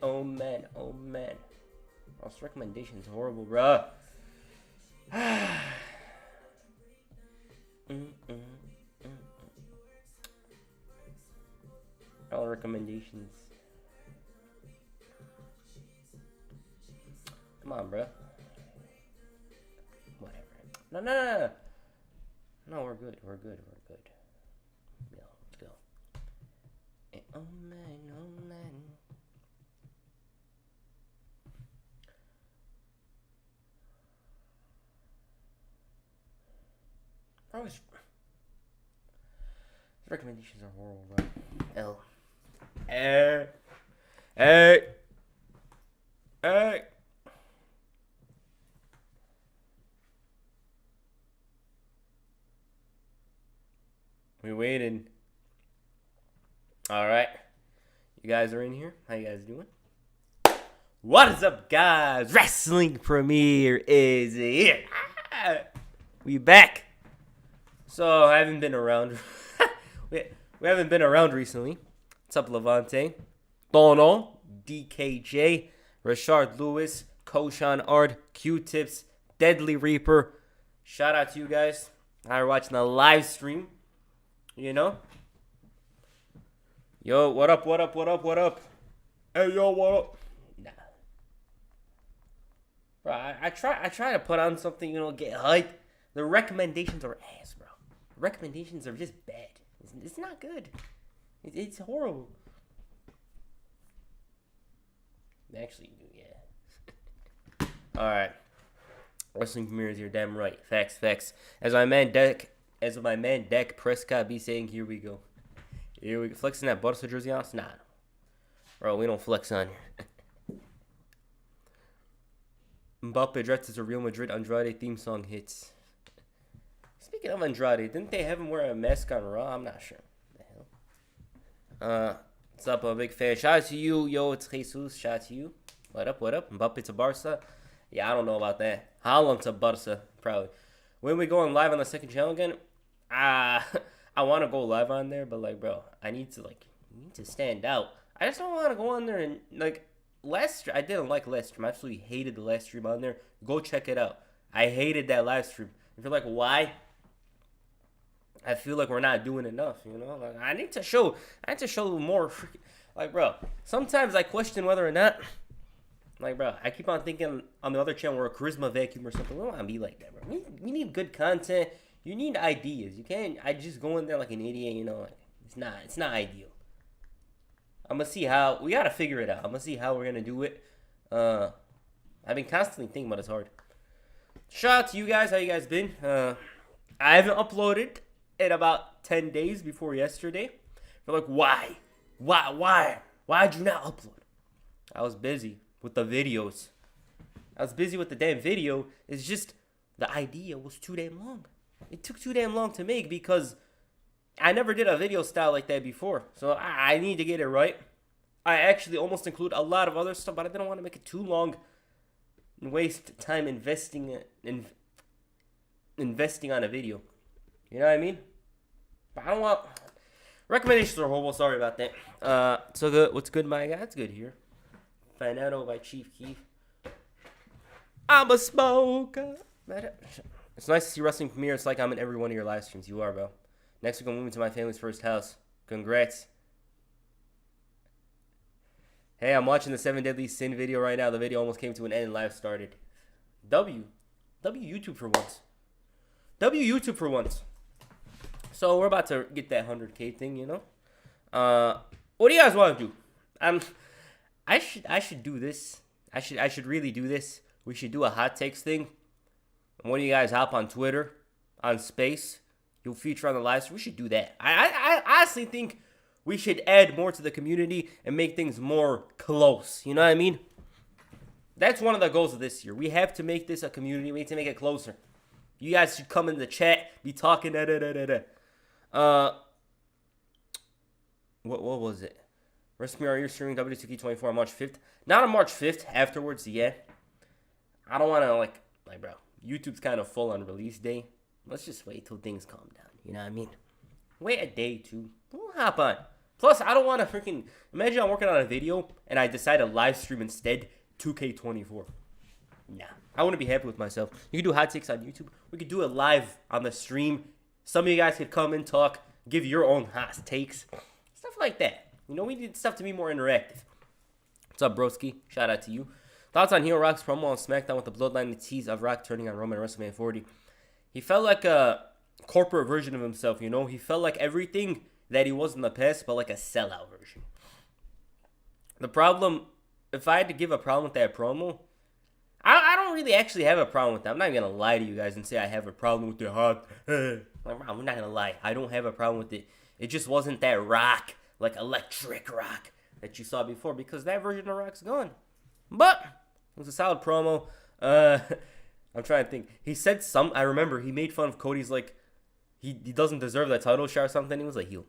Oh man, oh man. Most recommendations horrible, bruh. All recommendations. Come on, bruh. Whatever. No. No, we're good. We're good. Yo, let's go. Oh man, oh man. Bro, his recommendations are horrible, bro. L. Hey. We waited. All right. You guys are in here. How you guys doing? What is up, guys? Wrestling Premiere is here. We back. So I haven't been around. we haven't been around recently. What's up, Levante? Dono, DKJ, Rashard Lewis, Koshan Ard, Q-Tips, Deadly Reaper. Shout out to you guys. I are watching the live stream. You know? Yo, what up? Hey, yo, what up? Nah. Bro, I try to put on something, get hype. The recommendations are ass, bro. Recommendations are just bad. It's not good. It's horrible. Actually, yeah. Alright. Wrestling Premiere is here, damn right. Facts. As my man Dak Prescott be saying, here we go. Here we go. Flexing that Barca jersey on us? Nah. Bro, we don't flex on here. Mbappe dresses a Real Madrid Andrade theme song hits. Speaking of Andrade, didn't they have him wear a mask on Raw? I'm not sure. What the hell? What's up, a big fan? Shout out to you. Yo, it's Jesus. Shout out to you. What up? Mbappe to Barca? Yeah, I don't know about that. Haaland to Barca, probably. When we going live on the second channel again, I want to go live on there, but bro, I need to stand out. I just don't want to go on there and I didn't like last stream. I absolutely hated the last stream on there. Go check it out. I hated that live stream. If you're like, why? I feel like we're not doing enough, I need to show more. Bro, sometimes I question whether or not. Bro, I keep on thinking on the other channel we're a charisma vacuum or something. We don't want to be like that, bro. We need good content. You need ideas. You can't. I just go in there like an idiot. It's not ideal. I'm gonna see how we gotta figure it out. I'm gonna see how we're gonna do it. I've been constantly thinking, but it's hard. Shout out to you guys. How you guys been? I haven't uploaded in about 10 days before yesterday. You're like, why? Why'd you not upload? I was busy with the videos. I was busy with the damn video. It's just the idea was too damn long. It took too damn long to make because I never did a video style like that before. So I need to get it right. I actually almost include a lot of other stuff, but I didn't want to make it too long and waste time investing on a video. You know what I mean? But I don't want... Recommendations are horrible. Sorry about that. So what's good, my guy? It's good here. Fanato by Chief Keef. I'm a smoker. It's nice to see Wrestling Premiere. It's like I'm in every one of your live streams. You are, bro. Next week I'm moving to my family's first house. Congrats. Hey, I'm watching the 7 Deadly Sin video right now. The video almost came to an end and live started. W YouTube for once. So we're about to get that 100K thing, What do you guys want to do? I should do this. I should really do this. We should do a hot takes thing. And one of you guys hop on Twitter, on Space. You'll feature on the live stream. We should do that. I honestly think we should add more to the community and make things more close. You know what I mean? That's one of the goals of this year. We have to make this a community. We need to make it closer. You guys should come in the chat, be talking. What was it? Rest me, are you streaming W2K24 on March 5th? Not on March 5th. Afterwards, yeah. I don't want to, bro. YouTube's kind of full on release day. Let's just wait till things calm down. You know what I mean? Wait a day, too. We'll hop on. Plus, I don't want to freaking... Imagine I'm working on a video and I decide to live stream instead 2K24. Nah. I wouldn't be happy with myself. You can do hot takes on YouTube. We could do it live on the stream. Some of you guys could come and talk. Give your own hot takes. Stuff like that. You know, we need stuff to be more interactive. What's up, broski? Shout out to you. Thoughts on Heel Rock's promo on SmackDown with the Bloodline and tease of Rock turning on Roman at WrestleMania 40. He felt like a corporate version of himself, you know? He felt like everything that he was in the past, but like a sellout version. The problem, if I had to give a problem with that promo, I don't really actually have a problem with that. I'm not going to lie to you guys and say I have a problem with the hot. I'm not going to lie. I don't have a problem with it. It just wasn't that Rock, like electric Rock, that you saw before, because that version of Rock's gone. But it was a solid promo. I'm trying to think. He said I remember he made fun of Cody's, like, he doesn't deserve that title shot or something. He was like, heel.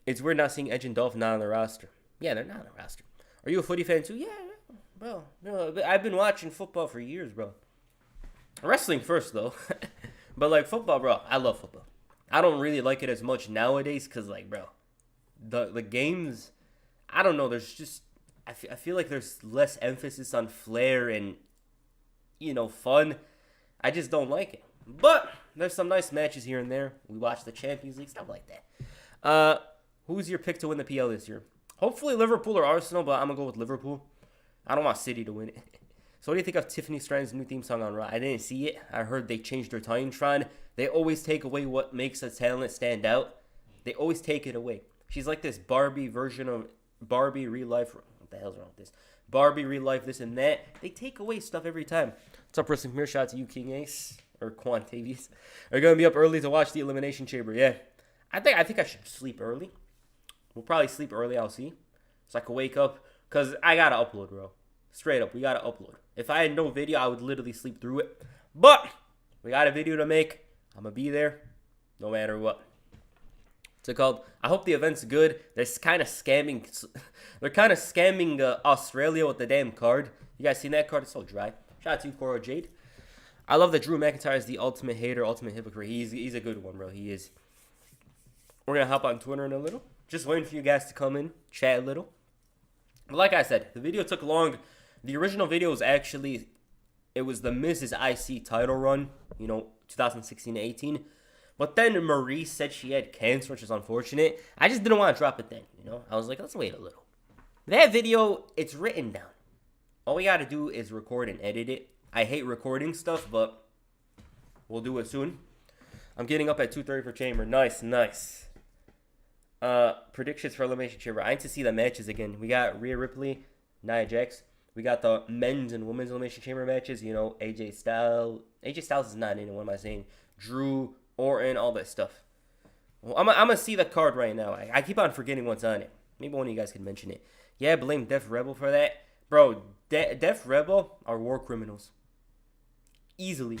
It's weird not seeing Edge and Dolph not on the roster. Yeah, they're not on the roster. Are you a footy fan too? Yeah, bro. No, I've been watching football for years, bro. Wrestling first, though. But, like, football, bro, I love football. I don't really like it as much nowadays because, like, bro, the games, I don't know, there's just, I feel like there's less emphasis on flair and, you know, fun. I just don't like it. But there's some nice matches here and there. We watch the Champions League, stuff like that. Who's your pick to win the PL this year? Hopefully Liverpool or Arsenal, but I'm going to go with Liverpool. I don't want City to win it. So what do you think of Tiffany Strand's new theme song on Raw? I didn't see it. I heard they changed their Titantron. They always take away what makes a talent stand out. They always take it away. She's like this Barbie version of Barbie real life. What the hell's wrong with this? Barbie real life, this and that. They take away stuff every time. What's up, Wrestling Premier? Shout out to you, King Ace. Or Quantavius. Are you going to be up early to watch the Elimination Chamber? Yeah. I think I should sleep early. We'll probably sleep early, I'll see. So I can wake up. Because I got to upload, bro. Straight up, we got to upload. If I had no video, I would literally sleep through it. But we got a video to make. I'm going to be there no matter what. What's it called? I hope the event's good. They're kind of scamming. They're kind of scamming Australia with the damn card. You guys seen that card? It's so dry. Shout out to you, Cora Jade. I love that Drew McIntyre is the ultimate hater, ultimate hypocrite. He's a good one, bro. He is. We're going to hop on Twitter in a little. Just waiting for you guys to come in, chat a little. But like I said, the video took long. The original video was actually, it was the Mrs. IC title run, you know, 2016-18. But then Marie said she had cancer, which is unfortunate. I just didn't want to drop it then, you know. I was like, let's wait a little. That video, it's written down. All we got to do is record and edit it. I hate recording stuff, but we'll do it soon. I'm getting up at 2:30 for Chamber. Nice. Predictions for Elimination Chamber. I need to see the matches again. We got Rhea Ripley, Nia Jax. We got the men's and women's Elimination Chamber matches. You know, AJ Styles. AJ Styles is not in it. What am I saying? Drew, Orton, all that stuff. Well, I'm going to see the card right now. I keep on forgetting what's on it. Maybe one of you guys can mention it. Yeah, blame Def Rebel for that. Bro, Def Rebel are war criminals. Easily.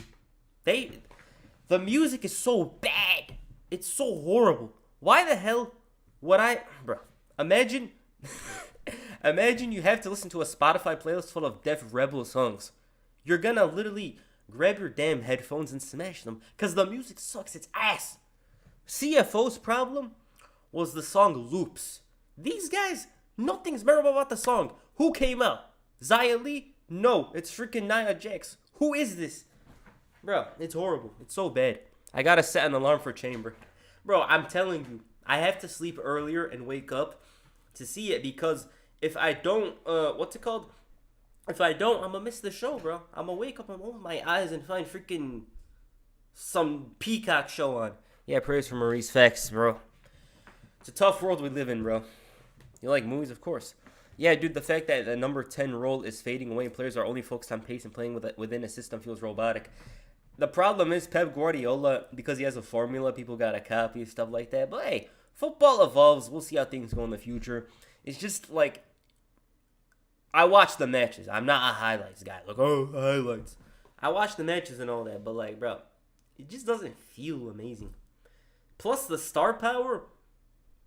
The music is so bad. It's so horrible. Why the hell would bro, imagine you have to listen to a Spotify playlist full of Def Rebel songs. You're gonna literally grab your damn headphones and smash them because the music sucks. It's ass. CFO's problem was the song Loops. These guys, nothing's memorable about the song. Who came out? Xia Li? No, it's freaking Nia Jax. Who is this? Bro, it's horrible. It's so bad. I gotta set an alarm for Chamber. Bro, I'm telling you, I have to sleep earlier and wake up to see it because if I don't, what's it called? If I don't, I'm gonna miss the show, bro. I'm gonna wake up and open my eyes and find freaking some Peacock show on. Yeah, praise for Maurice Facts, bro. It's a tough world we live in, bro. You like movies? Of course. Yeah, dude, the fact that the number 10 role is fading away and players are only focused on pace and playing within a system feels robotic. The problem is Pep Guardiola, because he has a formula, people got to copy, stuff like that. But hey, football evolves. We'll see how things go in the future. It's just like, I watch the matches. I'm not a highlights guy. Like, oh, highlights. I watch the matches and all that, but like, bro, it just doesn't feel amazing. Plus, the star power,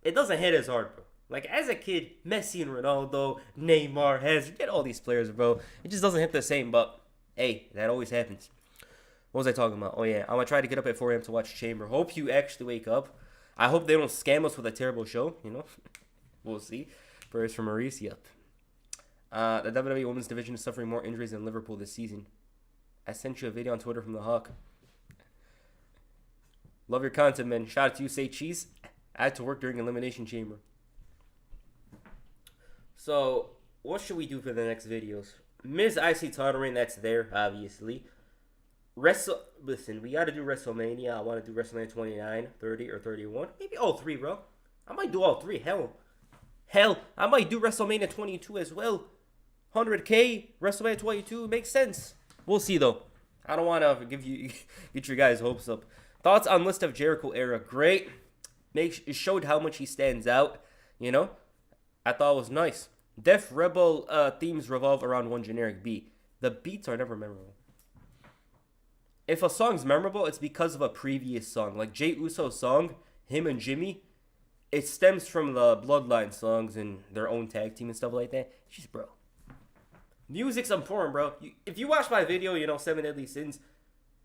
it doesn't hit as hard, bro. Like, as a kid, Messi and Ronaldo, Neymar, Hazard, get all these players, bro. It just doesn't hit the same, but hey, that always happens. What was I talking about? Oh, yeah, I'm going to try to get up at 4 a.m. to watch Chamber. Hope you actually wake up. I hope they don't scam us with a terrible show, you know? We'll see. Prayers for Maurice, yep. The WWE Women's Division is suffering more injuries than Liverpool this season. I sent you a video on Twitter from the Hawk. Love your content, man. Shout out to you, Say Cheese. I had to work during Elimination Chamber. So, what should we do for the next videos? Miz IC title reign, that's there, obviously. Listen, we got to do WrestleMania. I want to do WrestleMania 29, 30, or 31. Maybe all three, bro. I might do all three. Hell, I might do WrestleMania 22 as well. 100K, WrestleMania 22, makes sense. We'll see, though. I don't want to get your guys' hopes up. Thoughts on list of Jericho era? Great. It showed how much he stands out, you know? I thought it was nice. Def Rebel themes revolve around one generic beat. The beats are never memorable. If a song's memorable, it's because of a previous song. Like Jey Uso's song, him and Jimmy, it stems from the Bloodline songs and their own tag team and stuff like that. It's just, bro. Music's important, bro. If you watch my video, you know, 7 Deadly Sins,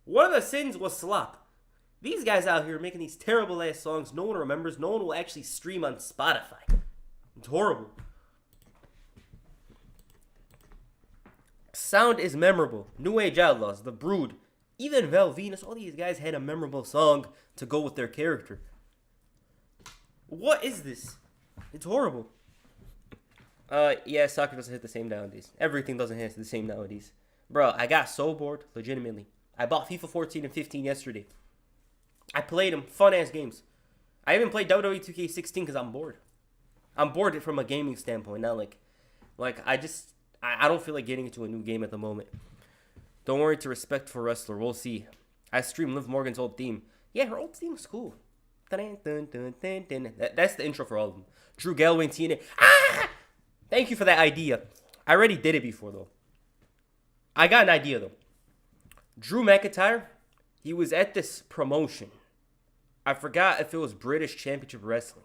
one of the sins was slop. These guys out here making these terrible ass songs no one remembers. No one will actually stream on Spotify. It's horrible. Sound is memorable. New Age Outlaws, The Brood, even Val Venus, all these guys had a memorable song to go with their character. What is this? It's horrible. Yeah, soccer doesn't hit the same nowadays. Everything doesn't hit the same nowadays. Bro, I got so bored, legitimately. I bought FIFA 14 and 15 yesterday. I played them, fun-ass games. I even played WWE 2K16 because I'm bored. I'm bored from a gaming standpoint, not like I don't feel like getting into a new game at the moment. Don't worry to Respectful Wrestler, we'll see. I streamed Liv Morgan's old theme. Yeah, her old theme was cool. That's the intro for all of them. Drew Galloway and TNA. Ah! Thank you for that idea. I already did it before, though. I got an idea, though. Drew McIntyre, he was at this promotion. I forgot if it was British Championship Wrestling.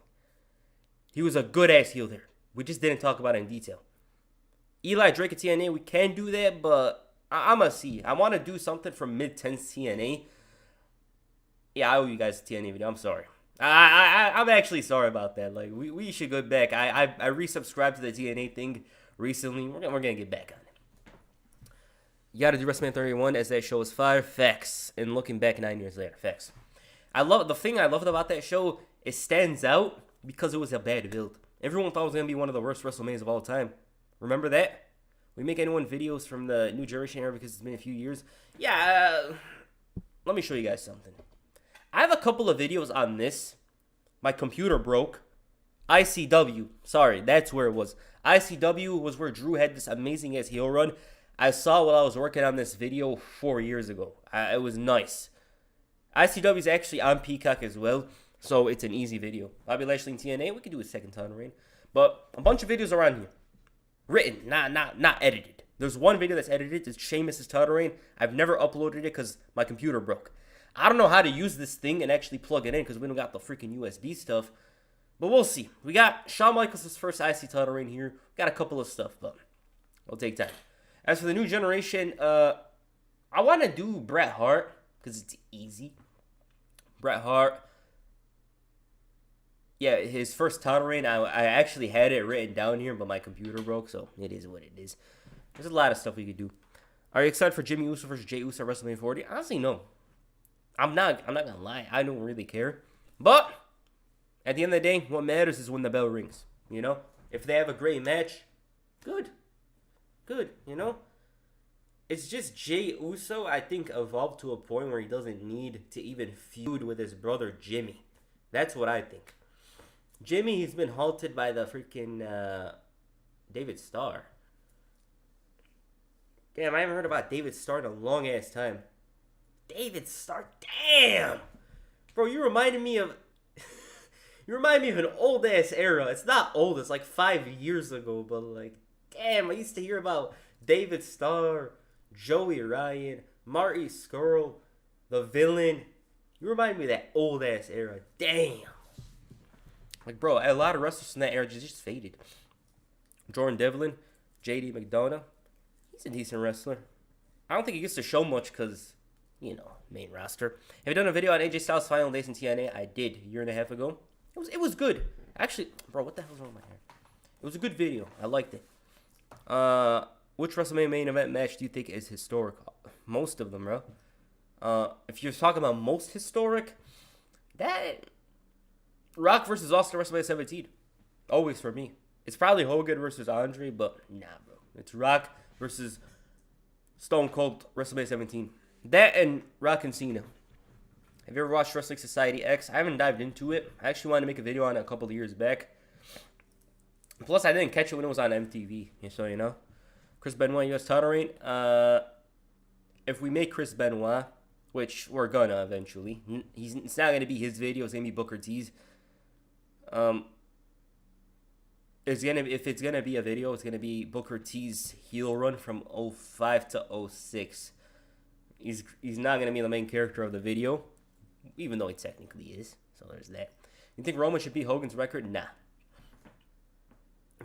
He was a good-ass heel there. We just didn't talk about it in detail. Eli Drake at TNA, we can do that, but I'm going to see. I want to do something from mid-10s TNA. Yeah, I owe you guys a TNA video. I'm sorry. I'm actually sorry about that. Like, we should go back. I resubscribed to the TNA thing recently. We're going to get back on it. You got to do WrestleMania 31 as that show is fire. Facts. And looking back 9 years later. Facts. The thing I loved about that show, it stands out because it was a bad build. Everyone thought it was going to be one of the worst WrestleManias of all time. Remember that? We make anyone videos from the New Generation era because it's been a few years. Yeah, let me show you guys something. I have a couple of videos on this. My computer broke. ICW. Sorry, that's where it was. ICW was where Drew had this amazing ass heel run. I saw while I was working on this video 4 years ago. It was nice. ICW is actually on Peacock as well, so it's an easy video. Bobby Lashley and TNA, we could do a second title reign. But a bunch of videos around here. Written, not edited. There's one video that's edited. It's Sheamus' title reign. I've never uploaded it because my computer broke. I don't know how to use this thing and actually plug it in because we don't got the freaking USB stuff. But we'll see. We got Shawn Michaels' first IC title reign here. We got a couple of stuff, but it'll take time. As for the New Generation, I want to do Bret Hart because it's easy. Bret Hart. Yeah, his first title reign, I actually had it written down here, but my computer broke, so it is what it is. There's a lot of stuff we could do. Are you excited for Jimmy Uso versus Jey Uso at WrestleMania 40? Honestly, no. I'm not gonna lie. I don't really care. But at the end of the day, what matters is when the bell rings. You know? If they have a great match, good. Good, you know? It's just Jey Uso, I think, evolved to a point where he doesn't need to even feud with his brother Jimmy. That's what I think. Jimmy, he's been halted by the freaking David Starr. Damn, I haven't heard about David Starr in a long-ass time. David Starr, damn! Bro, you reminded me of... you remind me of an old-ass era. It's not old, it's like 5 years ago, but like, damn, I used to hear about David Starr, Joey Ryan, Marty Scurll, the Villain. You remind me of that old-ass era. Damn. Like, bro, a lot of wrestlers from that era just faded. Jordan Devlin, JD McDonough. He's a decent wrestler. I don't think he gets to show much because, main roster. Have you done a video on AJ Styles' final days in TNA? I did a year and a half ago. It was good. Actually, bro, what the hell's wrong with my hair? It was a good video. I liked it. Which WrestleMania main event match do you think is historic? Most of them, bro. If you're talking about most historic, that Rock versus Austin WrestleMania 17. Always for me. It's probably Hogan versus Andre, but nah, bro. It's Rock versus Stone Cold WrestleMania 17. That and Rock and Cena. Have you ever watched Wrestling Society X? I haven't dived into it. I actually wanted to make a video on it a couple of years back. Plus, I didn't catch it when it was on MTV, so you know. Chris Benoit, U.S. title reign. If we make Chris Benoit, which we're gonna eventually, it's not gonna be his video. It's gonna be Booker T's. If it's gonna be a video, it's gonna be Booker T's heel run from 05 to 06. He's not gonna be the main character of the video, even though he technically is. So there's that. You think Roman should beat Hogan's record? Nah.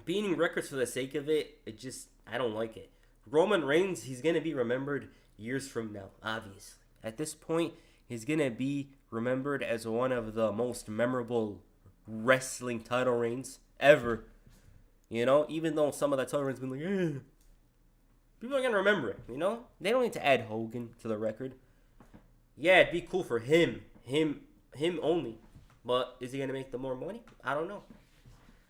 Beating records for the sake of it, I don't like it. Roman Reigns, he's gonna be remembered years from now, obviously. At this point, he's gonna be remembered as one of the most memorable wrestling title reigns ever. Even though some of the title reigns been like, people are gonna remember it. They don't need to add Hogan to the record. Yeah, it'd be cool for him only. But is he gonna make the more money? I don't know.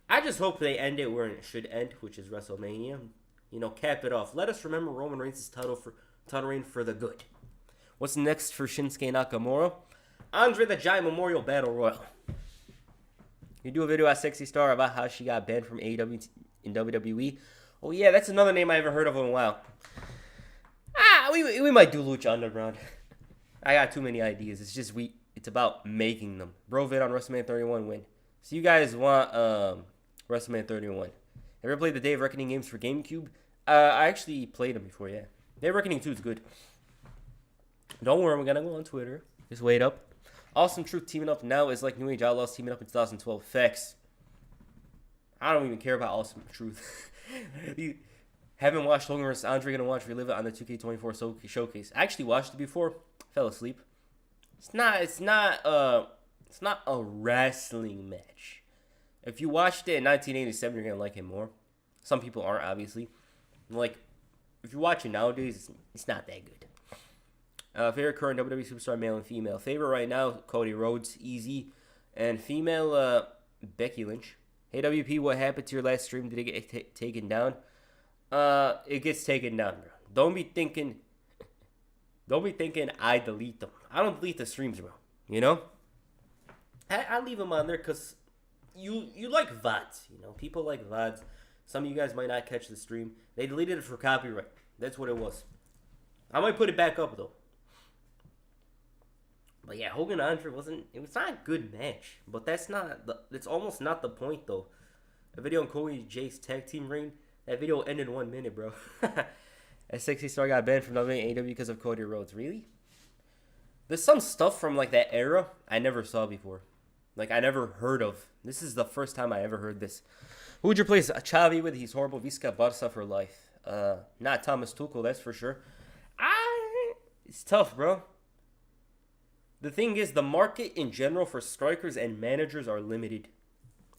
I just hope they end it where it should end, which is WrestleMania. Cap it off. Let us remember Roman Reigns' title reign for the good. What's next for Shinsuke Nakamura? Andre the Giant Memorial Battle Royal. You do a video at Sexy Star about how she got banned from AEW in WWE. Oh yeah, that's another name I haven't heard of in a while. We might do Lucha Underground. I got too many ideas. It's about making them. Bro vid on WrestleMania 31 win. So you guys want WrestleMania 31. Have you ever played the Day of Reckoning games for GameCube? I actually played them before, yeah. Day of Reckoning 2 is good. Don't worry, we're gonna go on Twitter. Just wait up. Awesome Truth teaming up now is like New Age Outlaws teaming up in 2012. Facts. I don't even care about Awesome Truth. You haven't watched Hogan vs. Andre, gonna watch Relive It on the 2K24 showcase. I actually watched it before. Fell asleep. It's not a wrestling match. If you watched it in 1987, you're gonna like it more. Some people aren't, obviously. Like, if you watch it nowadays, it's not that good. Favorite current WWE superstar, male and female. Favorite right now, Cody Rhodes, easy. And female, Becky Lynch. Hey, WP, what happened to your last stream? Did it get taken down? It gets taken down, bro. Don't be thinking I delete them. I don't delete the streams, bro. I leave them on there because you like VODs. People like VODs. Some of you guys might not catch the stream. They deleted it for copyright. That's what it was. I might put it back up, though. But yeah, Hogan Andre it was not a good match. But that's almost not the point, though. A video on Cody Jake's tag team reign, that video ended in 1 minute, bro. A 60-star got banned from AEW because of Cody Rhodes. Really? There's some stuff from like that era I never saw before. Like I never heard of. This is the first time I ever heard this. Who would you replace Chavi with? He's horrible. Visca Barca for life. Not Thomas Tuchel, that's for sure. It's tough, bro. The thing is, the market in general for strikers and managers are limited.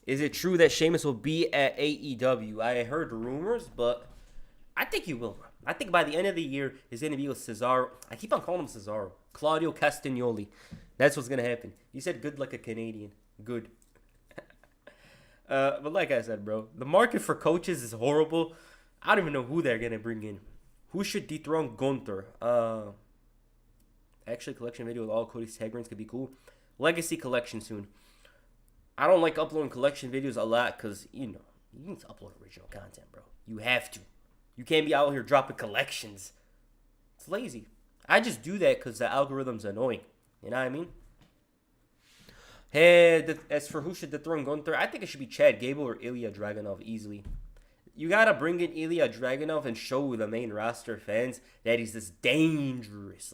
Is it true that Sheamus will be at AEW? I heard rumors, but I think he will, bro. I think by the end of the year, he's going to be with Cesaro. I keep on calling him Cesaro. Claudio Castagnoli. That's what's going to happen. You said good like a Canadian. Good. But like I said, bro, the market for coaches is horrible. I don't even know who they're going to bring in. Who should dethrone Gunther? Actually, collection video with all Cody's tag reigns could be cool. Legacy collection soon. I don't like uploading collection videos a lot because, you need to upload original content, bro. You have to. You can't be out here dropping collections. It's lazy. I just do that because the algorithm's annoying. You know what I mean? Hey, as for who should dethrone Gunther, I think it should be Chad Gable or Ilya Dragunov easily. You got to bring in Ilya Dragunov and show the main roster fans that he's this dangerous,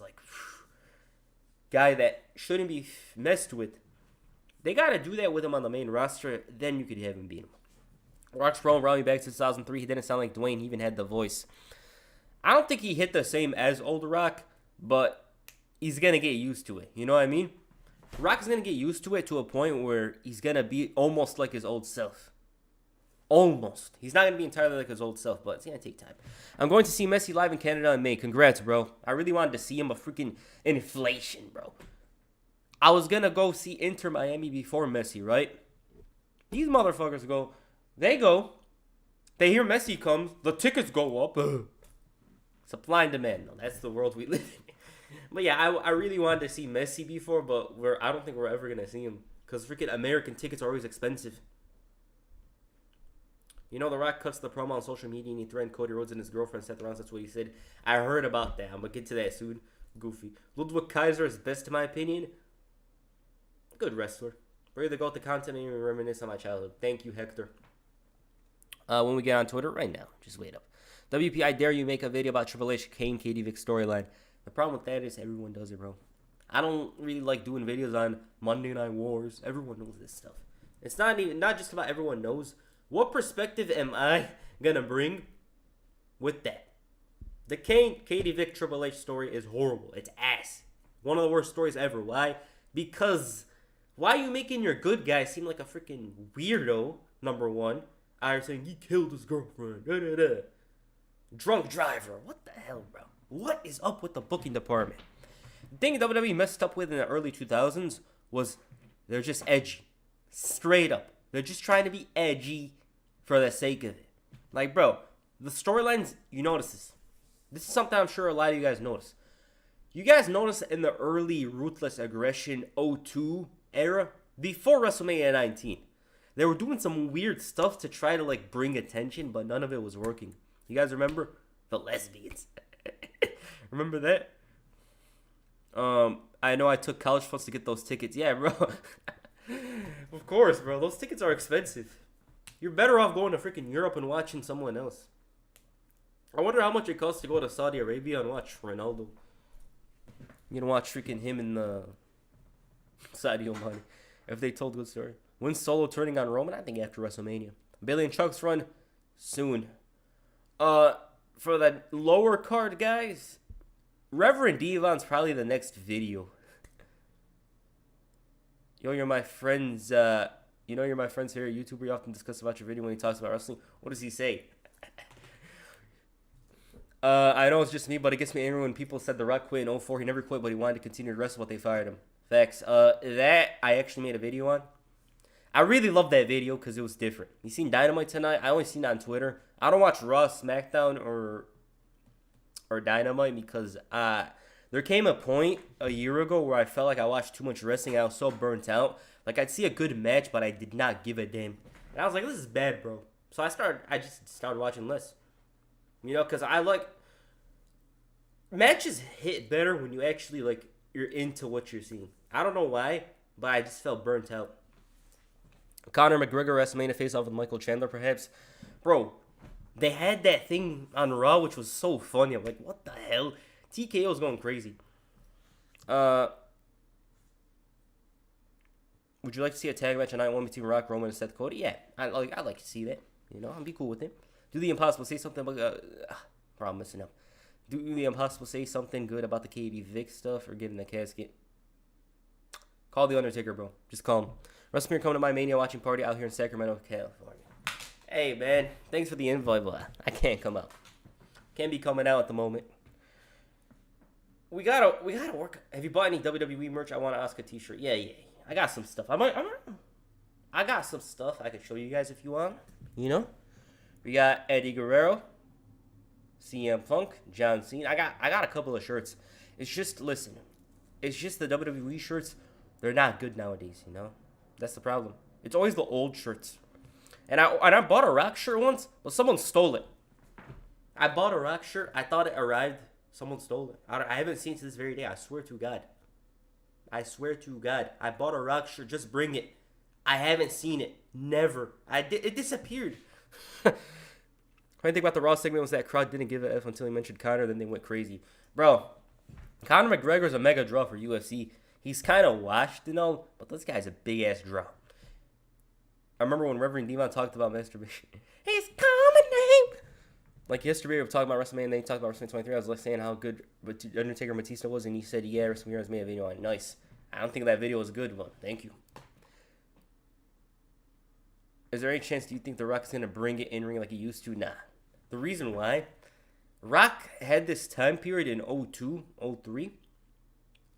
guy that shouldn't be messed with. They got to do that with him on the main roster. Then you could have him beat him. Rock's Roman brought me back to 2003. He didn't sound like Dwayne. He even had the voice. I don't think he hit the same as Old Rock, but he's gonna get used to it. You know what I mean? Rock is gonna get used to it to a point where he's gonna be almost like his old self. Almost. He's not gonna be entirely like his old self, but it's gonna take time. I'm going to see Messi live in Canada in May. Congrats, bro. I really wanted to see him, but freaking inflation, bro. I was gonna go see Inter Miami before Messi, right? These motherfuckers they hear Messi comes, the tickets go up. Supply and demand. No, that's the world we live in. But yeah, I really wanted to see Messi before, but I don't think we're ever gonna see him because freaking American tickets are always expensive. You know, The Rock cuts the promo on social media and he threatened Cody Rhodes and his girlfriend Seth Rollins. That's what he said. I heard about that. I'm gonna get to that soon. Goofy. Ludwig Kaiser is best in my opinion. Good wrestler. Ready to go with the content and reminisce on my childhood. Thank you, Hector. When we get on Twitter right now, just wait up. WP, I dare you make a video about Triple H, Kane, Katie Vick storyline. The problem with that is everyone does it, bro. I don't really like doing videos on Monday Night Wars. Everyone knows this stuff. It's not just about everyone knows. What perspective am I gonna bring with that? The Kane, Katie Vick, Triple H story is horrible. It's ass. One of the worst stories ever. Why? Because why are you making your good guy seem like a freaking weirdo, number one? I'm saying he killed his girlfriend. Da, da, da. Drunk driver. What the hell, bro? What is up with the booking department? The thing WWE messed up with in the early 2000s was they're just edgy. Straight up. They're just trying to be edgy for the sake of it. Like, bro, the storylines, you notice this. This is something I'm sure a lot of you guys notice. You guys notice in the early Ruthless Aggression 02 era, before WrestleMania 19, they were doing some weird stuff to try to, like, bring attention, but none of it was working. You guys remember? The lesbians. Remember that? I know I took college funds to get those tickets. Yeah, bro. Of course, bro. Those tickets are expensive. You're better off going to freaking Europe and watching someone else. I wonder how much it costs to go to Saudi Arabia and watch Ronaldo. You know, watch freaking him and Sadio Mane. If they told a good story. When's Solo turning on Roman? I think after WrestleMania. Bailey and Chuck's run soon. For the lower card guys, Reverend Devon's probably the next video. You're my friends. You're my friends here at YouTube. We often discuss about your video when he talks about wrestling. What does he say? I know it's just me, but it gets me angry when people said The Rock quit in 04. He never quit, but he wanted to continue to wrestle, but they fired him. Facts. That I actually made a video on. I really love that video because it was different. You seen Dynamite tonight? I only seen it on Twitter. I don't watch Raw, SmackDown, or Dynamite because there came a point a year ago where I felt like I watched too much wrestling. I was so burnt out. Like, I'd see a good match, but I did not give a damn. And I was like, this is bad, bro. So I just started watching less. You know, because I like... Matches hit better when you actually, like, you're into what you're seeing. I don't know why, but I just felt burnt out. Conor McGregor WrestleMania face-off with Michael Chandler, perhaps. Bro, they had that thing on Raw, which was so funny. I'm like, what the hell? TKO's going crazy. Would you like to see a tag match on night one between Rock, Roman, and Seth Cody? Yeah, I'd like to see that. You know, I'd be cool with it. Do the Impossible say something about... bro, I'm messing up. Do the Impossible say something good about the KD Vic stuff or getting the casket? Call the Undertaker, bro. Just call him. WrestleMania coming to my Mania watching party out here in Sacramento, California. Hey, man. Thanks for the invite, but I can't come out. Can't be coming out at the moment. We gotta work. Have you bought any WWE merch? I want to ask a t-shirt. Yeah. I got some stuff. I got some stuff I could show you guys if you want. You know? We got Eddie Guerrero, CM Punk, John Cena. I got a couple of shirts. It's just, listen. It's just the WWE shirts. They're not good nowadays, you know? That's the problem. It's always the old shirts. And I bought a Rock shirt once, but someone stole it. I bought a Rock shirt. I thought it arrived. Someone stole it. I haven't seen it to this very day. I swear to God. I bought a Rock shirt. Just bring it. I haven't seen it. Never. It disappeared. What I think about the Raw segment was that crowd didn't give a F until he mentioned Conor. Then they went crazy. Bro, Conor McGregor's a mega draw for UFC. He's kind of washed and all, but this guy's a big-ass draw. I remember when Reverend Devon talked about masturbation. His common name. Like yesterday, we were talking about WrestleMania, and then he talked about WrestleMania 23. I was like saying how good Undertaker and Batista was, and he said, yeah, WrestleMania has made a video on it. Nice. I don't think that video was a good one. Thank you. Is there any chance do you think The Rock is going to bring it in ring like he used to? Nah. The reason why, Rock had this time period in 02, 03.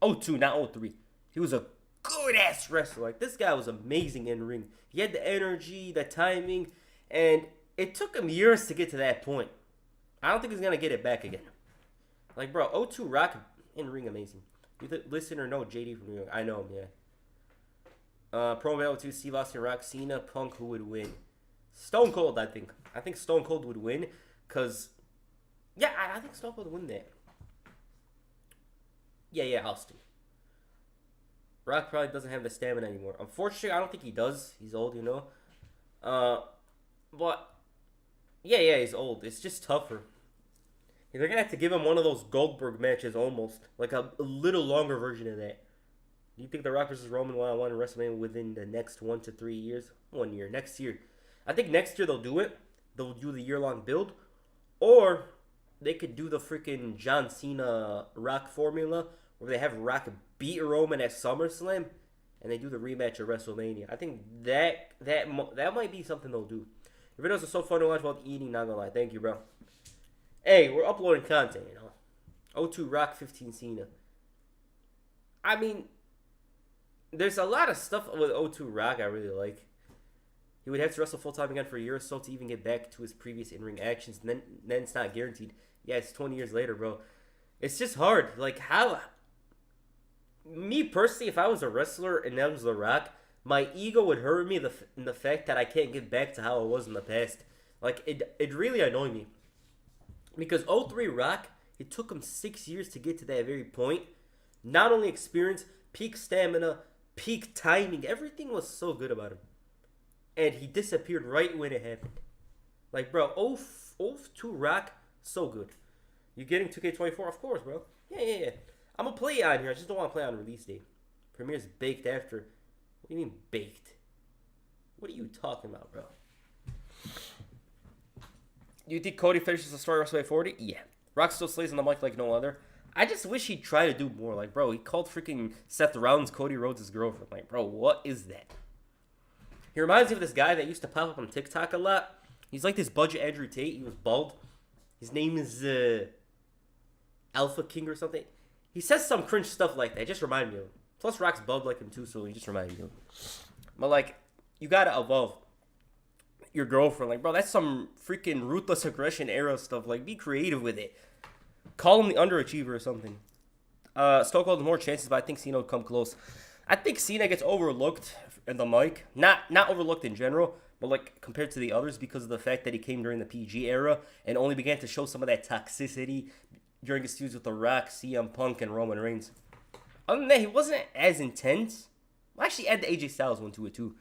02, not 03. He was a good-ass wrestler. Like, this guy was amazing in ring. He had the energy, the timing, and it took him years to get to that point. I don't think he's going to get it back again. Like, bro, 02 Rock in ring amazing. You listen or no, JD from New York. I know him, yeah. Pro Battle 2, Steve Austin, Rock, Cena, Punk, who would win? Stone Cold, I think. I think Stone Cold would win, because, yeah, I think Stone Cold would win that. Yeah, Austin. Rock probably doesn't have the stamina anymore. Unfortunately, I don't think he does. He's old, you know. But, yeah, he's old. It's just tougher. They're going to have to give him one of those Goldberg matches almost. Like a little longer version of that. Do you think The Rock versus Roman one-on-one in WrestleMania within the next 1 to 3 years? 1 year. Next year. I think next year they'll do it. They'll do the year-long build. Or they could do the freaking John Cena Rock formula where they have Rock beat Roman at SummerSlam and they do the rematch at WrestleMania. I think that might be something they'll do. Your videos are so fun to watch while eating, not gonna lie. Thank you, bro. Hey, we're uploading content, you know. 02 Rock, 15 Cena. I mean, there's a lot of stuff with 02 Rock I really like. He would have to wrestle full-time again for a year or so to even get back to his previous in-ring actions, and then it's not guaranteed. Yeah, it's 20 years later, bro. It's just hard. Like, how... Me, personally, if I was a wrestler and that was The Rock, my ego would hurt me in the fact that I can't get back to how I was in the past. Like, it really annoyed me. Because 03 Rock, it took him 6 years to get to that very point. Not only experience, peak stamina, peak timing. Everything was so good about him. And he disappeared right when it happened. Like, bro, 02 Rock, so good. You getting 2K24? Of course, bro. Yeah. I'm going to play it on here. I just don't want to play on release date. Premiere's baked after. What do you mean baked? What are you talking about, bro? Do you think Cody finishes the story WrestleMania 40? Yeah. Rock still slays on the mic like no other. I just wish he'd try to do more. Like, bro, he called freaking Seth Rollins Cody Rhodes' girlfriend. Like, bro, what is that? He reminds me of this guy that used to pop up on TikTok a lot. He's like this budget Andrew Tate. He was bald. His name is Alpha King or something. He says some cringe stuff like that. It just reminded me of him. Plus, Rock's bald like him too, so he just reminded me of him. But, like, you gotta evolve your girlfriend. Like, bro, that's some freaking ruthless aggression era stuff. Like, be creative with it. Call him the underachiever or something. Stone Cold has more chances, but I think Cena would come close. I think Cena gets overlooked in the mic. Not overlooked in general, but, like, compared to the others because of the fact that he came during the PG era and only began to show some of that toxicity during his feuds with The Rock, CM Punk, and Roman Reigns. Other than that, he wasn't as intense. Well, actually, add the AJ Styles one to it, too.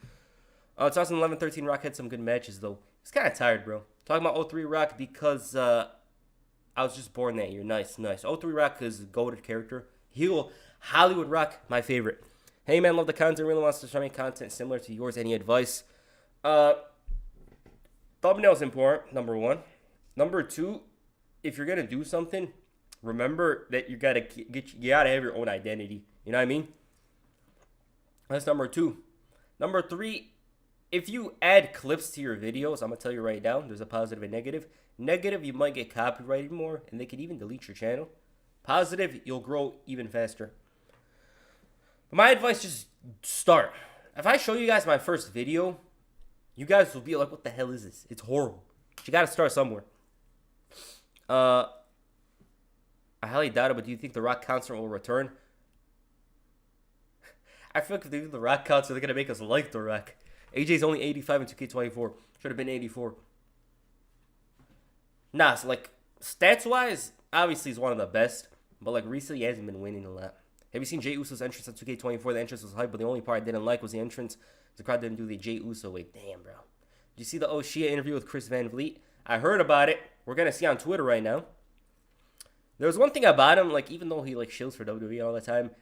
2011-13, Rock had some good matches, though. He's kind of tired, bro. Talking about 03 Rock because I was just born that year. Nice. 03 Rock is a goated character. Hollywood Rock, my favorite. Hey, man, love the content. Really wants to show me content similar to yours. Any advice? Thumbnail's important, number one. Number two, if you're going to do something, remember that you gotta have your own identity. You know what I mean? That's number two. Number three, if you add clips to your videos, I'm gonna tell you right now, there's a positive and negative. Negative, you might get copyrighted more, and they could even delete your channel. Positive, you'll grow even faster. But my advice, just start. If I show you guys my first video, you guys will be like, what the hell is this? It's horrible. But you gotta start somewhere. I highly doubt it, but do you think The Rock concert will return? I feel like if they do The Rock concert, they're going to make us like The Rock. AJ's only 85 in 2K24. Should have been 84. Nah, so like, stats-wise, obviously he's one of the best. But like, recently he hasn't been winning a lot. Have you seen Jey Uso's entrance on 2K24? The entrance was hype, but the only part I didn't like was the entrance. The crowd didn't do the Jey Uso way. Damn, bro. Did you see the O'Shea interview with Chris Van Vliet? I heard about it. We're going to see on Twitter right now. There was one thing about him, like, even though he, like, shills for WWE all the time,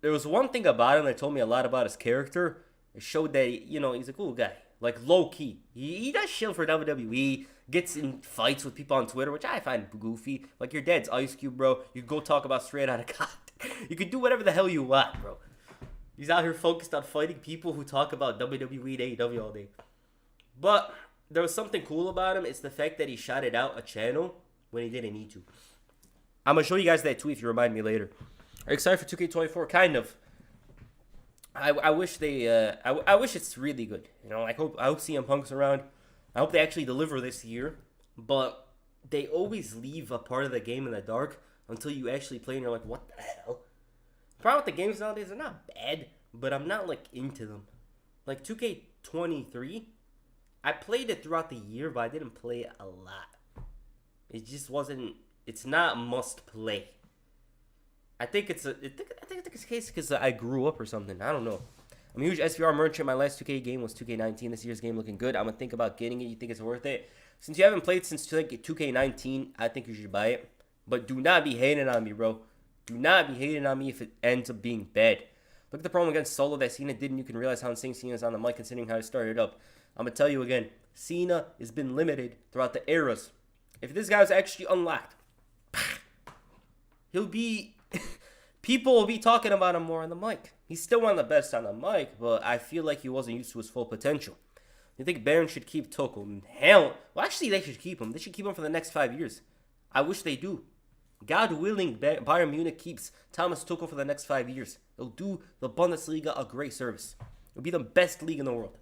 there was one thing about him that told me a lot about his character. It showed that, you know, he's a cool guy. Like, low-key. He does chill for WWE, gets in fights with people on Twitter, which I find goofy. Like, your dad's Ice Cube, bro. You go talk about Straight Outta Compton. You can do whatever the hell you want, bro. He's out here focused on fighting people who talk about WWE and AEW all day. But there was something cool about him. It's the fact that he shouted out a channel when he didn't need to. I'm going to show you guys that tweet if you remind me later. Are you excited for 2K24? Kind of. I wish they I wish it's really good. You know, I hope CM Punk's around. I hope they actually deliver this year. But they always leave a part of the game in the dark until you actually play and you're like, what the hell? The problem with the games nowadays, they're not bad, but I'm not like into them. Like 2K23, I played it throughout the year, but I didn't play it a lot. It just wasn't. It's not must play. I think it's a case because I grew up or something. I don't know. I'm a huge SVR merchant. My last 2K game was 2K19. This year's game looking good. I'm gonna think about getting it. You think it's worth it? Since you haven't played since 2K19, I think you should buy it. But do not be hating on me, bro. Do not be hating on me if it ends up being bad. Look at the problem against Solo that Cena did, and you can realize how insane Cena is on the mic considering how he started up. I'm gonna tell you again. Cena has been limited throughout the eras. If this guy was actually unlocked, he'll be. People will be talking about him more on the mic. He's still one of the best on the mic, but I feel like he wasn't used to his full potential. You think Baron should keep Tuchel? Hell, well, actually, they should keep him. They should keep him for the next 5 years. I wish they do. God willing, Bayern Munich keeps Thomas Tuchel for the next 5 years. It'll do the Bundesliga a great service. It'll be the best league in the world.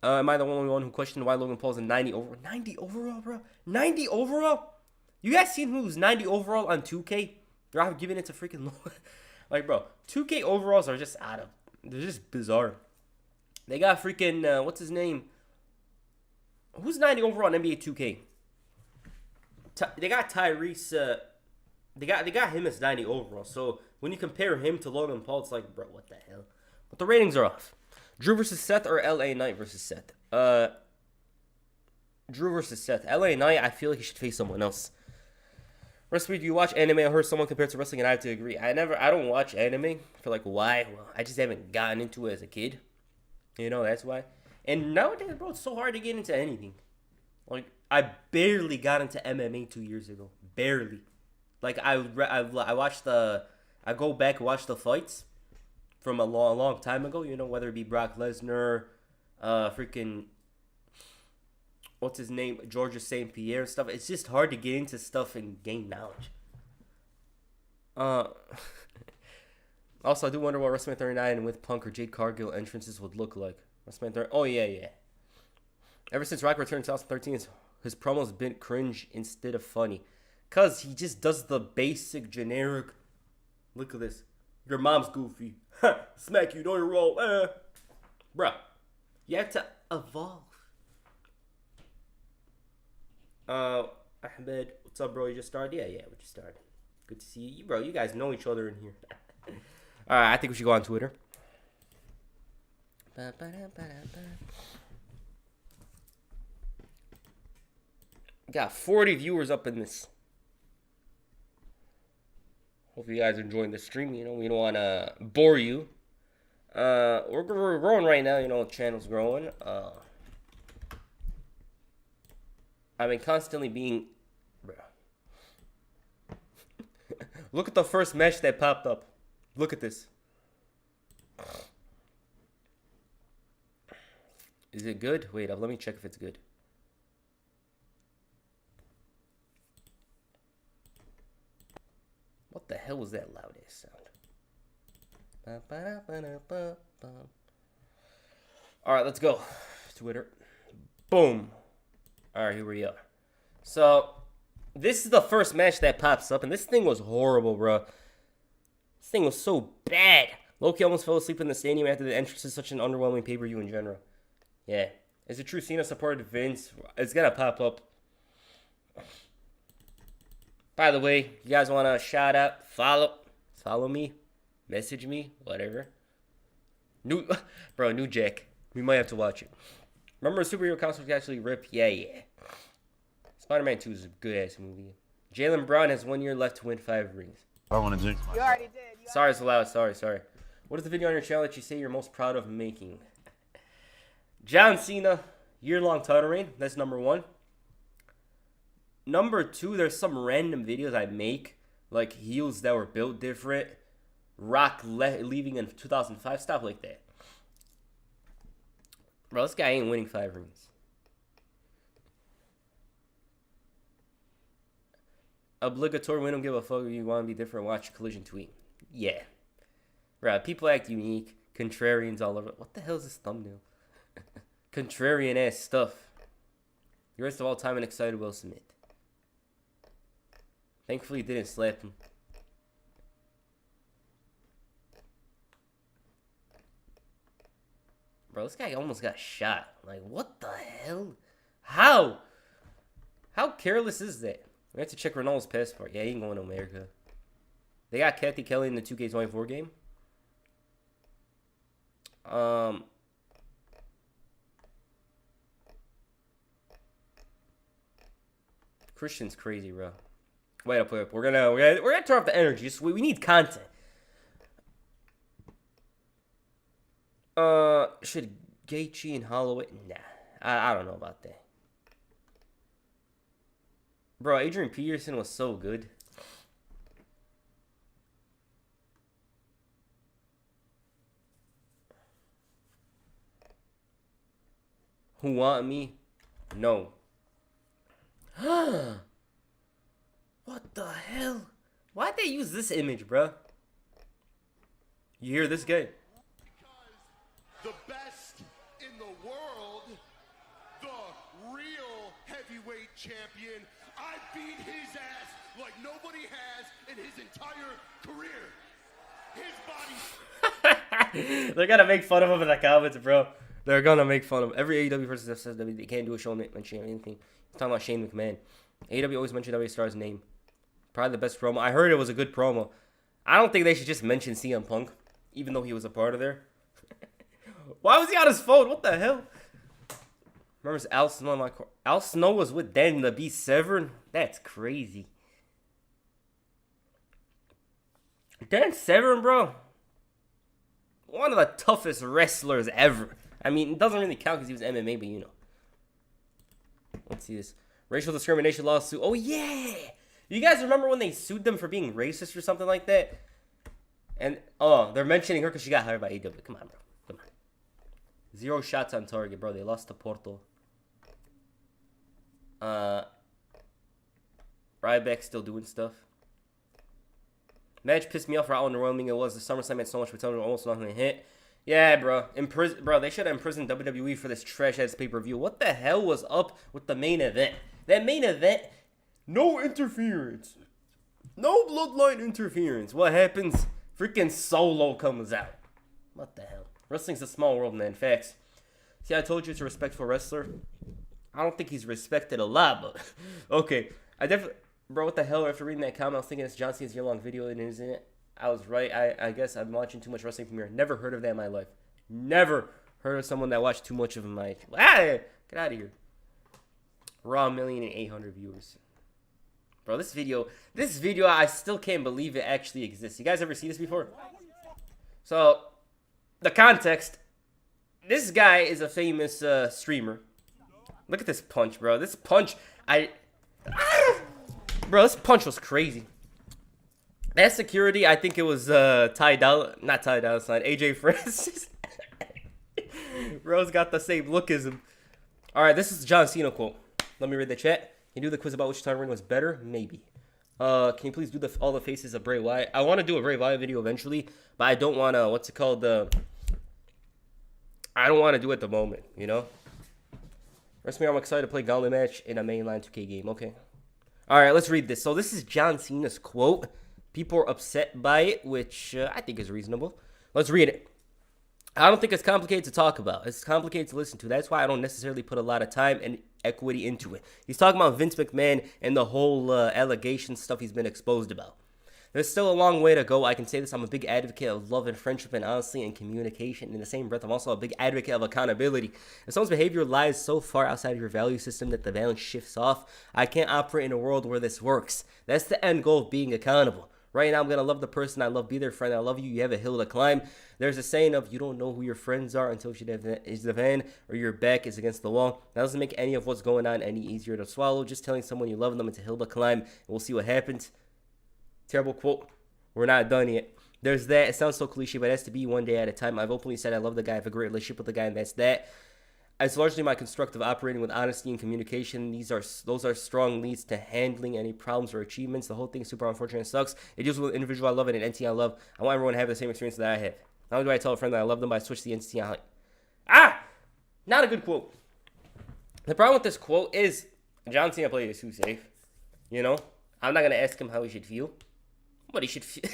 Am I the only one who questioned why Logan Paul's a 90 overall? 90 overall, bro? 90 overall? You guys seen who's 90 overall on 2K? They're giving it to freaking like, bro, 2K overalls are just they're just bizarre. They got freaking, what's his name? Who's 90 overall on NBA 2K? They got Tyrese, they got him as 90 overall. So when you compare him to Logan Paul, it's like, bro, what the hell? But the ratings are off. Drew versus Seth or LA Knight versus Seth? Drew versus Seth. LA Knight, I feel like he should face someone else. Recipe, do you watch anime? I heard someone compared to wrestling, and I have to agree. I don't watch anime. For like, why? Well, I just haven't gotten into it as a kid. You know, that's why. And nowadays, bro, it's so hard to get into anything. Like, I barely got into MMA 2 years ago. Barely. Like, I go back and watch the fights from a long time ago. You know, whether it be Brock Lesnar, freaking... what's his name? Georges St. Pierre stuff. It's just hard to get into stuff and gain knowledge. Also, I do wonder what WrestleMania 39 with Punk or Jade Cargill entrances would look like. WrestleMania 30. Oh, yeah. Ever since Rock returned in 2013, his promos been cringe instead of funny. Because he just does the basic, generic, look at this. Your mom's goofy. Smack you, know your role. Bruh, you have to evolve. Ahmed, what's up, bro? You just started? Yeah, we just started. Good to see you, bro. You guys know each other in here. All right, I think we should go on Twitter. Got 40 viewers up in this. Hope you guys are enjoying the stream. You know, we don't want to bore you. We're growing right now. You know, the channel's growing. I've been constantly being... Look at the first match that popped up. Look at this. Is it good? Wait, let me check if it's good. What the hell was that loud ass sound? Alright, let's go. Twitter. Boom. Alright, here we are. So, this is the first match that pops up, and this thing was horrible, bro. This thing was so bad. Loki almost fell asleep in the stadium after the entrance is such an underwhelming pay-per-view in general. Yeah. Is it true Cena supported Vince? It's gonna pop up. By the way, you guys want to shout out, follow me, message me, whatever. New Jack. We might have to watch it. Remember superhero costumes actually rip? Yeah. Spider-Man 2 is a good-ass movie. Jaylen Brown has 1 year left to win 5 rings. I want to jinx myself. You already did. Sorry, it's loud. Sorry. What is the video on your channel that you say you're most proud of making? John Cena, year-long title reign. That's number 1. Number 2, there's some random videos I make, like heels that were built different. Rock leaving in 2005, stuff like that. Bro, this guy ain't winning 5 rings. Obligatory, we don't give a fuck if you want to be different. Watch Collision tweet. Yeah. Bro, people act unique. Contrarians all over. What the hell is this thumbnail? Contrarian ass stuff. Greatest of all time and excited Will Smith. Thankfully, he didn't slap him. Bro, this guy almost got shot. Like, what the hell? How? How careless is that? We have to check Ronaldo's passport. Yeah, he ain't going to America. They got Kathy Kelly in the 2K24 game. Christian's crazy, bro. Wait up, wait up. We're gonna turn off the energy. We need content. Should Gaethje and Holloway? Nah, I don't know about that. Bro, Adrian Peterson was so good. Who want me? No. What the hell? Why'd they use this image, bro? You hear this guy? The best in the world, the real heavyweight champion. I beat his ass like nobody has in his entire career. His body. They're gonna make fun of him in the comments, bro. They're gonna make fun of him. Every AEW person that says they can't do a show mention anything. He's talking about Shane McMahon. AEW always mentioned WWE star's name. Probably the best promo. I heard it was a good promo. I don't think they should just mention CM Punk, even though he was a part of there. Why was he on his phone? What the hell? Remember Al Snow on my car? Al Snow was with Dan the Beast Severn? That's crazy. Dan Severn, bro. One of the toughest wrestlers ever. I mean, it doesn't really count because he was MMA, but you know. Let's see this. Racial discrimination lawsuit. Oh, yeah. You guys remember when they sued them for being racist or something like that? And, oh, they're mentioning her because she got hired by AEW. Come on, bro. Come on. 0 shots on target, bro. They lost to Porto. Ryback still doing stuff. Match pissed me off for how underwhelming it was. The SummerSlam had so much potential, almost nothing to hit. Yeah, bro. Bro, they should have imprisoned WWE for this trash-ass pay-per-view. What the hell was up with the main event? That main event, no interference. No bloodline interference. What happens? Freaking Solo comes out. What the hell? Wrestling's a small world, man. Facts. See, I told you it's a respectful wrestler. I don't think he's respected a lot, but... Okay. I definitely... Bro, what the hell? After reading that comment, I was thinking it's John Cena's year-long video, and isn't it? I was right. I guess I'm watching too much wrestling from here. Never heard of that in my life. Never heard of someone that watched too much of my... Ah, get out of here. Raw 1,800,000 viewers. Bro, this video, I still can't believe it actually exists. You guys ever see this before? So, the context. This guy is a famous streamer. Look at this punch, bro. This punch, Bro, this punch was crazy. That security, I think it was not Ty Dolla Sign, AJ Francis. Bro's got the same look as him. All right, this is the John Cena quote. Let me read the chat. Can you do the quiz about which title ring was better? Maybe. Can you please do all the faces of Bray Wyatt? I want to do a Bray Wyatt video eventually, but I don't want to, what's it called? I don't want to do it at the moment, you know? WrestleMania, I'm excited to play Gauntlet match in a mainline 2K game. Okay. All right, let's read this. So this is John Cena's quote. People are upset by it, which I think is reasonable. Let's read it. I don't think it's complicated to talk about. It's complicated to listen to. That's why I don't necessarily put a lot of time and equity into it. He's talking about Vince McMahon and the whole allegation stuff he's been exposed about. There's still a long way to go. I can say this. I'm a big advocate of love and friendship and honesty and communication. In the same breath, I'm also a big advocate of accountability. If someone's behavior lies so far outside of your value system that the balance shifts off, I can't operate in a world where this works. That's the end goal of being accountable. Right now, I'm going to love the person I love, be their friend. I love you. You have a hill to climb. There's a saying of you don't know who your friends are until shit is the fan or your back is against the wall. That doesn't make any of what's going on any easier to swallow. Just telling someone you love them, it's a hill to climb, and we'll see what happens. Terrible quote. We're not done yet. There's that. It sounds so cliche, but it has to be one day at a time. I've openly said I love the guy. I have a great relationship with the guy, and that's that. It's largely my constructive operating with honesty and communication. Those are strong leads to handling any problems or achievements. The whole thing is super unfortunate and sucks. It deals with an individual I love and an entity I love. I want everyone to have the same experience that I have. Not only do I tell a friend that I love them, but I switch the entity I like. Not a good quote. The problem with this quote is John Cena played it too safe. You know? I'm not going to ask him how he should feel. But he should feel...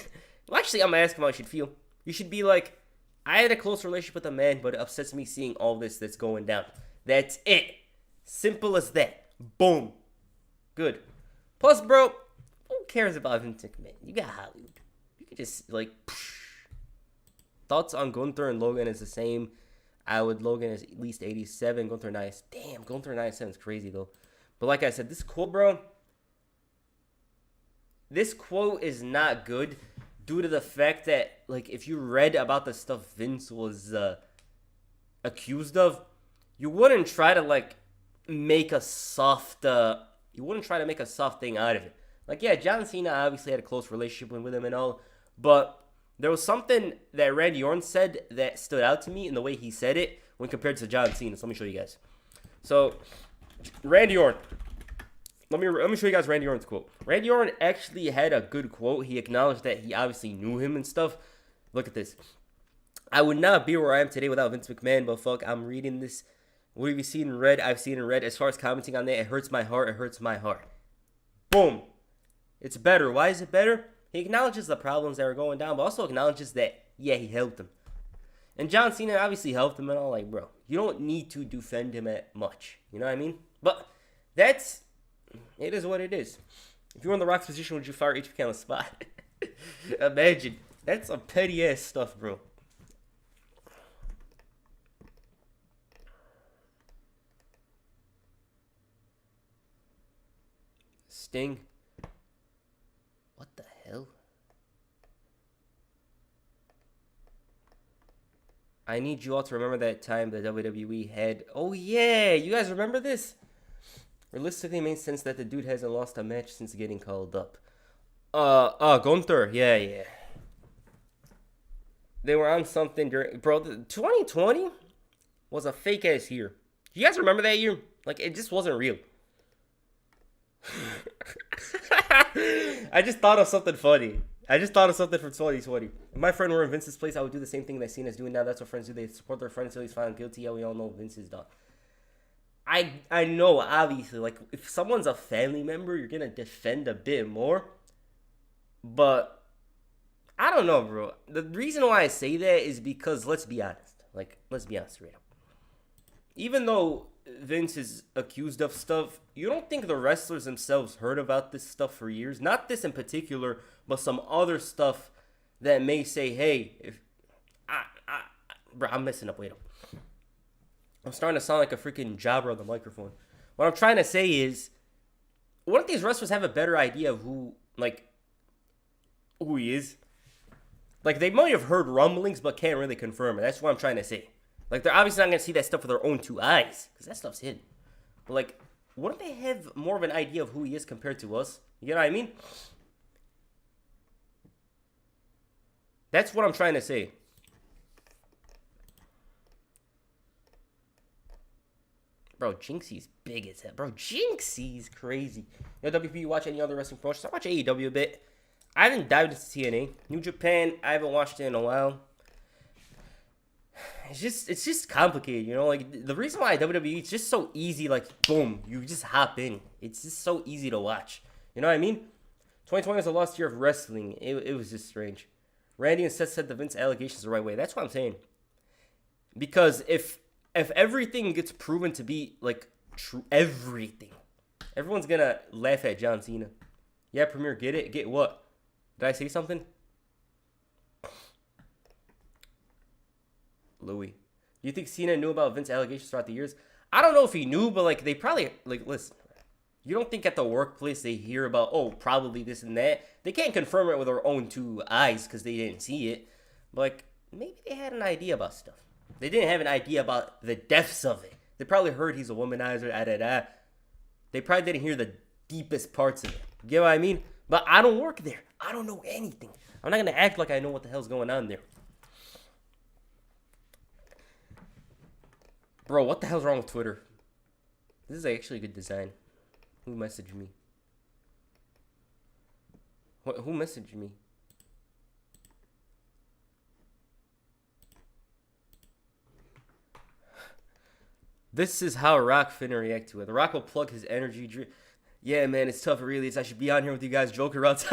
Well, actually, I'm going to ask him how he should feel. You should be like, I had a close relationship with a man, but it upsets me seeing all this that's going down. That's it. Simple as that. Boom. Good. Plus, bro, who cares about Vince McMahon? You got Hollywood. You can just, like, psh. Thoughts on Gunther and Logan is the same. Logan is at least 87. Gunther 97. Damn, Gunther 97 is crazy, though. But like I said, this quote, bro, this quote is not good. Due to the fact that, like, if you read about the stuff Vince was accused of, you wouldn't try to, like, make a soft, you wouldn't try to make a soft thing out of it. Like, yeah, John Cena obviously had a close relationship with him and all, but there was something that Randy Orton said that stood out to me in the way he said it when compared to John Cena. So let me show you guys. So, Randy Orton. Let me show you guys Randy Orton's quote. Randy Orton actually had a good quote. He acknowledged that he obviously knew him and stuff. Look at this. I would not be where I am today without Vince McMahon, but fuck, I'm reading this. What have you seen in red? I've seen in red. As far as commenting on that, it hurts my heart. It hurts my heart. Boom. It's better. Why is it better? He acknowledges the problems that are going down, but also acknowledges that, yeah, he helped him. And John Cena obviously helped him and all. Like, bro, you don't need to defend him at much. You know what I mean? But that's... It is what it is. If you were in The Rock's position, would you fire HBK on the spot? Imagine. That's some petty ass stuff, bro. Sting. What the hell? I need you all to remember that time the WWE had... Oh, yeah. You guys remember this? Realistically, it makes sense that the dude hasn't lost a match since getting called up. Gunther. Yeah. They were on something during... Bro, 2020 was a fake-ass year. You guys remember that year? Like, it just wasn't real. I just thought of something funny. I just thought of something from 2020. If my friend were in Vince's place, I would do the same thing that Cena's doing now. That's what friends do. They support their friend until he's found guilty. Yeah, we all know Vince is done. I know, obviously, like, if someone's a family member, you're going to defend a bit more. But, I don't know, bro. The reason why I say that is because, let's be honest. Like, let's be honest straight up. Even though Vince is accused of stuff, you don't think the wrestlers themselves heard about this stuff for years? Not this in particular, but some other stuff that may say, hey, if... Bro, I'm messing up. Wait up. I'm starting to sound like a freaking jobber on the microphone. What I'm trying to say is, wouldn't these wrestlers have a better idea of who he is? Like, they might have heard rumblings, but can't really confirm it. That's what I'm trying to say. Like, they're obviously not going to see that stuff with their own two eyes, because that stuff's hidden. But, like, wouldn't they have more of an idea of who he is compared to us? You know what I mean? That's what I'm trying to say. Bro, Jinxie's big as hell. Bro, Jinxie's crazy. Yo, WP, you watch any other wrestling promotions? I watch AEW a bit. I haven't dived into TNA. New Japan, I haven't watched it in a while. It's just complicated, you know? Like, the reason why WWE, it's just so easy, like, boom, you just hop in. It's just so easy to watch. You know what I mean? 2020 was a lost year of wrestling. It was just strange. Randy and Seth said the Vince allegations the right way. That's what I'm saying. Because if everything gets proven to be, like, true, everything, everyone's gonna laugh at John Cena. Yeah, Premier, get it? Get what? Did I say something? Louis. Do you think Cena knew about Vince allegations throughout the years? I don't know if he knew, but, like, they probably, like, listen. You don't think at the workplace they hear about, oh, probably this and that. They can't confirm it with their own two eyes because they didn't see it. But, like, maybe they had an idea about stuff. They didn't have an idea about the depths of it. They probably heard he's a womanizer, da-da-da. They probably didn't hear the deepest parts of it. You get what I mean? But I don't work there. I don't know anything. I'm not going to act like I know what the hell's going on there. Bro, what the hell's wrong with Twitter? This is actually a good design. Who messaged me? Who messaged me? This is how Rock finna react to it. The Rock will plug his energy drink. Yeah, man, it's tough. It really is. I should be on here with you guys joking around.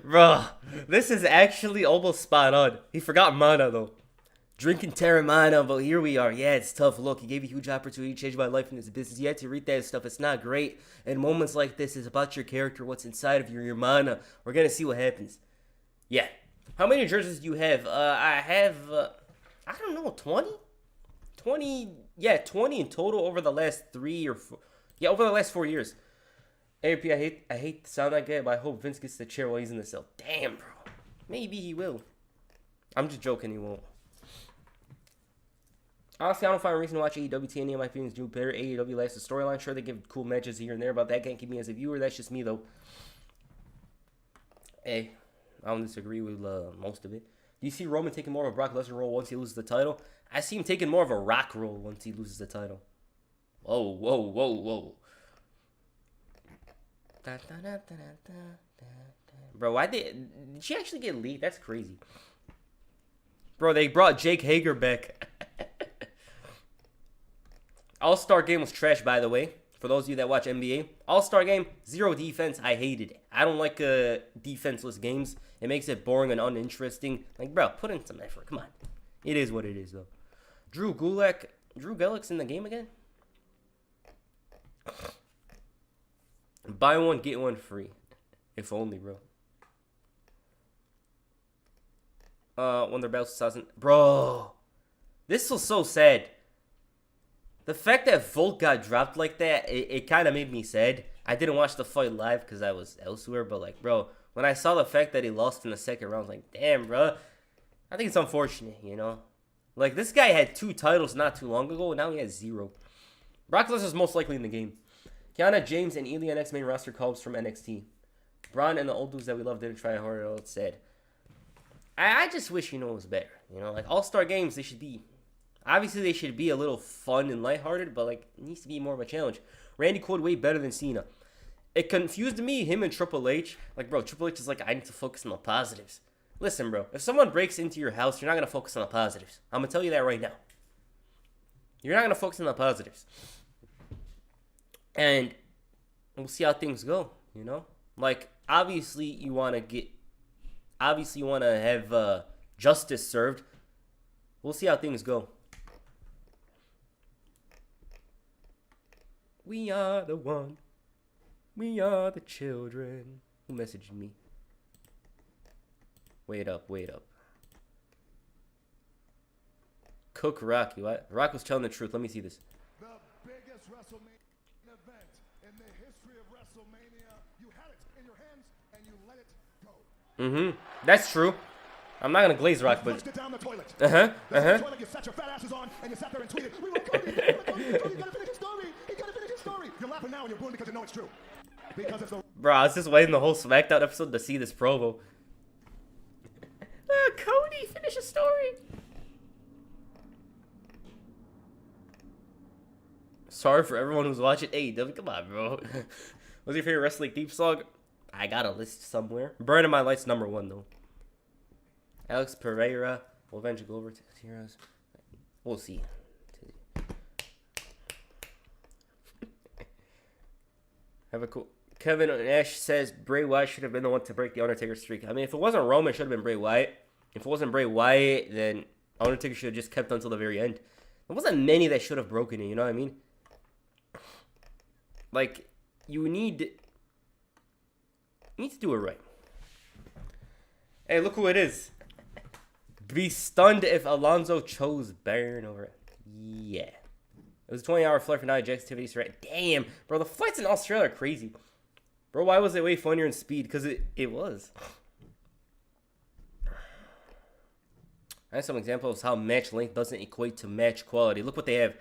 Bro, this is actually almost spot on. He forgot mana, though. Drinking Terramana, but here we are. Yeah, it's tough. Look, he gave you a huge opportunity to change my life in this business. You had to read that stuff. It's not great. And moments like this is about your character, what's inside of you, your mana. We're going to see what happens. Yeah. How many jerseys do you have? I have, I don't know, 20? 20, yeah, 20 in total over the last 3 or 4. Yeah, over the last 4 years. AP, I hate the sound I get, but I hope Vince gets the chair while he's in the cell. Damn, bro. Maybe he will. I'm just joking, he won't. Honestly, I don't find a reason to watch AEW. TNA, my feelings do better. AEW likes the storyline. Sure, they give cool matches here and there, but that can't keep me as a viewer. That's just me, though. Hey, I don't disagree with most of it. Do you see Roman taking more of a Brock Lesnar role once he loses the title? I see him taking more of a Rock role once he loses the title. Whoa, whoa, whoa, whoa. Bro, why did she actually get leaked? That's crazy. Bro, they brought Jake Hager back. All-Star Game was trash, by the way. For those of you that watch NBA. All-Star Game, 0 defense. I hated it. I don't like defenseless games. It makes it boring and uninteresting. Like, bro, put in some effort. Come on. It is what it is, though. Drew Gulak's in the game again? Buy one, get one free. If only, bro. When their belts 2000. Bro. This was so sad. The fact that Volt got dropped like that, it kind of made me sad. I didn't watch the fight live because I was elsewhere, but, like, bro, when I saw the fact that he lost in the second round, I was like, damn, bro. I think it's unfortunate, you know? Like, this guy had 2 titles not too long ago, and now he has 0. Brock Lesnar's most likely in the game. Kiana James and Elian X main roster calls from NXT. Braun and the old dudes that we love didn't try hard at all, it's sad. I just wish, you know, it was better. You know, like, All-Star Games, they should be... Obviously, they should be a little fun and lighthearted, but, like, it needs to be more of a challenge. Randy Quaid way better than Cena. It confused me, him and Triple H. Like, bro, Triple H is like, I need to focus on the positives. Listen, bro, if someone breaks into your house, you're not going to focus on the positives. I'm going to tell you that right now. You're not going to focus on the positives. And we'll see how things go, you know? Like, obviously, you want to have justice served. We'll see how things go. We are the one. We are the children. Who messaged me? Wait up. Cook Rocky. What? Rock was telling the truth. Let me see this. The biggest WrestleMania event in the history of WrestleMania. You had it in your hands and you let it go. That's true. I'm not gonna glaze Rock, but It down the toilet. The toilet, you sat your fat asses on and you sat there and tweeted, "We will Cody. You gotta finish his story. He gotta finish his story." You're laughing now and you're booing because you know it's true. Because it's the bro, I was just waiting the whole SmackDown episode to see this promo. Cody, finish a story. Sorry for everyone who's watching AEW. Come on, bro. What's your favorite wrestling theme song? I got a list somewhere. Burning My Lights #1 though. Alex Pereira will eventually go over to Heroes. We'll see. Have a cool. Kevin Nash says Bray Wyatt should have been the one to break the Undertaker streak. I mean, if it wasn't Roman, it should have been Bray Wyatt. If it wasn't Bray Wyatt, then Undertaker should have just kept until the very end. There wasn't many that should have broken it, you know what I mean? Like, you need to do it right. Hey, look who it is. Be stunned if Alonzo chose Baron over... Yeah. was a 20-hour flight for night activities. Right? Damn, bro, the flights in Australia are crazy. Bro, why was it way funnier in speed? Because it was. I have some examples of how match length doesn't equate to match quality. Look what they have.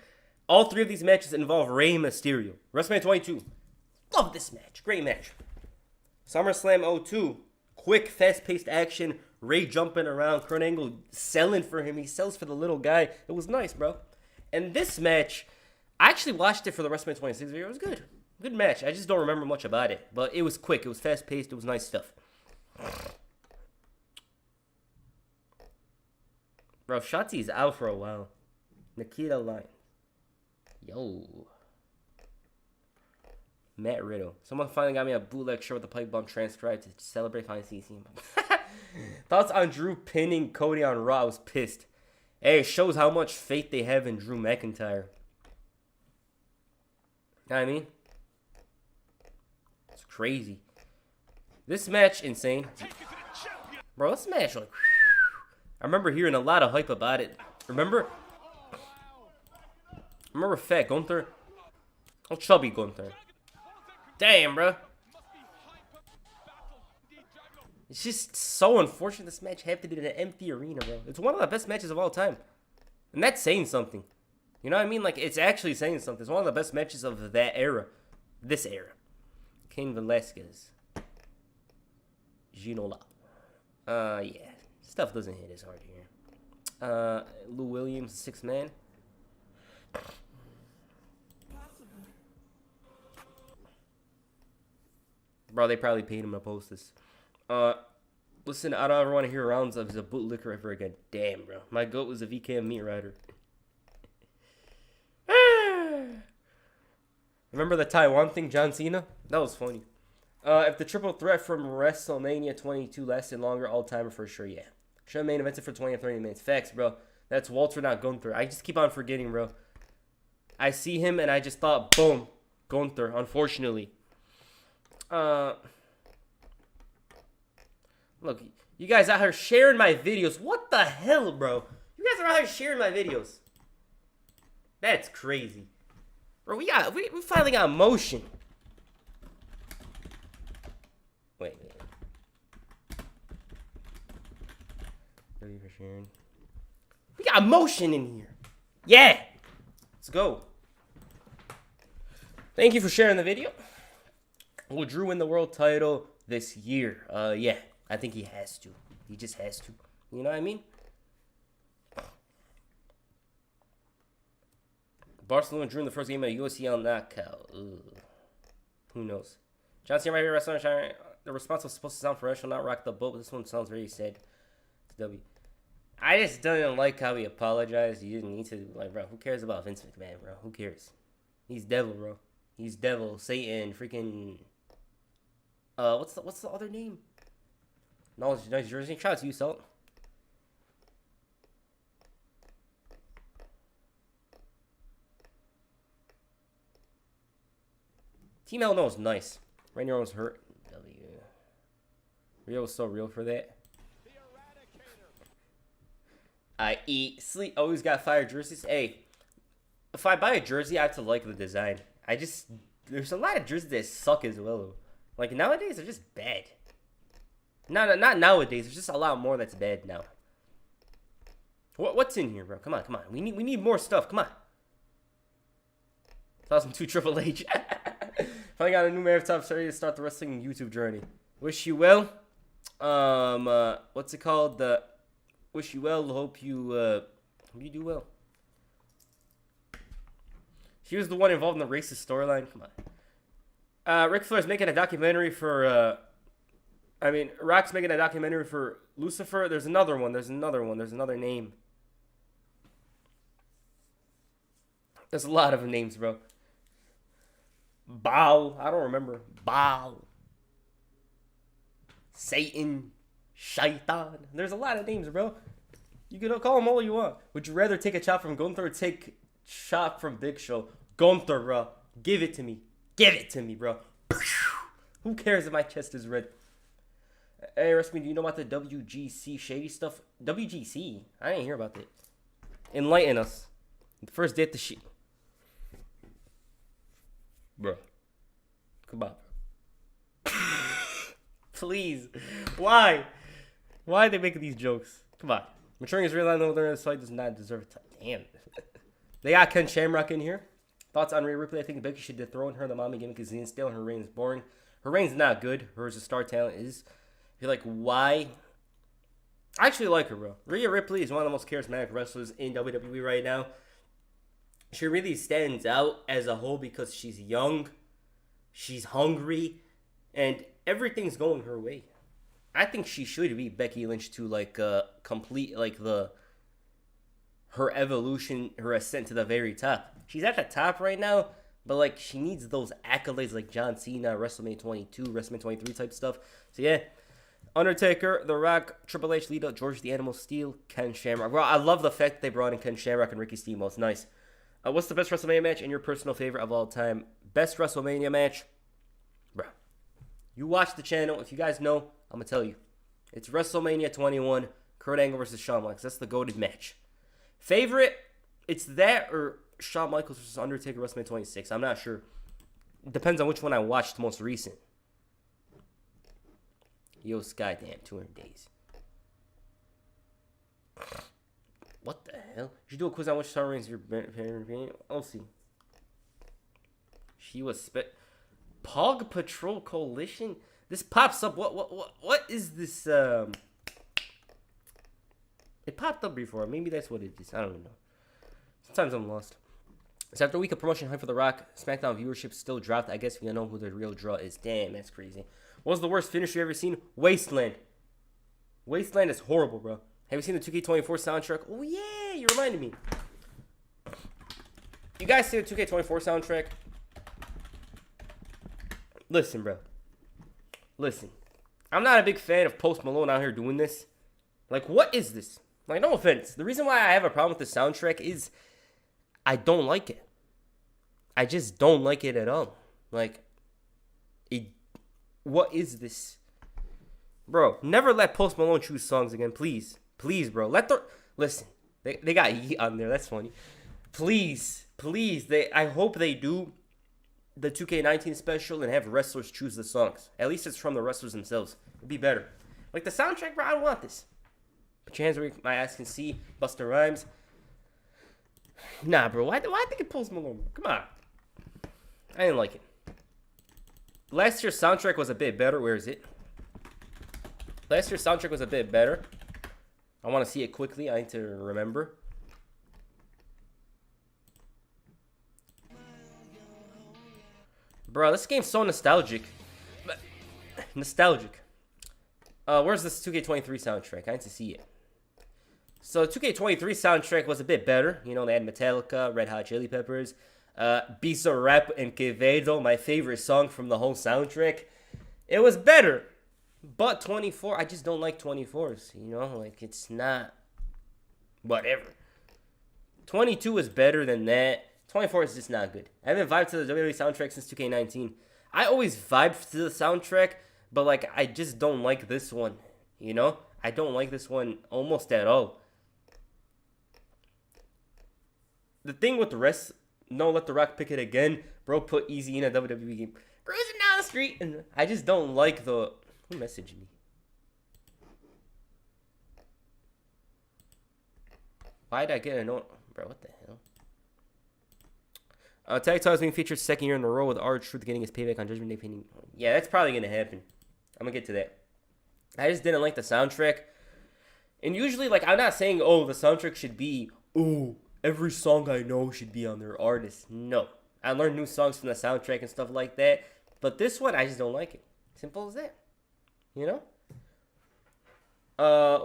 All 3 of these matches involve Rey Mysterio. WrestleMania 22. Love this match. Great match. SummerSlam 02. Quick, fast-paced action. Rey jumping around. Kurt Angle selling for him. He sells for the little guy. It was nice, bro. And this match, I actually watched it for the WrestleMania 26 video. It was good. Good match. I just don't remember much about it. But it was quick. It was fast-paced. It was nice stuff. Bro, Shotzi's out for a while. Nikita Lyons. Yo. Matt Riddle. Someone finally got me a bootleg shirt with the pipe bomb transcribed to celebrate finally seeing him. Thoughts on Drew pinning Cody on Raw? I was pissed. Hey, it shows how much faith they have in Drew McIntyre. You know what I mean? It's crazy. This match, insane. Bro, this match, like, I remember hearing a lot of hype about it. Remember Fat Gunther? Oh, chubby Gunther. Damn, bro. It's just so unfortunate this match happened in an empty arena, bro. It's one of the best matches of all time. And that's saying something. You know what I mean? Like, it's actually saying something. It's one of the best matches of that era. This era. Cain Velasquez. Ginola. Yeah. Stuff doesn't hit as hard here. Lou Williams, 6 man. Bro, they probably paid him to post this. Listen, I don't ever want to hear rounds of the bootlicker ever again. Damn, bro. My goat was a VKM meat rider. Remember the Taiwan thing, John Cena? That was funny. If the triple threat from WrestleMania 22 lasted longer, all-timer for sure, yeah. Should have main evented for 20 or 30 minutes. Facts, bro. That's Walter, not Gunther. I just keep on forgetting, bro. I see him, and I just thought, boom, Gunther, unfortunately. Look, you guys out here sharing my videos. What the hell, bro? You guys are out here sharing my videos. That's crazy. Bro, we finally got motion. Wait. Thank you for sharing. We got motion in here. Yeah. Let's go. Thank you for sharing the video. Will Drew win the world title this year? Yeah. I think he has to. He just has to. You know what I mean? Barcelona drew in the first game of a UCL knockout. Ugh. Who knows? John Cena right here, wrestling. The response was supposed to sound professional, not rock the boat, but this one sounds very sad. It's W. I just don't like how he apologized. He didn't need to. Like, bro, who cares about Vince McMahon, bro? Who cares? He's devil, bro. He's devil, Satan, freaking. What's the other name? Nice jersey. Shout out to you, Salt. Team Hell No is nice. Randy Orton was hurt. W. Rio was so real for that. I eat, sleep, always got fire jerseys. Hey, if I buy a jersey, I have to like the design. There's a lot of jerseys that suck as well. Like, nowadays, they're just bad. Not nowadays. There's just a lot more that's bad now. What's in here, bro? Come on. We need more stuff. Come on. 2002 Triple H. Finally got a new marathon ready to start the wrestling YouTube journey. Wish you well. What's it called? Wish you well. Hope you do well. He was the one involved in the racist storyline. Come on. Ric Flair's making a documentary for. Rock's making a documentary for Lucifer. There's another one. There's another name. There's a lot of names, bro. Baal. I don't remember. Baal. Satan. Shaitan. There's a lot of names, bro. You can call them all you want. Would you rather take a chop from Gunther or take chop from Big Show? Gunther, bro. Give it to me. Give it to me, bro. Who cares if my chest is red? Hey, Rescue, do you know about the WGC shady stuff? WGC? I didn't hear about that. Enlighten us. The first day at the sheet. Come on. Please. Why? Why are they making these jokes? Come on. Maturing is real. I know this fight does not deserve time. Damn. They got Ken Shamrock in here. Thoughts on Rhea Ripley? I think Becky should dethrone her. The mommy gimmick is stale. Her reign is boring. Her reign's not good. Hers is star talent is. You're like, why? I actually like her, bro. Rhea Ripley is one of the most charismatic wrestlers in WWE right now. She really stands out as a whole because she's young, she's hungry, and everything's going her way. I think she should be Becky Lynch to like complete like her evolution, her ascent to the very top. She's at the top right now, but like she needs those accolades like John Cena, WrestleMania 22, WrestleMania 23 type stuff. So yeah. Undertaker, The Rock, Triple H, Lita, George the Animal Steel, Ken Shamrock. Bro, I love the fact that they brought in Ken Shamrock and Ricky Steamboat. It's nice. What's the best WrestleMania match and your personal favorite of all time? Best WrestleMania match? Bro, you watch the channel. If you guys know, I'm going to tell you. It's WrestleMania 21, Kurt Angle versus Shawn Michaels. That's the goated match. Favorite? It's that or Shawn Michaels versus Undertaker WrestleMania 26. I'm not sure. It depends on which one I watched most recent. Yo, Skydamn, 200 days. What the hell? You should do a quiz on which star rings your parent. I'll see. She was Pog Patrol Coalition? This pops up. What is this? It popped up before. Maybe that's what it is. I don't know. Sometimes I'm lost. So after a week of promotion hype for The Rock, SmackDown viewership still dropped. I guess we know who the real draw is. Damn, that's crazy. What was the worst finish you ever seen? Wasteland. Wasteland is horrible, bro. Have you seen the 2K24 soundtrack? Oh, yeah. You reminded me. You guys see the 2K24 soundtrack? Listen, bro. Listen. I'm not a big fan of Post Malone out here doing this. Like, what is this? Like, no offense. The reason why I have a problem with the soundtrack is I don't like it. I just don't like it at all. Like, what is this? Bro, never let Post Malone choose songs again, please. Please, bro. Listen, they got Yeet on there. That's funny. Please. I hope they do the 2K19 special and have wrestlers choose the songs. At least it's from the wrestlers themselves. It'd be better. Like the soundtrack, bro, I don't want this. Put your hands where my ass can see. Busta Rhymes. Nah, bro. Why think it Post Malone? Come on. I didn't like it. Last year's soundtrack was a bit better. Where is it? Last year's soundtrack was a bit better. I want to see it quickly. I need to remember. Bro, this game's so nostalgic. Nostalgic. Where's this 2K23 soundtrack? I need to see it. So 2K23 soundtrack was a bit better. You know, they had Metallica, Red Hot Chili Peppers, Bizarrap and Quevedo, my favorite song from the whole soundtrack. It was better. But 24, I just don't like 24s. You know, like it's not whatever. 22 is better than that. 24 is just not good. I haven't vibed to the WWE soundtrack since 2K19. I always vibe to the soundtrack, but like I just don't like this one. You know? I don't like this one almost at all. The thing with the rest, no, let The Rock pick it again. Bro, put Easy in a WWE game. Cruising down the street, and I just don't like the... Who messaged me? Why did I get a note? Bro, what the hell? Tag Title is being featured second year in a row with R-Truth getting his payback on Judgment Day painting. Yeah, that's probably going to happen. I'm going to get to that. I just didn't like the soundtrack. And usually, like, I'm not saying, oh, the soundtrack should be, oh, every song I know should be on their artist. No. I learned new songs from the soundtrack and stuff like that. But this one, I just don't like it. Simple as that. You know?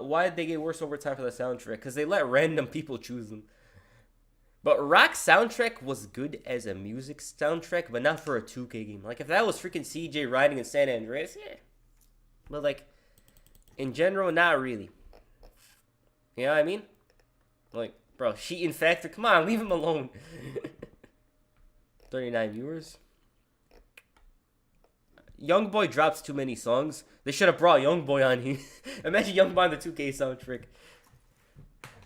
Why did they get worse over time for the soundtrack? Because they let random people choose them. But Rock's soundtrack was good as a music soundtrack, but not for a 2K game. Like, if that was freaking CJ riding in San Andreas, yeah. But, like, in general, not really. You know what I mean? Like, bro, Sheetan Factor, come on, leave him alone. 39 viewers. Youngboy drops too many songs. They should have brought Youngboy on here. Imagine Youngboy on the 2K soundtrack.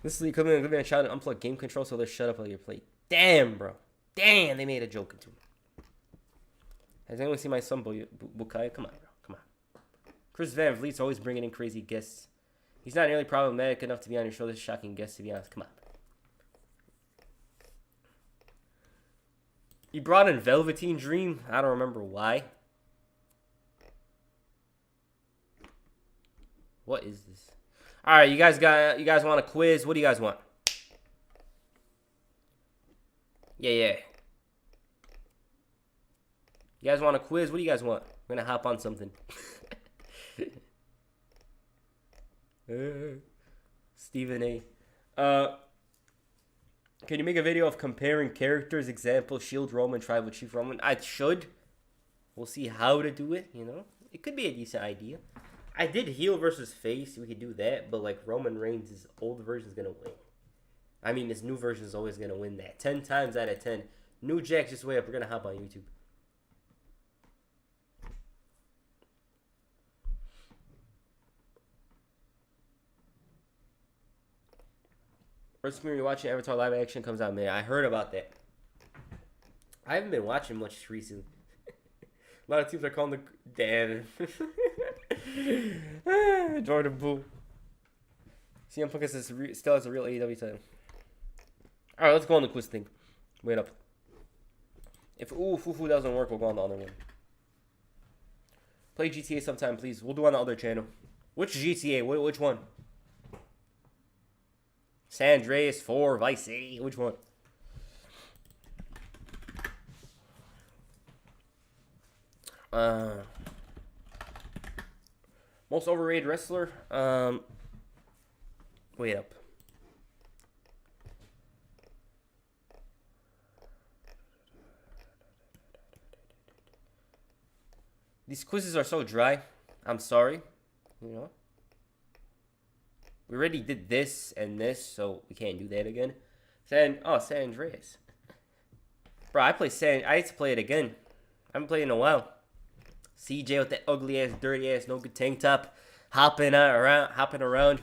This is come in and shout and unplug game control so they'll shut up while you play. Damn, bro. Damn, they made a joke into it. Has anyone seen my son Bukai? Come on, bro. Come on. Chris Van Vliet's always bringing in crazy guests. He's not nearly problematic enough to be on your show. This shocking guest, to be honest. Come on. He brought in Velveteen Dream. I don't remember why. What is this? All right, you guys want a quiz? What do you guys want? Yeah. You guys want a quiz? What do you guys want? We're gonna hop on something. Stephen A. Can you make a video of comparing characters? Example, Shield Roman, Tribal Chief Roman. I should. We'll see how to do it, you know. It could be a decent idea. I did heel versus face. We could do that, but like Roman Reigns' old version is gonna win. I mean, his new version is always gonna win that. 10 times out of 10. New Jack, just wait up. We're gonna hop on YouTube. First screen you're watching Avatar live action comes out, man. I heard about that. I haven't been watching much recently. A lot of teams are calling the damn. Jordan Boo. CM Punk still has a real AEW title. All right, let's go on the quiz thing. Wait up. If Fufu doesn't work, we'll go on the other one. Play GTA sometime, please. We'll do on the other channel. Which GTA? Which one? San Andreas 4, Vice City. Which one? Most overrated wrestler? Wait up. These quizzes are so dry. I'm sorry. You know? We already did this and this, so we can't do that again. San Andreas. Bro, I need to play it again. I haven't played in a while. CJ with that ugly ass, dirty ass, no good tank top, hopping around.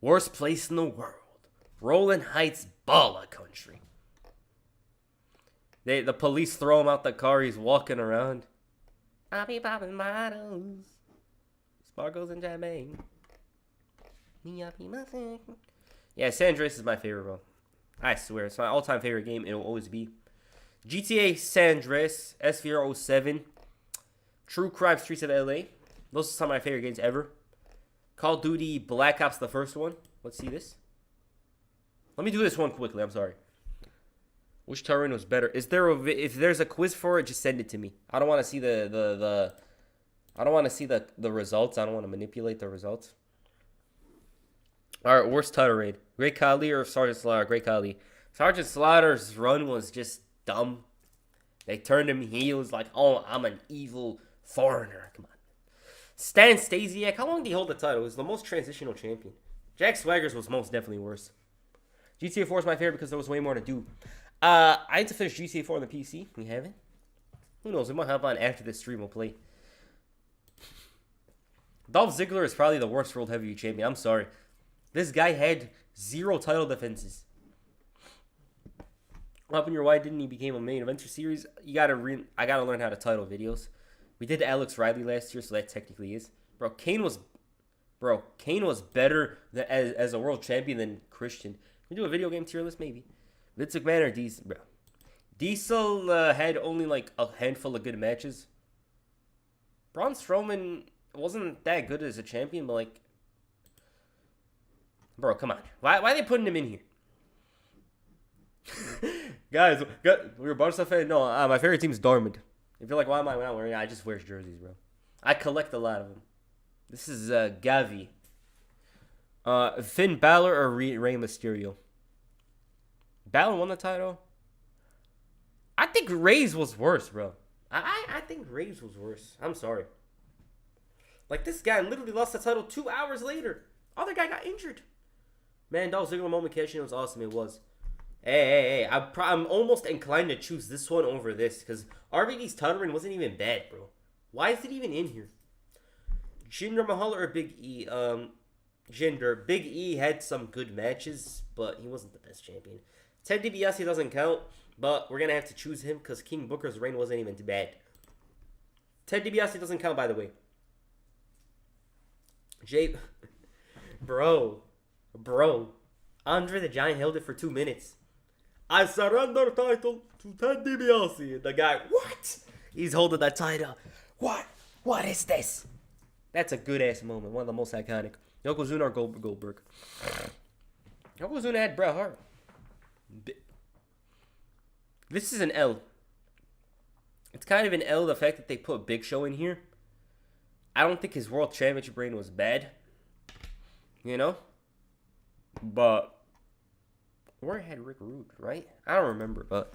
Worst place in the world. Rolling Heights, Balla Country. The police throw him out the car. He's walking around. I'll be popping bottles, sparkles and champagne. Yeah, San Andreas is my favorite, bro. I swear, it's my all-time favorite game. It'll always be. GTA San Andreas, SVR07, True Crime Streets of LA. Those are some of my favorite games ever. Call of Duty Black Ops, the first one. Let's see this. Let me do this one quickly. I'm sorry. Which terrain was better? If there's a quiz for it, just send it to me. I don't want to see the results. I don't want to manipulate the results. All right, worst title raid. Great Khali or Sergeant Slaughter? Great Khali. Sergeant Slaughter's run was just dumb. They turned him heel. He was like, oh, I'm an evil foreigner. Come on. Stan Stasiak. How long did he hold the title? He was the most transitional champion. Jack Swagger's was most definitely worse. GTA 4 is my favorite because there was way more to do. I need to finish GTA 4 on the PC. We haven't. Who knows? We might hop on after this stream. We'll play. Dolph Ziggler is probably the worst World Heavyweight Champion. I'm sorry. This guy had 0 title defenses. Up in your why didn't he become a main eventer series? I gotta learn how to title videos. We did Alex Riley last year, so that technically is. Kane was better as a world champion than Christian. Can we do a video game tier list? Maybe. Vince McMahon or Diesel? Bro. Diesel had only like a handful of good matches. Braun Strowman wasn't that good as a champion, but like, bro, come on. Why are they putting him in here? Guys, we're a Barca fan. No, my favorite team is Dortmund. If you're like, why am I not wearing it? I just wear jerseys, bro. I collect a lot of them. This is Gavi. Finn Balor or Rey Mysterio? Balor won the title. I think Rey's was worse, bro. I think Rey's was worse. I'm sorry. Like, this guy literally lost the title 2 hours later. Other guy got injured. Man, Dolph Ziggler moment cashing was awesome. It was. Hey. I'm almost inclined to choose this one over this because RVD's title reign wasn't even bad, bro. Why is it even in here? Jinder Mahal or Big E? Jinder. Big E had some good matches, but he wasn't the best champion. Ted DiBiase doesn't count. But we're going to have to choose him because King Booker's reign wasn't even too bad. Ted DiBiase doesn't count, by the way. Bro. Andre the Giant held it for 2 minutes. I surrender title to Ted DiBiase. The guy, what? He's holding that title. What? What is this? That's a good-ass moment. One of the most iconic. Yokozuna or Goldberg? Yokozuna had Bret Hart. This is an L. It's kind of an L, the fact that they put Big Show in here. I don't think his World Championship reign was bad. You know? But where had Rick Rude, right? I don't remember, but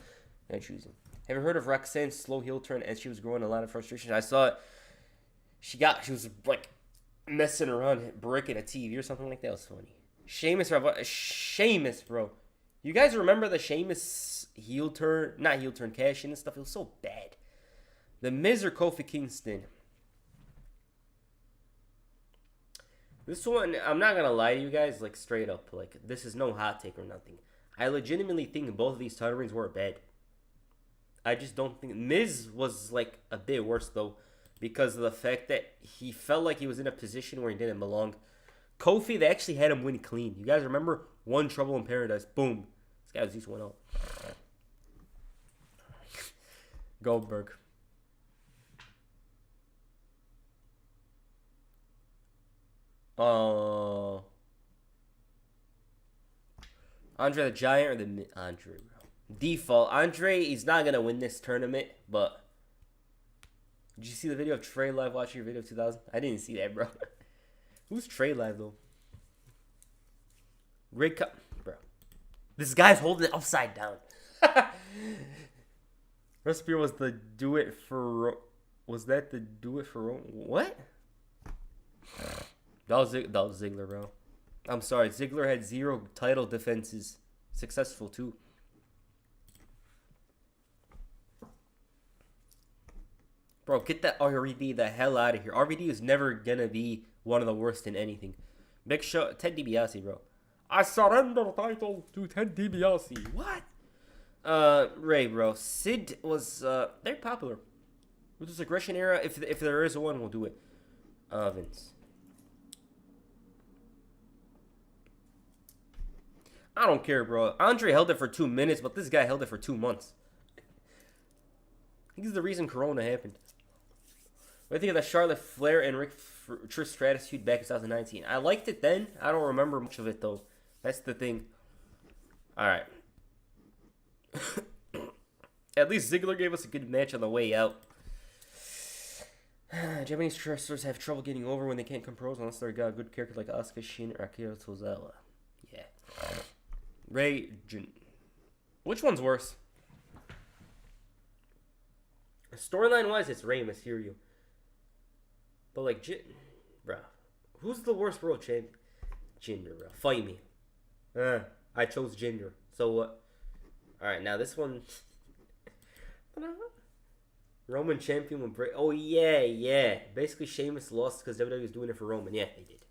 I'm choosing. Have you heard of Roxanne's slow heel turn as she was growing a lot of frustration? I saw it. She was like messing around, breaking a TV or something like that. It was funny. Sheamus, bro. You guys remember the Sheamus heel turn? Not heel turn, cash in and stuff. It was so bad. The Miz or Kofi Kingston? This one, I'm not going to lie to you guys, like straight up. Like, this is no hot take or nothing. I legitimately think both of these title reigns were bad. I just don't think... Miz was like a bit worse though, because of the fact that he felt like he was in a position where he didn't belong. Kofi, they actually had him win clean. You guys remember? One Trouble in Paradise. Boom. This guy was just went out. Goldberg. Andre the Giant or the... Andre, bro. Default. Andre, he's not going to win this tournament, but... Did you see the video of Trey Live watching your video of 2000? I didn't see that, bro. Who's Trey Live, though? Great cut. Bro. This guy's holding it upside down. Recipe was the do it for... Was that the do it for... What? That was Ziggler, bro. I'm sorry. Ziggler had 0 title defenses. Successful, too. Bro, get that RVD the hell out of here. RVD is never going to be one of the worst in anything. Big Show, Ted DiBiase, bro. I surrender the title to Ted DiBiase. What? Ray, bro. Sid was very popular. With this aggression era, if there is one, we'll do it. Vince. I don't care, bro. Andre held it for 2 minutes, but this guy held it for 2 months. He's the reason Corona happened. What do you think of the Charlotte Flair and Trish Stratus feud back in 2019? I liked it then. I don't remember much of it, though. That's the thing. All right. At least Ziggler gave us a good match on the way out. Japanese wrestlers have trouble getting over when they can't compose unless they've got a good character like Asuka, Shin, or Akira Tozawa. Yeah. Ray, which one's worse? Storyline-wise, it's Rey Mysterio. But, like, bro, who's the worst world champion? Jinder, bro. Fight me. I chose Jinder. So what? Alright, now this one. Roman champion with Bray. Oh, yeah. Basically, Sheamus lost because WWE was doing it for Roman. Yeah, they did.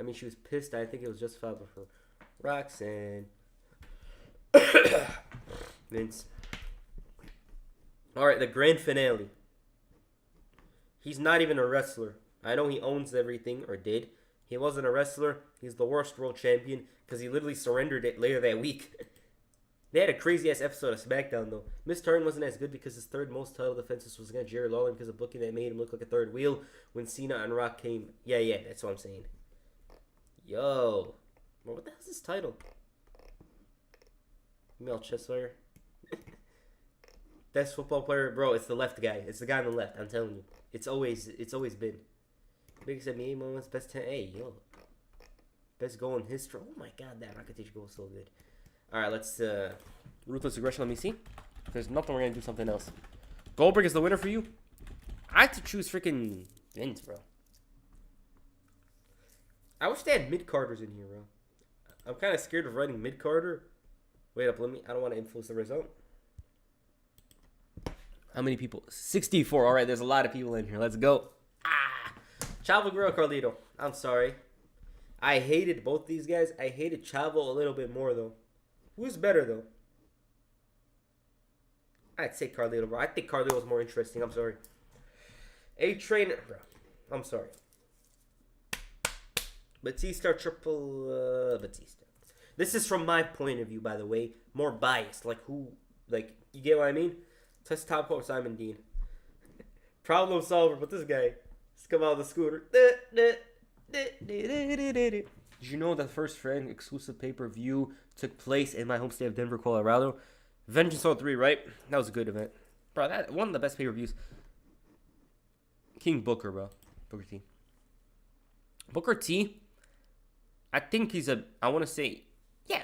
I mean, she was pissed. I think it was justified for her. Roxanne. Vince. Alright, the grand finale. He's not even a wrestler. I know he owns everything, or did. He wasn't a wrestler. He's the worst world champion because he literally surrendered it later that week. They had a crazy-ass episode of SmackDown, though. Miss Turn wasn't as good because his third most title defenses was against Jerry Lawler because of booking that made him look like a third wheel when Cena and Rock came. Yeah, that's what I'm saying. Yo. Well, what the hell's this title? Female chess player. Best football player, bro. It's the left guy. It's the guy on the left. I'm telling you. It's always been. Biggest NBA moments. Best 10. Hey, yo. Best goal in history. Oh my God, that Rakitic goal is so good. All right, let's ruthless aggression. Let me see. If there's nothing, we're gonna do something else. Goldberg is the winner for you. I had to choose freaking Vince, bro. I wish they had mid-carders in here, bro. I'm kind of scared of writing mid-carder. Wait up, I don't want to influence the result. How many people? 64. All right, there's a lot of people in here. Let's go. Chavo Guerrero, Carlito. I'm sorry. I hated both these guys. I hated Chavo a little bit more, though. Who's better, though? I'd say Carlito, bro. I think Carlito was more interesting. I'm sorry. A-Train, bro. I'm sorry. Batista, Batista. This is from my point of view, by the way. More biased. Like, you get what I mean? Test top quote Simon Dean. Problem solver, but this guy. Let's come out of the scooter. Did you know that the first Frank exclusive pay-per-view took place in my home state of Denver, Colorado? Vengeance 03, right? That was a good event. Bro, that one of the best pay-per-views. King Booker, bro. Booker T. Booker T, I think he's I want to say,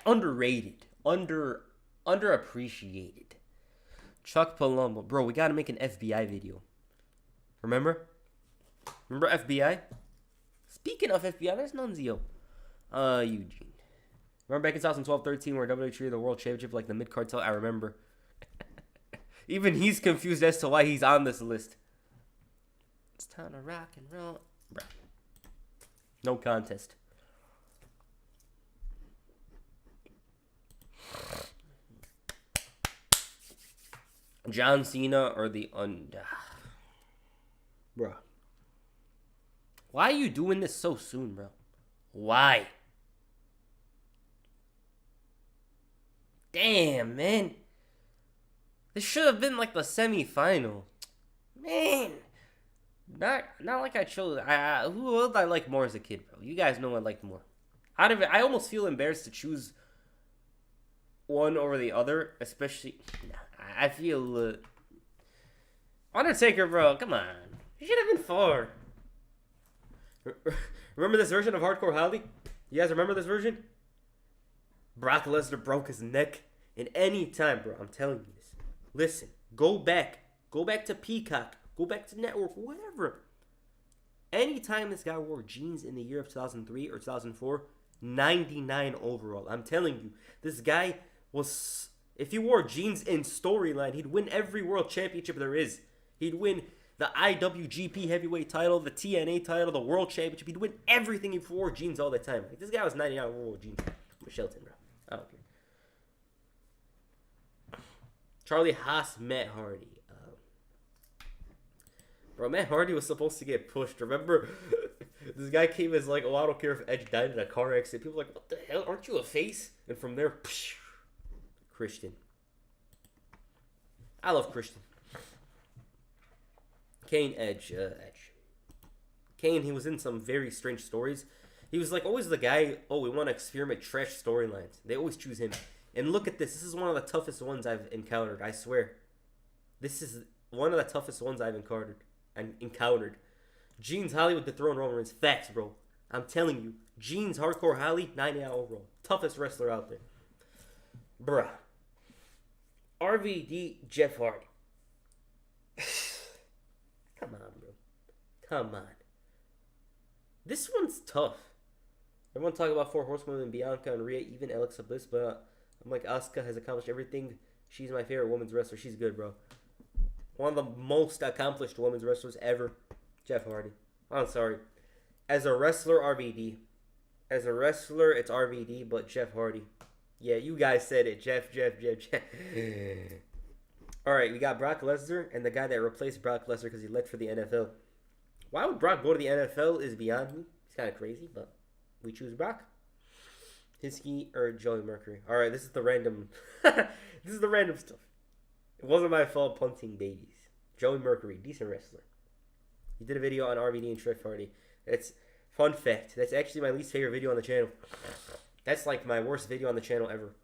underrated. Underappreciated. Chuck Palumbo. Bro, we got to make an FBI video. Remember FBI? Speaking of FBI, there's Nunzio. Eugene. Remember back in 2012-13 where WWE treated the World Championship like the mid-cartel? I remember. Even he's confused as to why he's on this list. It's time to rock and roll. Bruh. No contest. John Cena or the Bruh. Why are you doing this so soon, bro? Why? Damn, man. This should have been like the semi-final. Man. Not like I chose. Who else I like more as a kid, bro? You guys know I liked more. Out of it, I almost feel embarrassed to choose one over the other, especially. I feel. Undertaker, bro, come on. You should have been 4. Remember this version of Hardcore Holly? You guys remember this version? Brock Lesnar broke his neck. And any time, bro, I'm telling you this. Listen, go back. Go back to Peacock. Go back to Network, whatever. Anytime this guy wore jeans in the year of 2003 or 2004, 99 overall. I'm telling you, this guy was... If he wore jeans in storyline, he'd win every world championship there is. He'd win the IWGP heavyweight title, the TNA title, the world championship. He'd win everything if he wore jeans all the time. Like, this guy was 99 overall jeans. I'm Shelton, bro. I don't care. Charlie Haas, Matt Hardy. Bro, Matt Hardy was supposed to get pushed. Remember, this guy came as like, oh, I don't care if Edge died in a car accident. People were like, what the hell? Aren't you a face? And from there, psh, Christian. I love Christian. Kane, Edge. Kane, he was in some very strange stories. He was like always the guy, oh, we want to experiment trash storylines. They always choose him. And look at this. This is one of the toughest ones I've encountered. I swear. This is one of the toughest ones I've encountered. Jeans Holly with the throne Roman Reigns. Facts, bro. I'm telling you. Jeans Hardcore Holly, 99 overall. Toughest wrestler out there. Bruh. RVD Jeff Hardy. Come on, bro. Come on. This one's tough. Everyone talk about 4 Horsewomen and Bianca and Rhea, even Alexa Bliss, but I'm like, Asuka has accomplished everything. She's my favorite women's wrestler. She's good, bro. One of the most accomplished women's wrestlers ever. Jeff Hardy. I'm sorry. As a wrestler, RVD. As a wrestler, it's RVD, but Jeff Hardy. Yeah, you guys said it. Jeff. Alright, we got Brock Lesnar and the guy that replaced Brock Lesnar because he left for the NFL. Why would Brock go to the NFL is beyond me. It's kind of crazy, but we choose Brock. Hiskey or Joey Mercury. Alright, this is the random... this is the random stuff. It wasn't my fault punting babies. Joey Mercury, decent wrestler. He did a video on RVD and Jeff Hardy. It's fun fact. That's actually my least favorite video on the channel. That's like my worst video on the channel ever.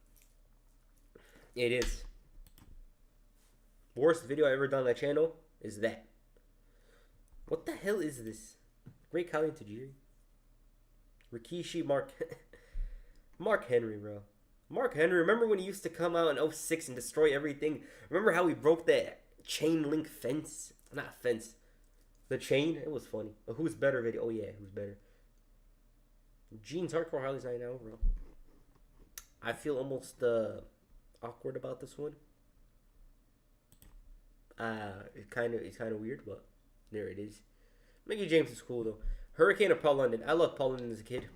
It is. Worst video I ever done on the channel is that. What the hell is this? Great Khali Tajiri. Rikishi, Mark Henry, bro. Mark Henry, remember when he used to come out in 06 and destroy everything? Remember how he broke that chain link fence? Not fence. The chain? It was funny. But who's better video? Oh, yeah, who's better? Jeans Hardcore Harley's 9 now, bro. I feel almost awkward about this one. It's kind of weird, but there it is. Mickey James is cool, though. Hurricane or Paul London? I loved Paul London as a kid.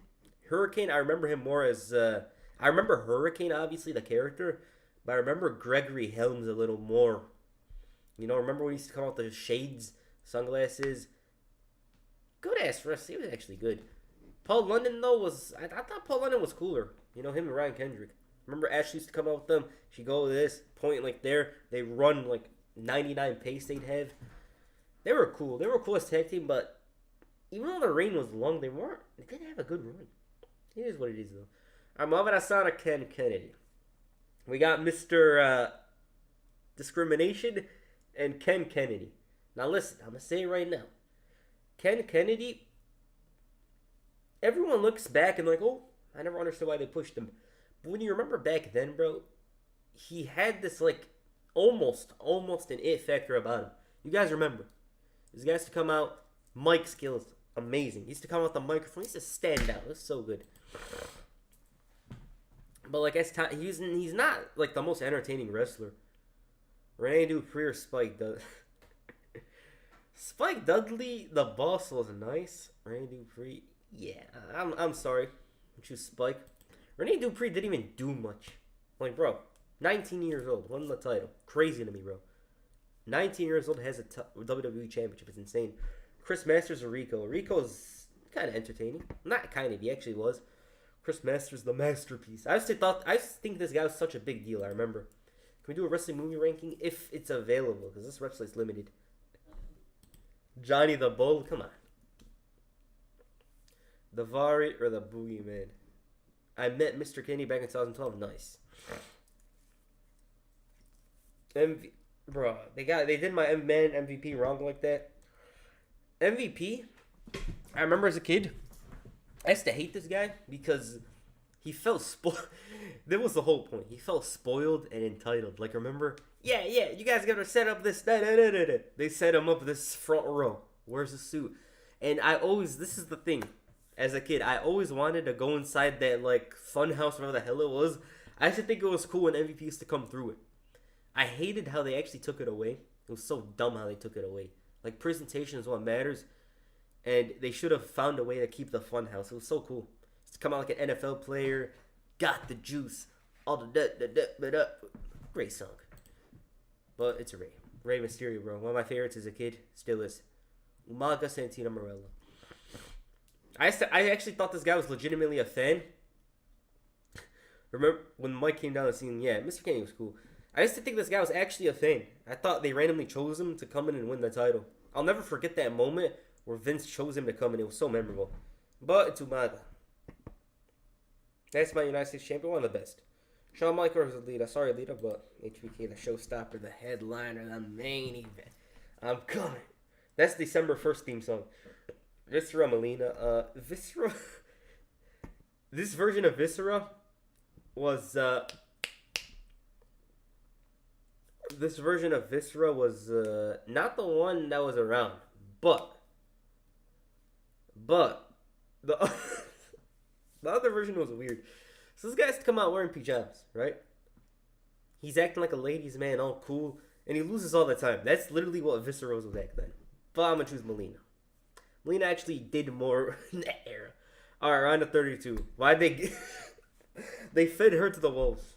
Hurricane, I remember him more as... I remember Hurricane, obviously, the character. But I remember Gregory Helms a little more You know, remember when he used to come out with the shades, sunglasses? Good ass wrestler. He was actually good. Paul London, though, was... I thought Paul London was cooler. You know, him and Ryan Kendrick. Remember Ashley used to come out with them? She'd go with this, point like there. They run like 99 pace they'd have. They were cool. They were a cool as tag team, but even though the reign was long, they didn't have a good run. It is what it is, though. All right, Mohamed Hassan, Ken Kennedy. We got Mr. Discrimination and Ken Kennedy. Now listen, I'm going to say it right now. Ken Kennedy, everyone looks back and like, oh, I never understood why they pushed him. But when you remember back then, bro, he had this like almost an it factor about him. You guys remember. These guys to come out, mic skills, amazing. He used to come out the microphone, he used to stand out. It was so good. But like as time, he's not like the most entertaining wrestler. Rene Dupree or Spike Dudley. Spike Dudley, the boss was nice. Rene Dupree, yeah, I'm sorry. I choose Spike. Rene Dupree didn't even do much. Like, bro, 19 years old, won the title. Crazy to me, bro. 19 years old, has a WWE championship. It's insane. Chris Masters or Rico. Rico's kind of entertaining. Not kind of, he actually was. Chris Masters, the masterpiece. I just think this guy was such a big deal. I remember. Can we do a wrestling movie ranking if it's available? Because this website's limited. Johnny the Bull, come on. The Vari or the Boogeyman. I met Mr. Kennedy back in 2012. Nice. Bro, they did my man MVP wrong like that. MVP. I remember as a kid, I used to hate this guy because he felt spoiled. That was the whole point. He felt spoiled and entitled. Like, remember? Yeah, you guys gotta set up this. They set him up this front row. Where's the suit? And this is the thing. As a kid, I always wanted to go inside that, like, fun house, whatever the hell it was. I used to think it was cool when MVP used to come through it. I hated how they actually took it away. It was so dumb how they took it away. Like, presentation is what matters. And they should have found a way to keep the fun house. It was so cool. It's to come out like an NFL player. Got the juice. All the great song. But it's a Rey. Rey Mysterio, bro. One of my favorites as a kid. Still is. Umaga Santino Marella. I actually thought this guy was legitimately a fan. Remember when Mike came down the scene? Yeah, Mr. Kennedy was cool. I used to think this guy was actually a fan. I thought they randomly chose him to come in and win the title. I'll never forget that moment where Vince chose him to come in. It was so memorable. But it's Umaga. That's my United States champion. One of the best. Shawn Michaels is Lita. Sorry, Lita, but HBK, the showstopper, the headliner, the main event. I'm coming. That's December 1st theme song. Viscera Melina. Viscera. This version of Viscera was. This version of Viscera was not the one that was around, but the the other version was weird. So this guy's come out wearing pajamas, right? He's acting like a ladies' man, all cool, and he loses all the time. That's literally what Viscera was back then. But I'm gonna choose Melina. Melina actually did more in that era. All right, round of 32. Why'd they? They fed her to the wolves.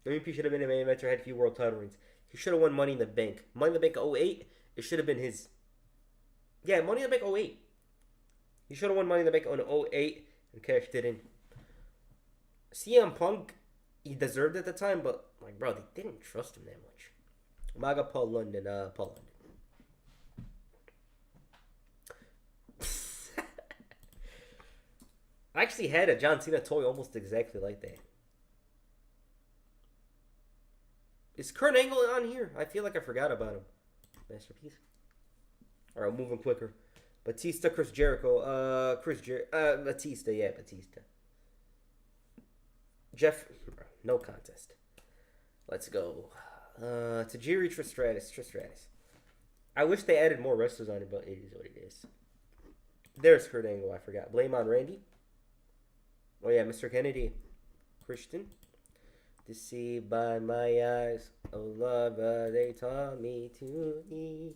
MVP should have been a main eventer, had a few world title reigns. He should have won Money in the Bank. Money in the Bank 08, it should have been his. Yeah, Money in the Bank 08. He should have won Money in the Bank on 08 and cashed it in. CM Punk, he deserved it at the time, but, like, bro, they didn't trust him that much. Umaga, Paul London. I actually had a John Cena toy almost exactly like that. Is Kurt Angle on here? I feel like I forgot about him. Masterpiece. Alright, moving quicker. Batista, Chris Jericho. Batista, yeah, Batista. Jeff, no contest. Let's go. Tajiri Tristratus. I wish they added more wrestlers on it, but it is what it is. There's Kurt Angle, I forgot. Blame on Randy. Oh yeah, Mr. Kennedy. Christian. Deceived by my eyes, oh lover, they taught me to eat.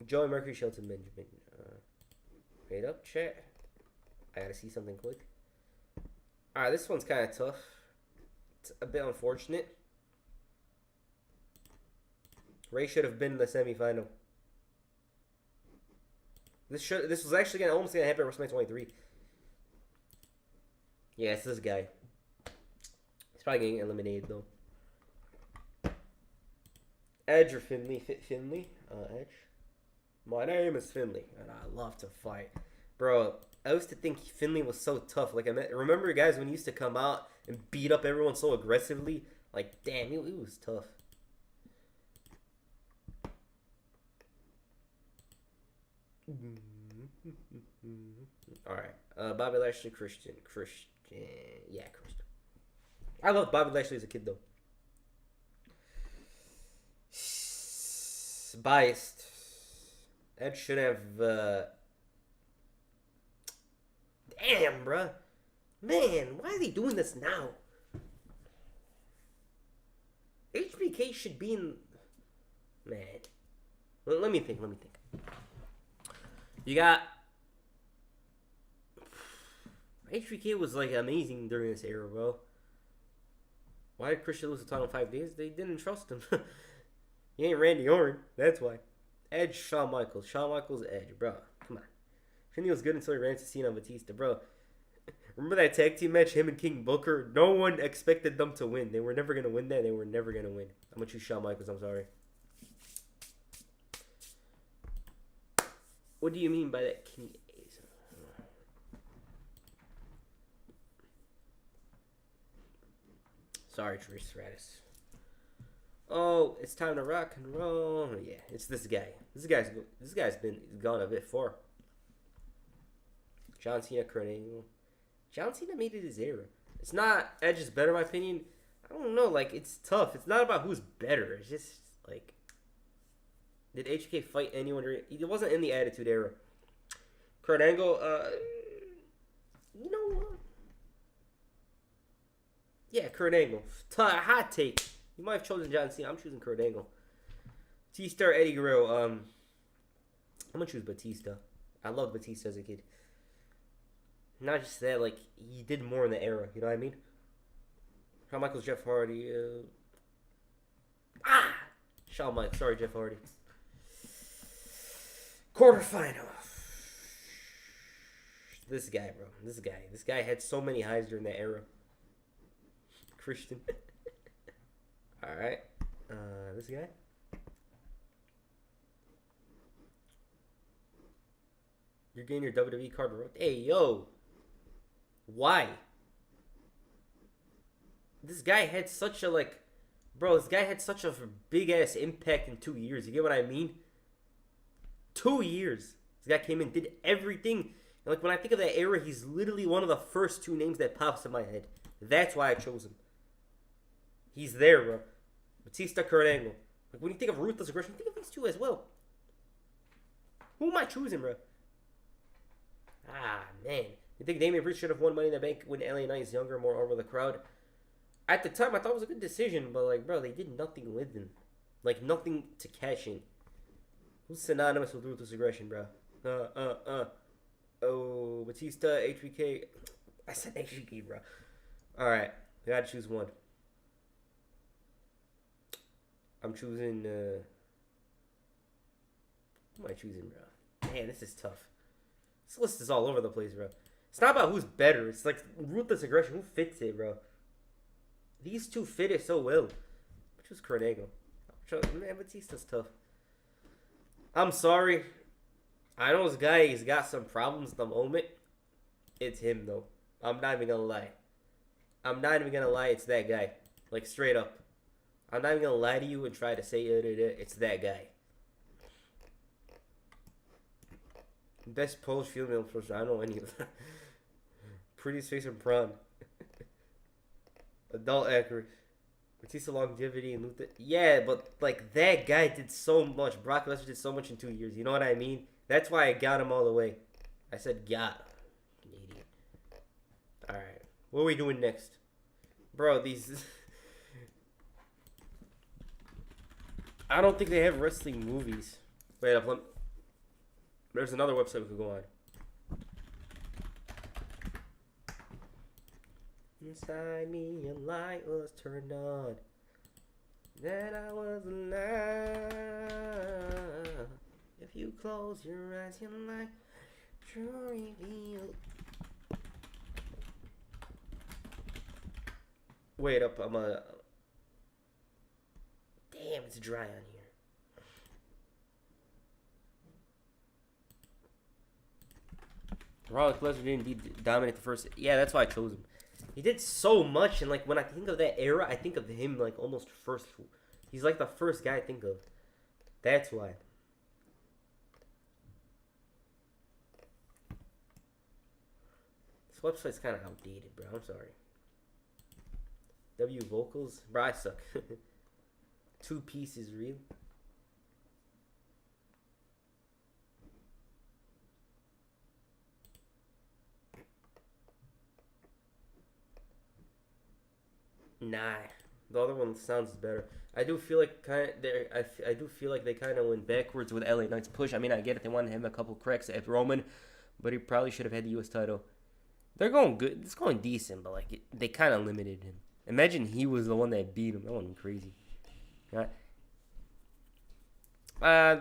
Joey Mercury, Shelton Benjamin. Wait up, chat. I gotta see something quick. Alright, this one's kind of tough. It's a bit unfortunate. Ray should have been in the semifinal. This was actually almost gonna happen at WrestleMania 23. Yeah, it's this guy. He's probably getting eliminated though. Edge or Finley? Finley? Edge. My name is Finley, and I love to fight, bro. I used to think Finley was so tough. Like remember guys when he used to come out and beat up everyone so aggressively. Like damn, he was tough. All right, Bobby Lashley, Christian, yeah, Christian. I loved Bobby Lashley as a kid though. Biased. Ed should have. Damn, bruh. Man, why are they doing this now? HBK should be in. Man. Let me think. You got. HBK was like amazing during this era, bro. Why did Christian lose the title in 5 days? They didn't trust him. He ain't Randy Orton. That's why. Edge, Shawn Michaels. Shawn Michaels, Edge, bro. Come on. Finley was good until he ran to Cena and Batista, bro. Remember that tag team match, him and King Booker? No one expected them to win. They were never going to win that. They were never going to win. I'm going to choose Shawn Michaels. I'm sorry. What do you mean by that? Sorry, Trish Stratus. Oh, it's time to rock and roll. Yeah, it's this guy. This guy's been gone a bit far. John Cena, Kurt Angle. John Cena made it his era. It's not Edge is better, in my opinion. I don't know. Like, it's tough. It's not about who's better. It's just like, did HK fight anyone? He wasn't in the Attitude Era. Kurt Angle. You know what? Yeah, Kurt Angle. Hot take. You might have chosen John Cena. I'm choosing Kurt Angle. Batista or Eddie Guerrero. I'm gonna choose Batista. I loved Batista as a kid. Not just that, like he did more in the era. You know what I mean? Shawn Michaels, Jeff Hardy. Shawn Michaels. Sorry, Jeff Hardy. Quarterfinal. This guy, bro. This guy had so many highs during that era. Christian. All right. This guy. You're getting your WWE card. Hey, yo. Why? This guy had such a, like... Bro, this guy had such a big-ass impact in 2 years. You get what I mean? 2 years. This guy came in, did everything. And, like, when I think of that era, he's literally one of the first two names that pops in my head. That's why I chose him. He's there, bro. Batista, Kurt Angle. Like, when you think of Ruthless Aggression, think of these two as well. Who am I choosing, bro? Man. You think Damian Priest should have won Money in the Bank when LA Knight is younger, more over the crowd? At the time, I thought it was a good decision, but, like, bro, they did nothing with him. Like, nothing to cash in. Who's synonymous with Ruthless Aggression, bro? Oh, Batista, HBK. I said HBK, bro. Alright, I gotta choose one. I'm choosing, who am I choosing, bro? Man, this is tough. This list is all over the place, bro. It's not about who's better. It's like Ruthless Aggression. Who fits it, bro? These two fit it so well. I choose Kurt Angle. Man, Batista's tough. I'm sorry. I know this guy, he's got some problems at the moment. It's him, though. I'm not even gonna lie. It's that guy. Like, straight up. I'm not even gonna lie to you and try to say it's that guy. Best Polish female person. I don't know any of them. Prettiest face in prawn. Adult actor. Batista longevity and Luther. Yeah, but like that guy did so much. Brock Lesnar did so much in 2 years. You know what I mean? That's why I got him all the way. I said got. Canadian. Alright. What are we doing next? Bro, these... I don't think they have wrestling movies. Wait up, there's another website we could go on. Inside me, a light was turned on. that I was alive. If you close your eyes, your light true reveal. Wait up, I'm a. Damn, it's dry on here. Brock Lesnar didn't dominate the first. Yeah, that's why I chose him. He did so much, and like when I think of that era, I think of him like almost first. He's like the first guy I think of. That's why. This website's kind of outdated, bro. I'm sorry. W vocals, bro. I suck. 2 pieces real. Nah, the other one sounds better. I do feel like I do feel like they kind of went backwards with LA Knight's push. I mean, I get it; they wanted him a couple cracks at Roman, but he probably should have had the U.S. title. They're going good. It's going decent, but like they kind of limited him. Imagine he was the one that beat him. That would be crazy. Right? Nah.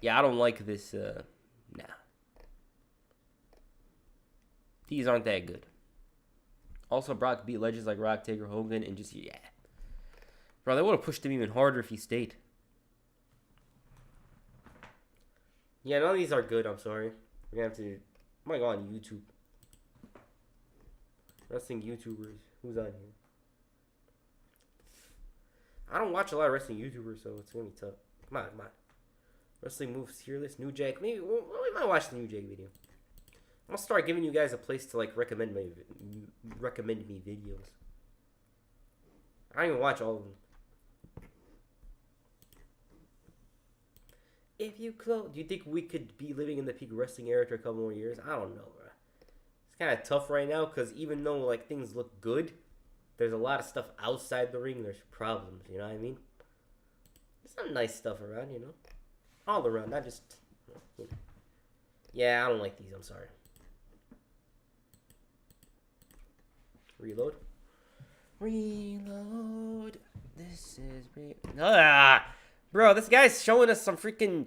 Yeah, I don't like this. Nah. These aren't that good. Also, Brock beat legends like Rock, Taker, Hogan, and just, yeah. Bro, they would have pushed him even harder if he stayed. Yeah, none of these are good, I'm sorry. We're going to have to, I might go on YouTube. Wrestling YouTubers. Who's on here? I don't watch a lot of wrestling YouTubers, so it's going to be tough. Come on. Wrestling moves, fearless, New Jack. Maybe we might watch the New Jack video. I'll start giving you guys a place to like recommend me videos. I don't even watch all of them. If you close, do you think we could be living in the peak wrestling era for a couple more years? I don't know, bro. It's kind of tough right now because even though like things look good, there's a lot of stuff outside the ring. There's problems, you know what I mean? There's some nice stuff around, you know, all around, not just. You know. Yeah, I don't like these. I'm sorry. Reload. This is bro, this guy's showing us some freaking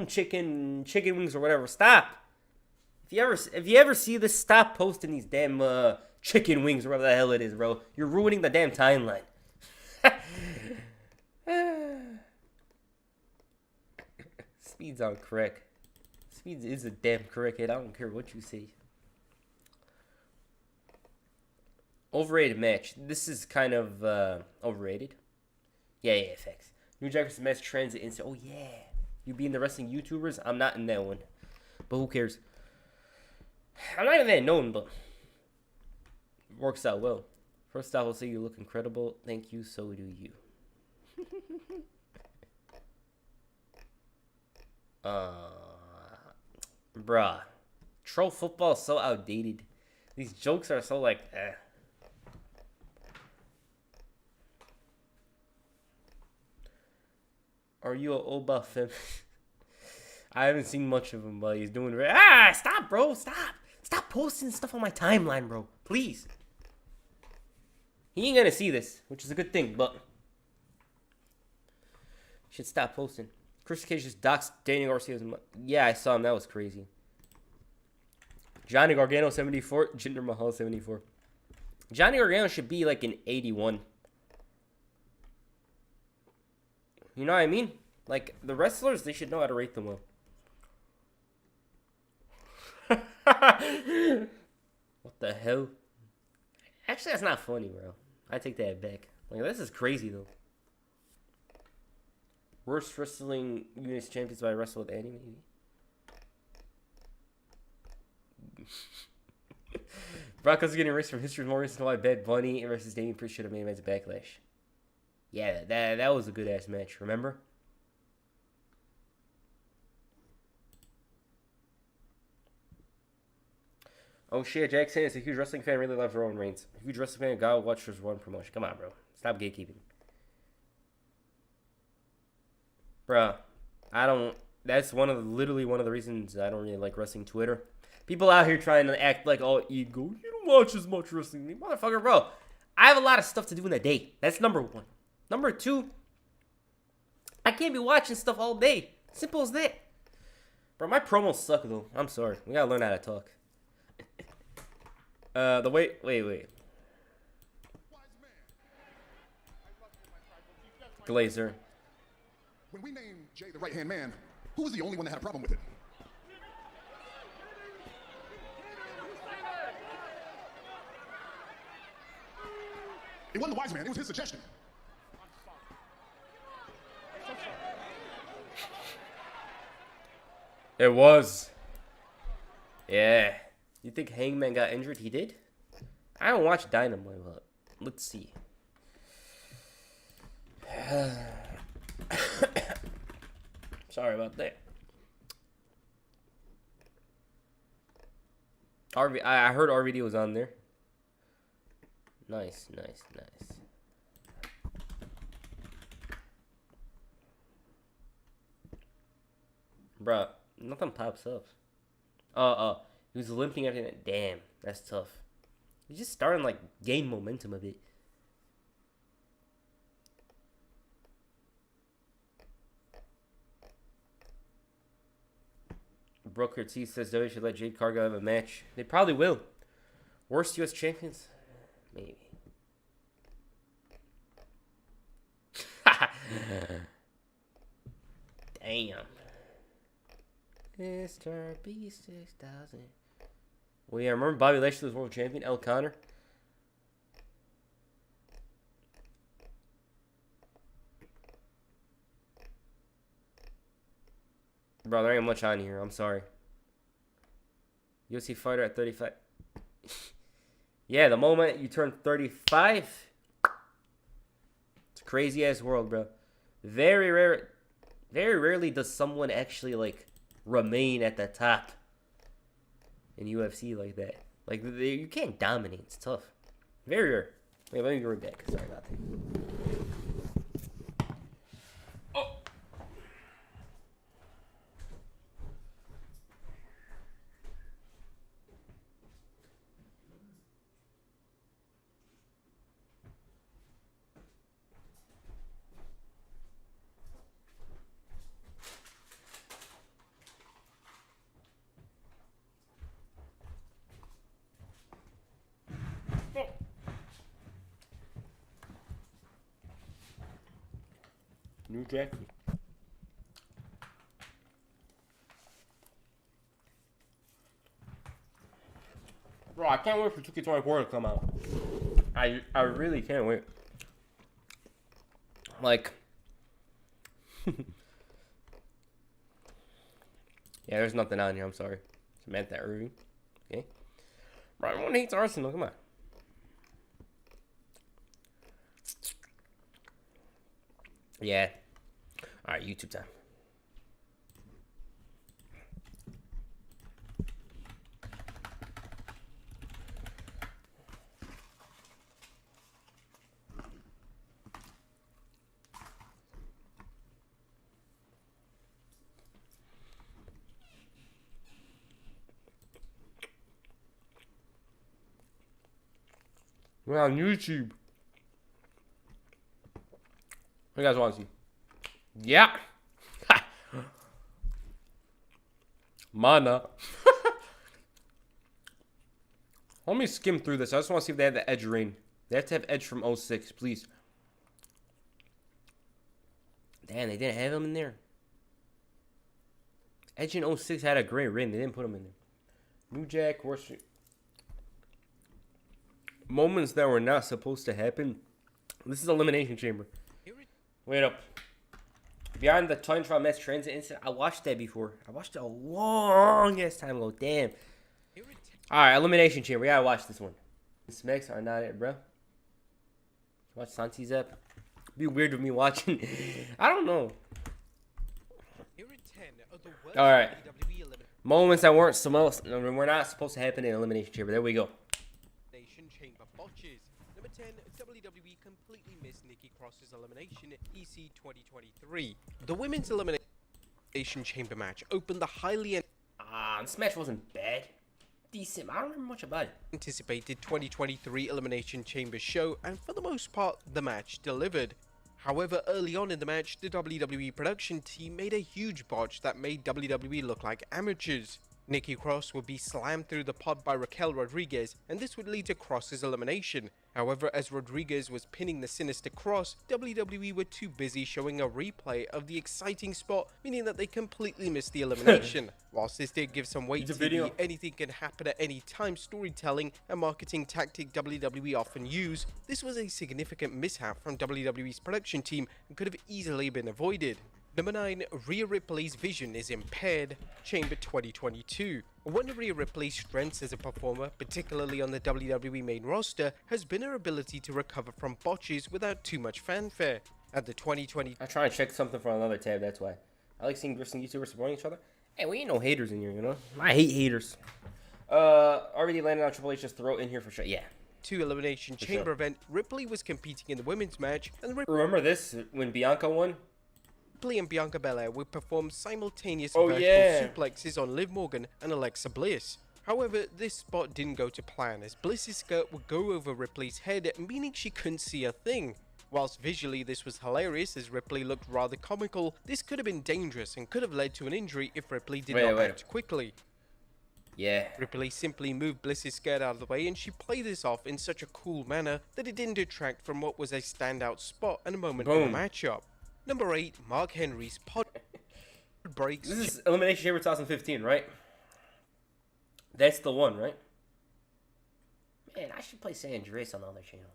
chicken wings or whatever. Stop. If you ever see this, stop posting these damn chicken wings or whatever the hell it is, bro. You're ruining the damn timeline. Speed's on crack. Speed is a damn crackhead. I don't care what you say. Overrated match. This is kind of overrated. Yeah, facts. New Jack vs. Match Transit Instant. Oh, yeah. You being the wrestling YouTubers? I'm not in that one. But who cares? I'm not even that known, but works out well. First off, I'll say you look incredible. Thank you, so do you. Bruh. Troll football is so outdated. These jokes are so like, eh. Are you an Oba fan? I haven't seen much of him, but he's doing stop, bro. Stop posting stuff on my timeline, bro. Please. He ain't gonna see this, which is a good thing, but should stop posting. Chris Cage just doxed Daniel Garcia. Yeah, I saw him. That was crazy. Johnny Gargano 74, Jinder Mahal 74. Johnny Gargano should be like an 81. You know what I mean? Like, the wrestlers, they should know how to rate them well. What the hell? Actually, that's not funny, bro. I take that back. Like, this is crazy, though. Worst wrestling units champions by Wrestle with Annie, maybe. Brock Lesnar getting erased from history more recent why Bad Bunny versus Damian Priest should have made him as a backlash. Yeah, that was a good ass match. Remember? Oh shit, Jackson is a huge wrestling fan. Really loves Roman Reigns. A huge wrestling fan. God watches one promotion. Come on, bro. Stop gatekeeping, bro. That's literally one of the reasons I don't really like wrestling Twitter. People out here trying to act like all ego. You don't watch as much wrestling, motherfucker, bro. I have a lot of stuff to do in a day. That's number one. Number two, I can't be watching stuff all day. Simple as that. Bro, my promos suck though. I'm sorry. We gotta learn how to talk. Wait. Glazer. When we named Jay the right-hand man, who was the only one that had a problem with it? It wasn't the wise man, it was his suggestion. It was. Yeah. You think Hangman got injured? He did? I don't watch Dynamite, but let's see. Sorry about that. I heard RVD was on there. Nice. Bruh, nothing pops up. He was limping everything. Damn, that's tough. He's just starting like gain momentum a bit. Brooker T says WWE should let Jade Cargill have a match. They probably will. Worst U.S. champions? Maybe. Damn. Mr. B6000. Well, yeah, remember Bobby Lashley was world champion? El Connor? Bro, there ain't much on here. I'm sorry. UFC fighter at 35. Yeah, the moment you turn 35, it's a crazy ass world, bro. Very rarely does someone actually like remain at the top in UFC like that. Like you can't dominate. It's tough. Very rare. Wait, let me go right back. Sorry about that. Oh. New Jack. Bro, I can't wait for 2K24 to come out. I really can't wait. Like, yeah, there's nothing on here. I'm sorry. Samantha Irving. Okay. Bro, everyone hates Arsenal. Come on. Yeah. Alright, YouTube time. We're on YouTube. What do you guys want to see? Yeah. Mana. Let me skim through this. I just want to see if they have the Edge reign. They have to have Edge from 06, please. Damn, they didn't have him in there. Edge in 06 had a great reign. They didn't put him in there. New Jack, worship. Moments that were not supposed to happen. This is Elimination Chamber. Wait up. Beyond the time trial match transit incident. I watched that before. I watched it a long ass time ago. Damn. Alright, Elimination Chamber. We gotta watch this one. Smacks are not it, bro. Watch Santi's app. It'd be weird with me watching. I don't know. Alright. Moments that were not supposed to happen in Elimination Chamber. There we go. Chamber botches. Number 10, WWE completely missed Nikki Cross's elimination at EC 2023. The women's elimination chamber match opened the highly... This match wasn't bad. decent. I don't remember much about it. Anticipated 2023 Elimination Chamber show, and for the most part, the match delivered. However, early on in the match, the WWE production team made a huge botch that made WWE look like amateurs. Nikki Cross would be slammed through the pod by Raquel Rodriguez, and this would lead to Cross's elimination. However, as Rodriguez was pinning the sinister Cross, WWE were too busy showing a replay of the exciting spot, meaning that they completely missed the elimination. Whilst this did give some weight to the anything can happen at any time storytelling and marketing tactic WWE often use, this was a significant mishap from WWE's production team and could have easily been avoided. Number 9. Rhea Ripley's vision is impaired. Chamber 2022. One of Rhea Ripley's strengths as a performer, particularly on the WWE main roster, has been her ability to recover from botches without too much fanfare. At the 2020... I try and check something for another tab, that's why. I like seeing wrestling YouTubers supporting each other. Hey, we ain't no haters in here, you know? I hate haters. Already landed on Triple H's throat in here for sure, yeah. Elimination Chamber event, Ripley was competing in the women's match, and remember this, when Bianca won? Ripley and Bianca Belair would perform simultaneous suplexes on Liv Morgan and Alexa Bliss. However, this spot didn't go to plan, as Bliss's skirt would go over Ripley's head, meaning she couldn't see a thing. Whilst visually this was hilarious as Ripley looked rather comical, this could have been dangerous and could have led to an injury if Ripley did not act quickly. Yeah. Ripley simply moved Bliss's skirt out of the way, and she played this off in such a cool manner that it didn't detract from what was a standout spot and a moment in the matchup. Number 8, Mark Henry's pod breaks. This is Elimination Chamber 2015, right? That's the one, right? Man, I should play San Andreas on the other channel.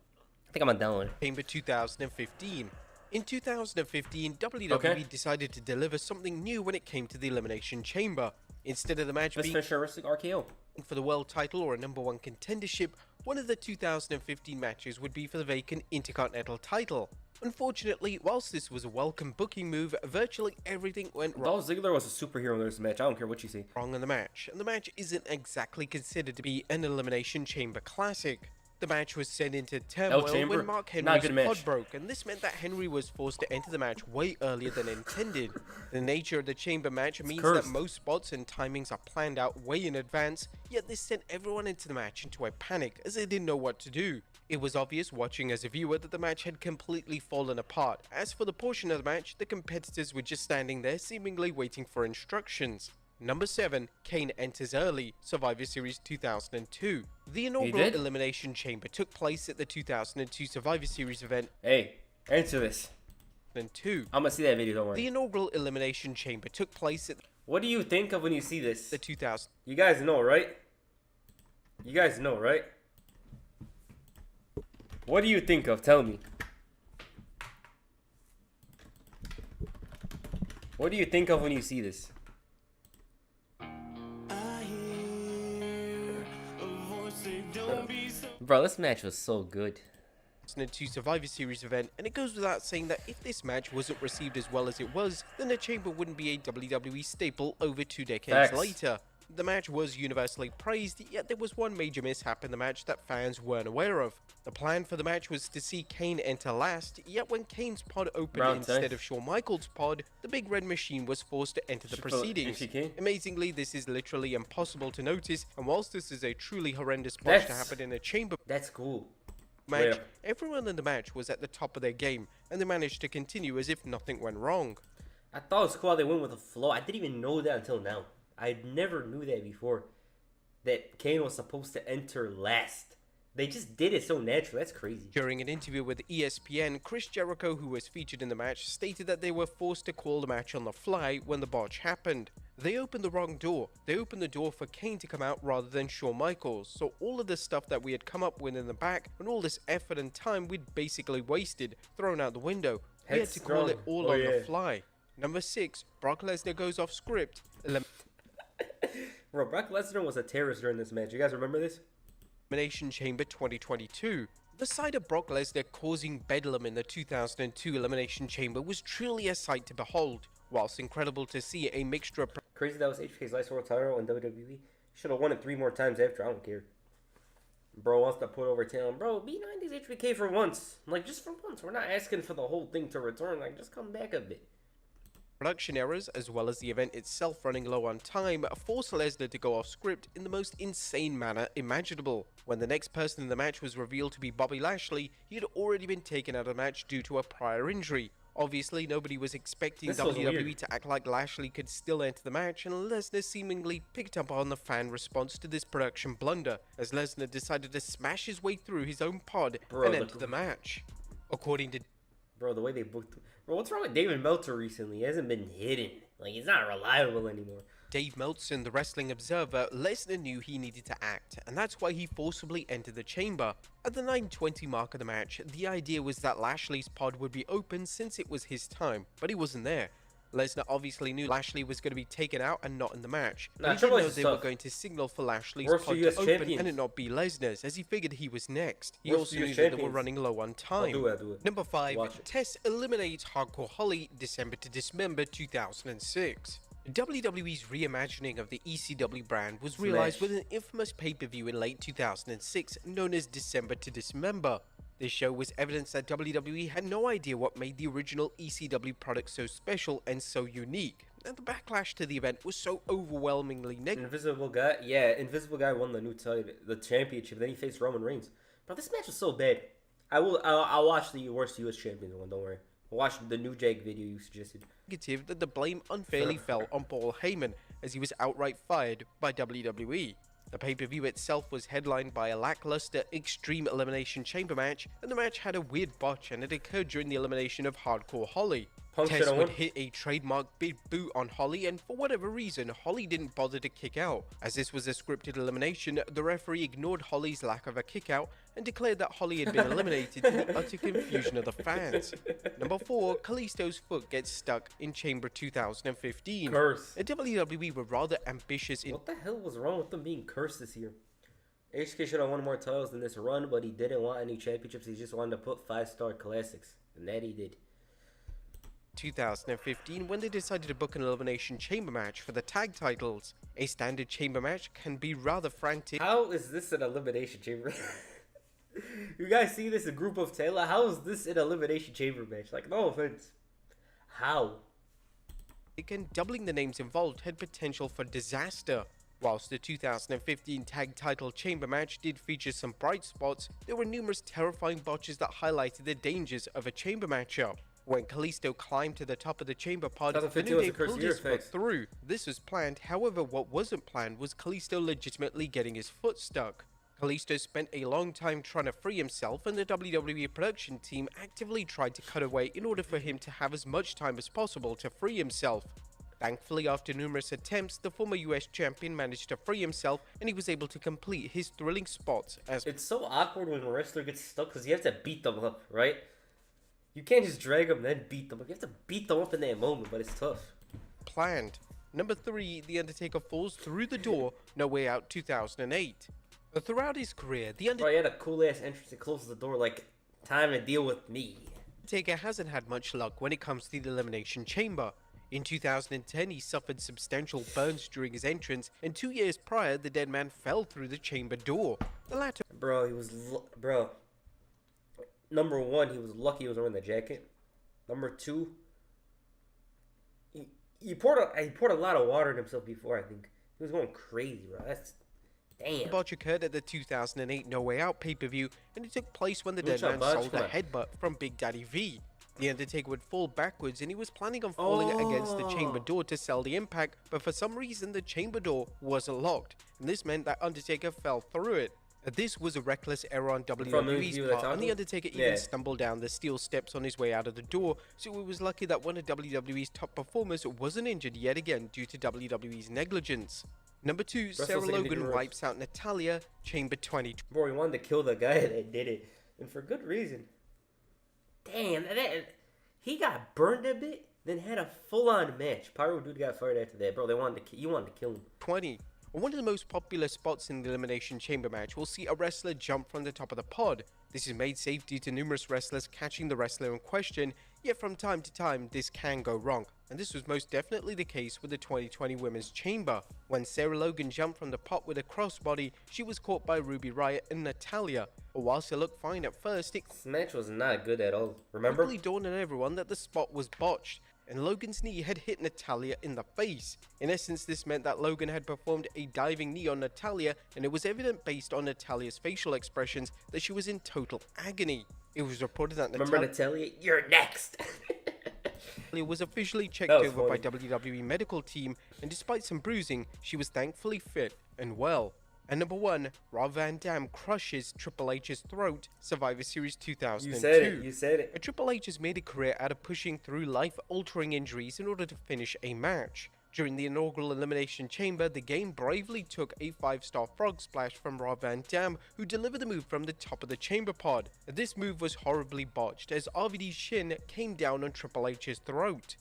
I think I'm gonna download it. Chamber 2015. In 2015, WWE decided to deliver something new when it came to the Elimination Chamber. Instead of the match being RKO for the world title or a number 1 contendership, one of the 2015 matches would be for the vacant Intercontinental title. Unfortunately, whilst this was a welcome booking move, virtually everything went wrong. Dolph Ziggler was a superhero in this match. I don't care what you say. Wrong in the match, and the match isn't exactly considered to be an Elimination Chamber classic. The match was sent into turmoil when Mark Henry's pod broke, and this meant that Henry was forced to enter the match way earlier than intended. The nature of the chamber match means that most spots and timings are planned out way in advance, yet this sent everyone into the match into a panic as they didn't know what to do. It was obvious watching as a viewer that the match had completely fallen apart. As for the portion of the match, the competitors were just standing there seemingly waiting for instructions. Number 7, Kane enters early, Survivor Series 2002. The inaugural Elimination Chamber took place at the 2002 Survivor Series event. Hey, answer this. I'm gonna see that video, don't worry. The inaugural Elimination Chamber took place at... What do you think of when you see this? The 2000... You guys know, right? You guys know, right? What do you think of? Tell me. What do you think of when you see this? Bro, this match was so good. 2002 Survivor Series event, and it goes without saying that if this match wasn't received as well as it was, then the chamber wouldn't be a WWE staple over 2 decades later. The match was universally praised, yet there was one major mishap in the match that fans weren't aware of. The plan for the match was to see Kane enter last, yet when Kane's pod opened instead of Shawn Michaels' pod, the big red machine was forced to enter the proceedings. Amazingly, this is literally impossible to notice, and whilst this is a truly horrendous botch to happen in a chamber match, everyone in the match was at the top of their game, and they managed to continue as if nothing went wrong. I thought it was cool how they went with the flow. I didn't even know that until now. I never knew that before, that Kane was supposed to enter last. They just did it so natural. That's crazy. During an interview with ESPN, Chris Jericho, who was featured in the match, stated that they were forced to call the match on the fly when the botch happened. They opened the wrong door. They opened the door for Kane to come out rather than Shawn Michaels. So all of the stuff that we had come up with in the back and all this effort and time we'd basically wasted, thrown out the window. We had to call it all on the fly. Number 6, Brock Lesnar goes off script. Bro, Brock Lesnar was a terrorist during this match. You guys remember this? Elimination Chamber 2022. The sight of Brock Lesnar causing bedlam in the 2002 Elimination Chamber was truly a sight to behold. Whilst incredible to see a mixture of... Crazy that was HBK's last world title in WWE. Should have won it 3 more times after. I don't care. Bro wants to put over talent. Bro, be 90s HBK for once. Like, just for once. We're not asking for the whole thing to return. Like, just come back a bit. Production errors, as well as the event itself running low on time, forced Lesnar to go off script in the most insane manner imaginable. When the next person in the match was revealed to be Bobby Lashley, he had already been taken out of the match due to a prior injury. Obviously, nobody was expecting WWE to act like Lashley could still enter the match, and Lesnar seemingly picked up on the fan response to this production blunder, as Lesnar decided to smash his way through his own pod and enter the match. According to Bro, the way they booked... Bro, what's wrong with David Meltzer recently? He hasn't been hidden. Like, he's not reliable anymore. Dave Meltzer, the Wrestling Observer, Lesnar knew he needed to act, and that's why he forcibly entered the chamber. At the 9:20 mark of the match, the idea was that Lashley's pod would be open since it was his time, but he wasn't there. Lesnar obviously knew Lashley was going to be taken out and not in the match, but he didn't know they were going to signal for Lashley's pod to open and it not be Lesnar's, as he figured he was next. He also knew that they were running low on time. I'll do it. Number 5, Tess eliminates Hardcore Holly December to Dismember 2006. WWE's reimagining of the ECW brand was realized with an infamous pay-per-view in late 2006 known as December to Dismember. This show was evidence that WWE had no idea what made the original ECW product so special and so unique, and the backlash to the event was so overwhelmingly negative. Invisible Guy won the championship, then he faced Roman Reigns. Bro, this match was so bad. I'll watch the worst US champion one, don't worry. I'll watch the New Jack video you suggested. That the blame unfairly fell on Paul Heyman, as he was outright fired by WWE. The pay-per-view itself was headlined by a lackluster Extreme Elimination Chamber match, and the match had a weird botch and it occurred during the elimination of Hardcore Holly. Tess would hit a trademark big boot on Holly, and for whatever reason, Holly didn't bother to kick out. As this was a scripted elimination, the referee ignored Holly's lack of a kick out and declared that Holly had been eliminated to the utter confusion of the fans. Number 4, Kalisto's foot gets stuck in Chamber 2015. Curse. The WWE were rather ambitious in... What the hell was wrong with them being cursed this year? HK should have won more titles than this run, but he didn't want any championships. He just wanted to put 5-star classics, and that he did. 2015 when they decided to book an Elimination Chamber match for the tag titles. A standard chamber match can be rather frantic. How is this an Elimination Chamber? You guys see this, a group of Taylor? How is this an Elimination Chamber match? Like, no offense. How? Again, doubling the names involved had potential for disaster. Whilst the 2015 tag title chamber match did feature some bright spots, there were numerous terrifying botches that highlighted the dangers of a chamber matchup. When Kalisto climbed to the top of the chamber pod, the New Day pulled his foot through. This was planned, however what wasn't planned was Kalisto legitimately getting his foot stuck. Kalisto spent a long time trying to free himself, and the WWE production team actively tried to cut away in order for him to have as much time as possible to free himself. Thankfully, after numerous attempts, the former US champion managed to free himself and he was able to complete his thrilling spots as... It's so awkward when a wrestler gets stuck because you have to beat them up, right? You can't just drag them and then beat them up. You have to beat them up in that moment, but it's tough. Planned. Number 3, The Undertaker falls through the door, No Way Out 2008. Throughout his career, The Undertaker... Bro, he had a cool-ass entrance that closes the door like, time to deal with me. Undertaker hasn't had much luck when it comes to the Elimination Chamber. In 2010, he suffered substantial burns during his entrance, and 2 years prior, the dead man fell through the chamber door. The latter... Bro, he was... Bro. Number 1, he was lucky he was wearing the jacket. Number 2, he poured a lot of water in himself before, I think. He was going crazy, bro. That's... Damn. The botch occurred at the 2008 No Way Out pay-per-view, and it took place when the dead man sold a headbutt from Big Daddy V. The Undertaker would fall backwards, and he was planning on falling against the chamber door to sell the impact, but for some reason the chamber door wasn't locked, and this meant that Undertaker fell through it. This was a reckless error on WWE's part, and the Undertaker even stumbled down the steel steps on his way out of the door, so it was lucky that one of WWE's top performers wasn't injured yet again due to WWE's negligence. Number 2, Sarah Logan wipes out Natalya, Chamber 20. Bro, he wanted to kill the guy that did it, and for good reason. Damn, he got burned a bit, then had a full-on match. Pyro Dude got fired after that, bro. You wanted to kill him. 20. One of the most popular spots in the Elimination Chamber match will see a wrestler jump from the top of the pod. This is made safe due to numerous wrestlers catching the wrestler in question, yet from time to time this can go wrong, and this was most definitely the case with the 2020 Women's Chamber. When Sarah Logan jumped from the pot with a crossbody, she was caught by Ruby Riott and Natalya. Whilst it looked fine at first, this match was not good at all. Remember? It quickly dawned on everyone that the spot was botched, and Logan's knee had hit Natalya in the face. In essence, this meant that Logan had performed a diving knee on Natalya, and it was evident based on Natalya's facial expressions that she was in total agony. It was reported that Natalya, you're next. Natalya was officially checked over by WWE medical team, and despite some bruising, she was thankfully fit and well. And number 1, Rob Van Dam crushes Triple H's throat, Survivor Series 2002. You said it. Triple H has made a career out of pushing through life-altering injuries in order to finish a match. During the inaugural Elimination Chamber, the game bravely took a 5-star frog splash from Rob Van Dam, who delivered the move from the top of the chamber pod. This move was horribly botched, as RVD's shin came down on Triple H's throat.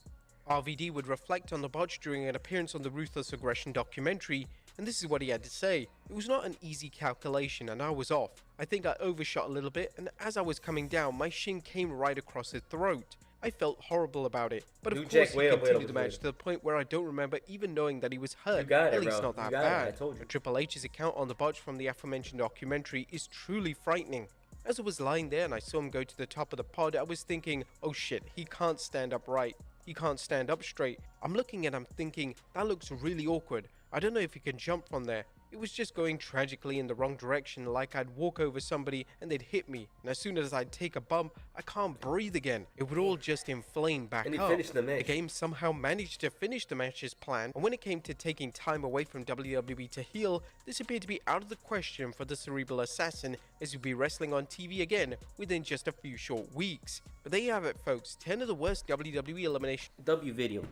RVD would reflect on the botch during an appearance on the Ruthless Aggression documentary, and this is what he had to say. It was not an easy calculation and I was off. I think I overshot a little bit, and as I was coming down, my shin came right across his throat. I felt horrible about it, but of course he continued the match to the point where I don't remember even knowing that he was hurt, at least not that bad. I told you. Triple H's account on the botch from the aforementioned documentary is truly frightening. As I was lying there and I saw him go to the top of the pod, I was thinking, oh shit, he can't stand up right. He can't stand up straight. I'm looking at him thinking, that looks really awkward. I don't know if he can jump from there. It was just going tragically in the wrong direction, like I'd walk over somebody and they'd hit me, and as soon as I'd take a bump, I can't breathe again. It would all just inflame back up. The game somehow managed to finish the match as planned, and when it came to taking time away from WWE to heal, this appeared to be out of the question for the Cerebral Assassin, as he'd be wrestling on TV again within just a few short weeks. But there you have it, folks, 10 of the worst WWE elimination. W video.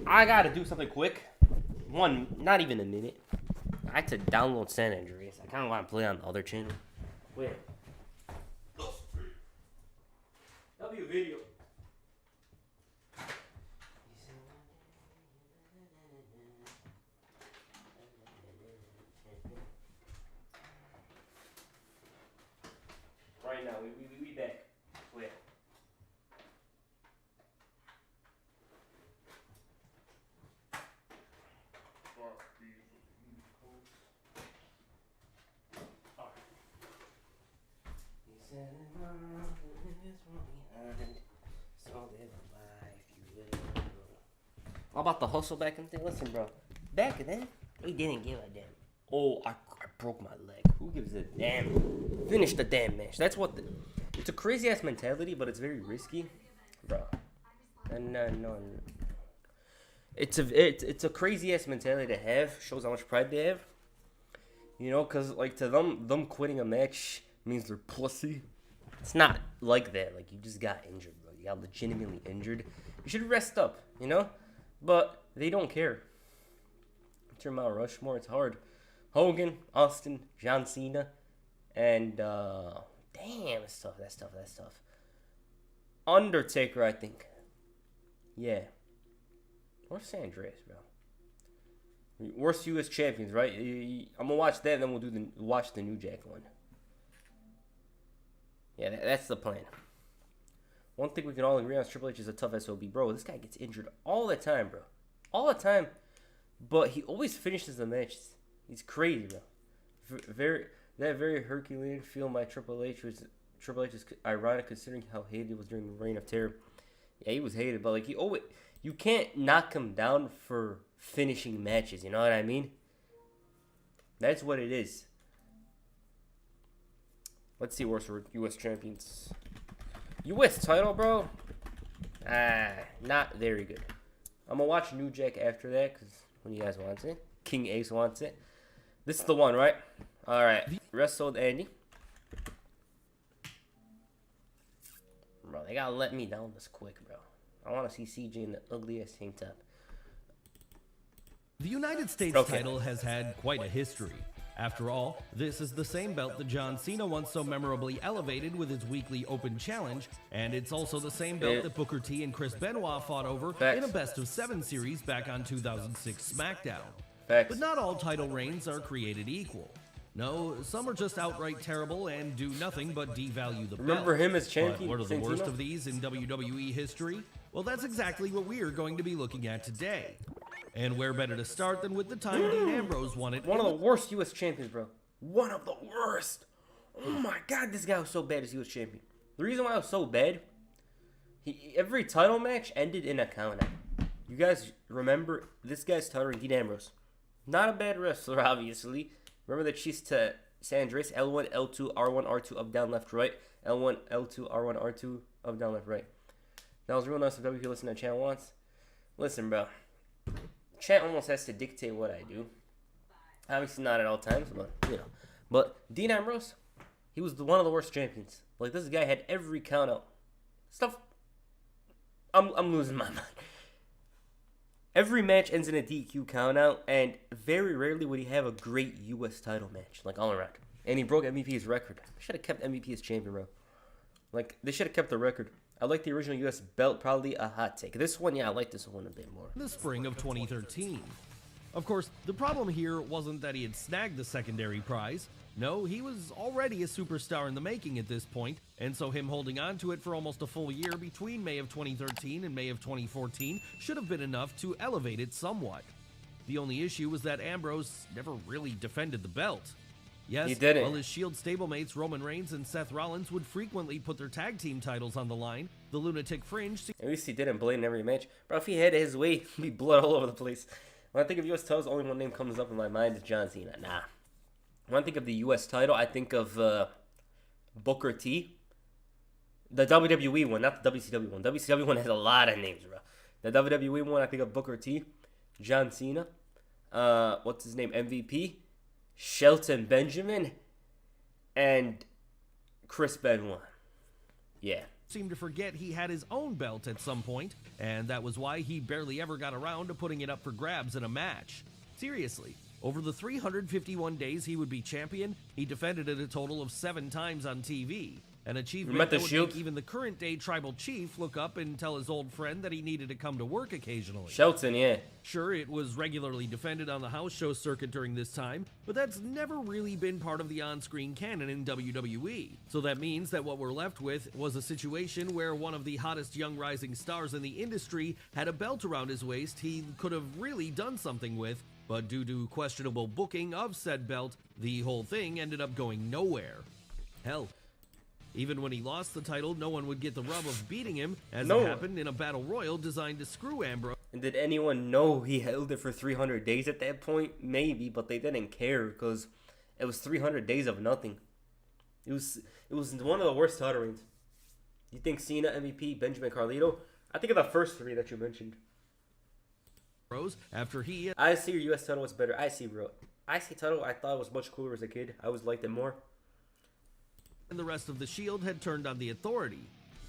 I gotta do something quick. Not even a minute. I had to download San Andreas. I kind of want to play on the other channel. Where? W video. Right now, we back. Where? All about the hustle back in the day. Listen, bro. Back then, we didn't give a damn. Oh, I broke my leg. Who gives a damn? Finish the damn match. That's what it's a crazy ass mentality, but it's very risky, bro. And no. It's a crazy ass mentality to have. Shows how much pride they have. You know, cause like to them quitting a match means they're pussy. It's not like that. Like, you just got injured, bro. You got legitimately injured. You should rest up, you know? But they don't care. It's your Mount Rushmore. It's hard. Hogan, Austin, John Cena, and damn, that's tough. Undertaker, I think. Yeah. Or San Andreas, bro. Worst U.S. champions, right? I'm gonna watch that, and then we'll watch the New Jack one. Yeah, that's the plan. One thing we can all agree on is Triple H is a tough SOB. Bro, this guy gets injured all the time, bro. All the time. But he always finishes the matches. He's crazy, bro. Very Herculean feel by Triple H is ironic considering how hated he was during the Reign of Terror. Yeah, he was hated, but like you can't knock him down for finishing matches, you know what I mean? That's what it is. Let's see worst U.S. champions. U.S. title, bro? Not very good. I'm going to watch New Jack after that, because one of you guys wants it. King Ace wants it. This is the one, right? All right. Wrestled Andy. Bro, they got to let me down this quick, bro. I want to see CJ in the ugliest tank top. The United States title has had quite a history. After all, this is the same belt that John Cena once so memorably elevated with his weekly open challenge, and it's also the same belt that Booker T and Chris Benoit fought over in a best-of-7 series back on 2006 SmackDown. But not all title reigns are created equal. No, some are just outright terrible and do nothing but devalue the belt. Remember him as champion? But what are the worst of these in WWE history? Well, that's exactly what we are going to be looking at today. And where better to start than with the time Dean Ambrose won it. One of the worst U.S. champions, bro. One of the worst. Oh my God, this guy was so bad as U.S. champion. The reason why I was so bad, Every title match ended in a count out. You guys remember this guy's title reign, Dean Ambrose. Not a bad wrestler, obviously. Remember the cheese to San Andreas, L1, L2, R1, R2, up, down, left, right. L1, L2, R1, R2, up, down, left, right. That was real nice if WP listened to Chan once. Listen, bro. Chan almost has to dictate what I do. Obviously not at all times, but, you know. But Dean Ambrose, he was one of the worst champions. Like, this guy had every count out. Stuff. I'm losing my mind. Every match ends in a DQ countout, and very rarely would he have a great U.S. title match, like all around. And he broke MVP's record. They should have kept MVP as champion, bro. Like, they should have kept the record. I like the original U.S. belt, probably a hot take. This one, yeah, I like this one a bit more. The spring of 2013. Of course, the problem here wasn't that he had snagged the secondary prize. No, he was already a superstar in the making at this point, and so him holding on to it for almost a full year between May of 2013 and May of 2014 should have been enough to elevate it somewhat. The only issue was that Ambrose never really defended the belt. Yes, he didn't. While his Shield stablemates Roman Reigns and Seth Rollins would frequently put their tag team titles on the line, the Lunatic Fringe... At least he didn't blade in every match. Bro, if he had his way, he'd be blood all over the place. When I think of U.S. titles, only one name comes up in my mind is John Cena. Nah. When I think of the U.S. title, I think of Booker T. The WWE one, not the WCW one. WCW one has a lot of names, bro. The WWE one, I think of Booker T. John Cena. What's his name? MVP. Shelton Benjamin. And Chris Benoit. Yeah. Seemed to forget he had his own belt at some point, and that was why he barely ever got around to putting it up for grabs in a match. Seriously, over the 351 days he would be champion, he defended it a total of 7 times on TV, an achievement that would make even the current-day tribal chief look up and tell his old friend that he needed to come to work occasionally. Shelton, yeah. Sure, it was regularly defended on the house show circuit during this time, but that's never really been part of the on-screen canon in WWE. So that means that what we're left with was a situation where one of the hottest young rising stars in the industry had a belt around his waist he could have really done something with, but due to questionable booking of said belt, the whole thing ended up going nowhere. Hell, even when he lost the title, no one would get the rub of beating him, as it happened in a battle royal designed to screw Ambrose. And did anyone know he held it for 300 days at that point? Maybe, but they didn't care because it was 300 days of nothing. It was one of the worst title reigns. You think Cena, MVP, Benjamin, Carlito? I think of the first 3 that you mentioned. After he... IC or US title was better. IC, bro. IC title, I thought was much cooler as a kid. I always liked it more. And the rest of the Shield had turned on the Authority.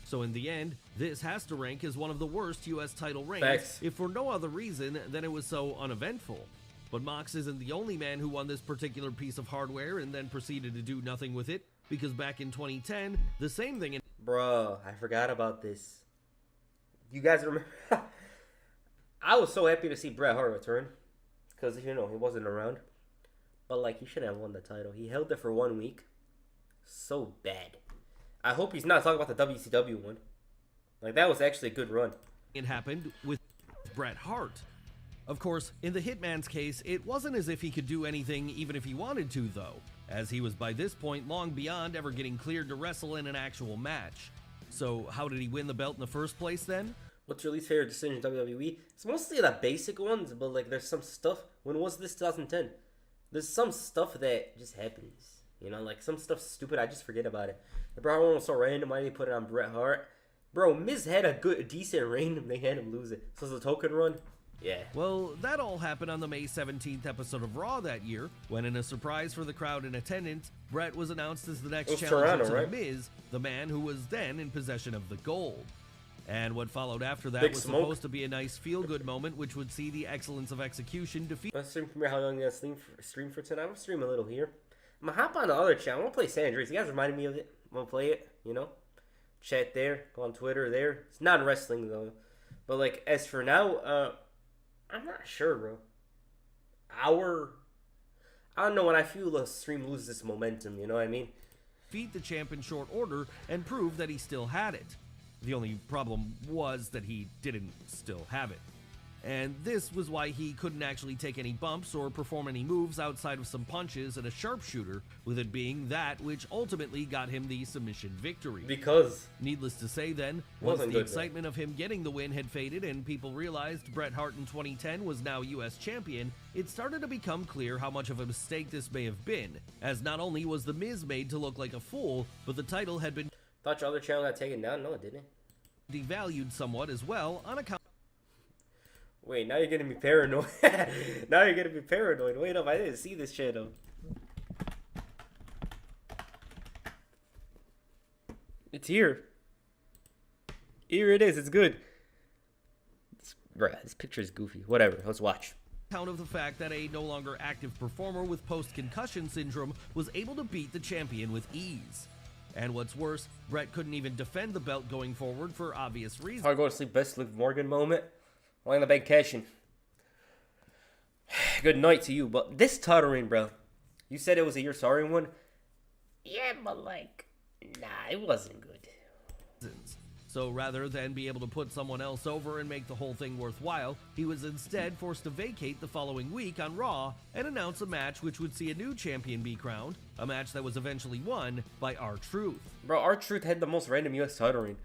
So in the end, this has to rank as one of the worst US title reigns, if for no other reason than it was so uneventful. But Mox isn't the only man who won this particular piece of hardware and then proceeded to do nothing with it, because back in 2010, the same thing... Bruh, I forgot about this. You guys remember... I was so happy to see Bret Hart return, because, you know, he wasn't around. But, like, he should have won the title. He held it for 1 week. So bad. I hope he's not talking about the WCW one. Like, that was actually a good run. It happened with Bret Hart. Of course, in the Hitman's case, it wasn't as if he could do anything even if he wanted to, though, as he was by this point long beyond ever getting cleared to wrestle in an actual match. So how did he win the belt in the first place, then? What's your least favorite decision in WWE? It's mostly the basic ones, but, like, there's some stuff. When was this? 2010. There's some stuff that just happens. You know, like, some stuff's stupid, I just forget about it. The Bret Hart one was so random, why did he put it on Bret Hart? Bro, Miz had a decent reign, and they had him lose it. So it's a token run? Yeah. Well, that all happened on the May 17th episode of Raw that year, when in a surprise for the crowd in attendance, Bret was announced as the next challenger to The Miz, the man who was then in possession of the gold. And what followed after that was supposed to be a nice feel-good moment, which would see the excellence of execution defeat... Let's stream premiere how long you guys stream for tonight. I'm going to stream a little here. I'm going to hop on the other channel. I'm going to play San Andreas. You guys reminded me of it. I'm going to play it, you know. Chat there. Go on Twitter there. It's not wrestling, though. But, like, as for now, I'm not sure, bro. I don't know, when I feel the stream loses this momentum, you know what I mean? Defeat the champ in short order and prove that he still had it. The only problem was that he didn't still have it. and this was why he couldn't actually take any bumps or perform any moves outside of some punches and a sharpshooter, with it being that which ultimately got him the submission victory. Because Needless to say then, once wasn't the good, excitement of him getting the win had faded and people realized Bret Hart in 2010 was now US champion, it started to become clear how much of a mistake this may have been, as not only was The Miz made to look like a fool, but the title had been thought your other channel got taken down. No, it didn't. devalued somewhat as well on account. Wait, now you're getting me paranoid. Now you're getting me paranoid. Wait up, I didn't see this channel. It's here. Here it is. It's good. Bruh, this picture is goofy. Whatever. Let's watch. Account of the fact that a no longer active performer with post-concussion syndrome was able to beat the champion with ease. And what's worse, Bret couldn't even defend the belt going forward for obvious reasons. Hard go to sleep, best Liv Morgan moment. Laying the bank cashing. Good night to you, but this tuttering, bro. You said it was a year sorry one? Yeah, but like, nah, it wasn't good. So rather than be able to put someone else over and make the whole thing worthwhile, he was instead forced to vacate the following week on Raw and announce a match which would see a new champion be crowned, a match that was eventually won by R-Truth. Bro, R-Truth had the most random US tuttering.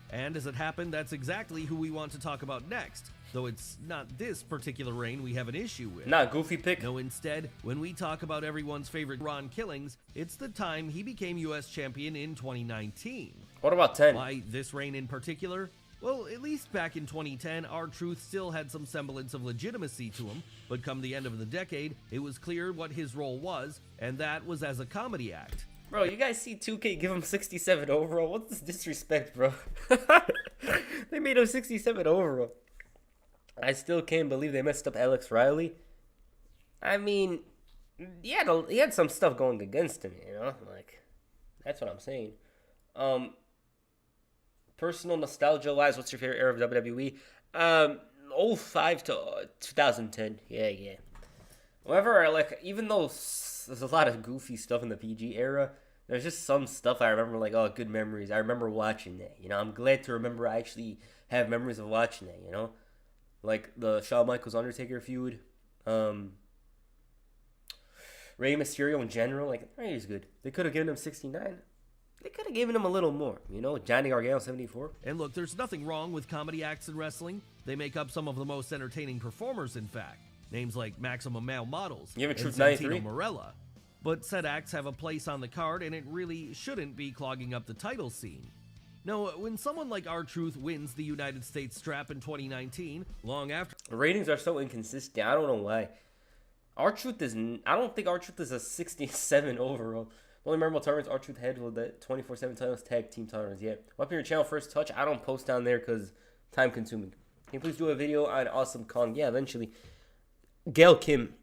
And as it happened, that's exactly who we want to talk about next, though it's not this particular reign we have an issue with. Not goofy pick. No, instead, when we talk about everyone's favorite Ron Killings, it's the time he became US champion in 2019. What about 10? Why this reign in particular? Well, at least back in 2010, R-Truth still had some semblance of legitimacy to him, but come the end of the decade, it was clear what his role was, and that was as a comedy act. Bro, you guys see 2K give him 67 overall? What's this disrespect, bro? They made him 67 overall. I still can't believe they messed up Alex Riley. I mean, he had some stuff going against him, you know? Like, that's what I'm saying. Personal nostalgia-wise, what's your favorite era of WWE? 05 to 2010. Yeah. However, like, even though there's a lot of goofy stuff in the PG era, there's just some stuff I remember, like, oh, good memories. I remember watching that, you know? I'm glad to remember I actually have memories of watching that, you know? Like, the Shawn Michaels-Undertaker feud. Rey Mysterio in general, like, Rey is good. They could have given him 69. They could have given him a little more, you know? Johnny Gargano, 74. And look, there's nothing wrong with comedy acts in wrestling. They make up some of the most entertaining performers, in fact. Names like Maximum Male Models You have a and Truth Santino 93? Marella. But said acts have a place on the card, and it really shouldn't be clogging up the title scene. No, when someone like R-Truth wins the United States strap in 2019, long after Ratings are so inconsistent. I don't know why. R-Truth is... I don't think R-Truth is a 67 overall. The only memorable tournaments R-Truth had were the 24/7 titles, tag team tournaments. Yeah. Up in your channel, First Touch. I don't post down there because time consuming. Can you please do a video on Awesome Kong? Yeah, eventually. Gail Kim.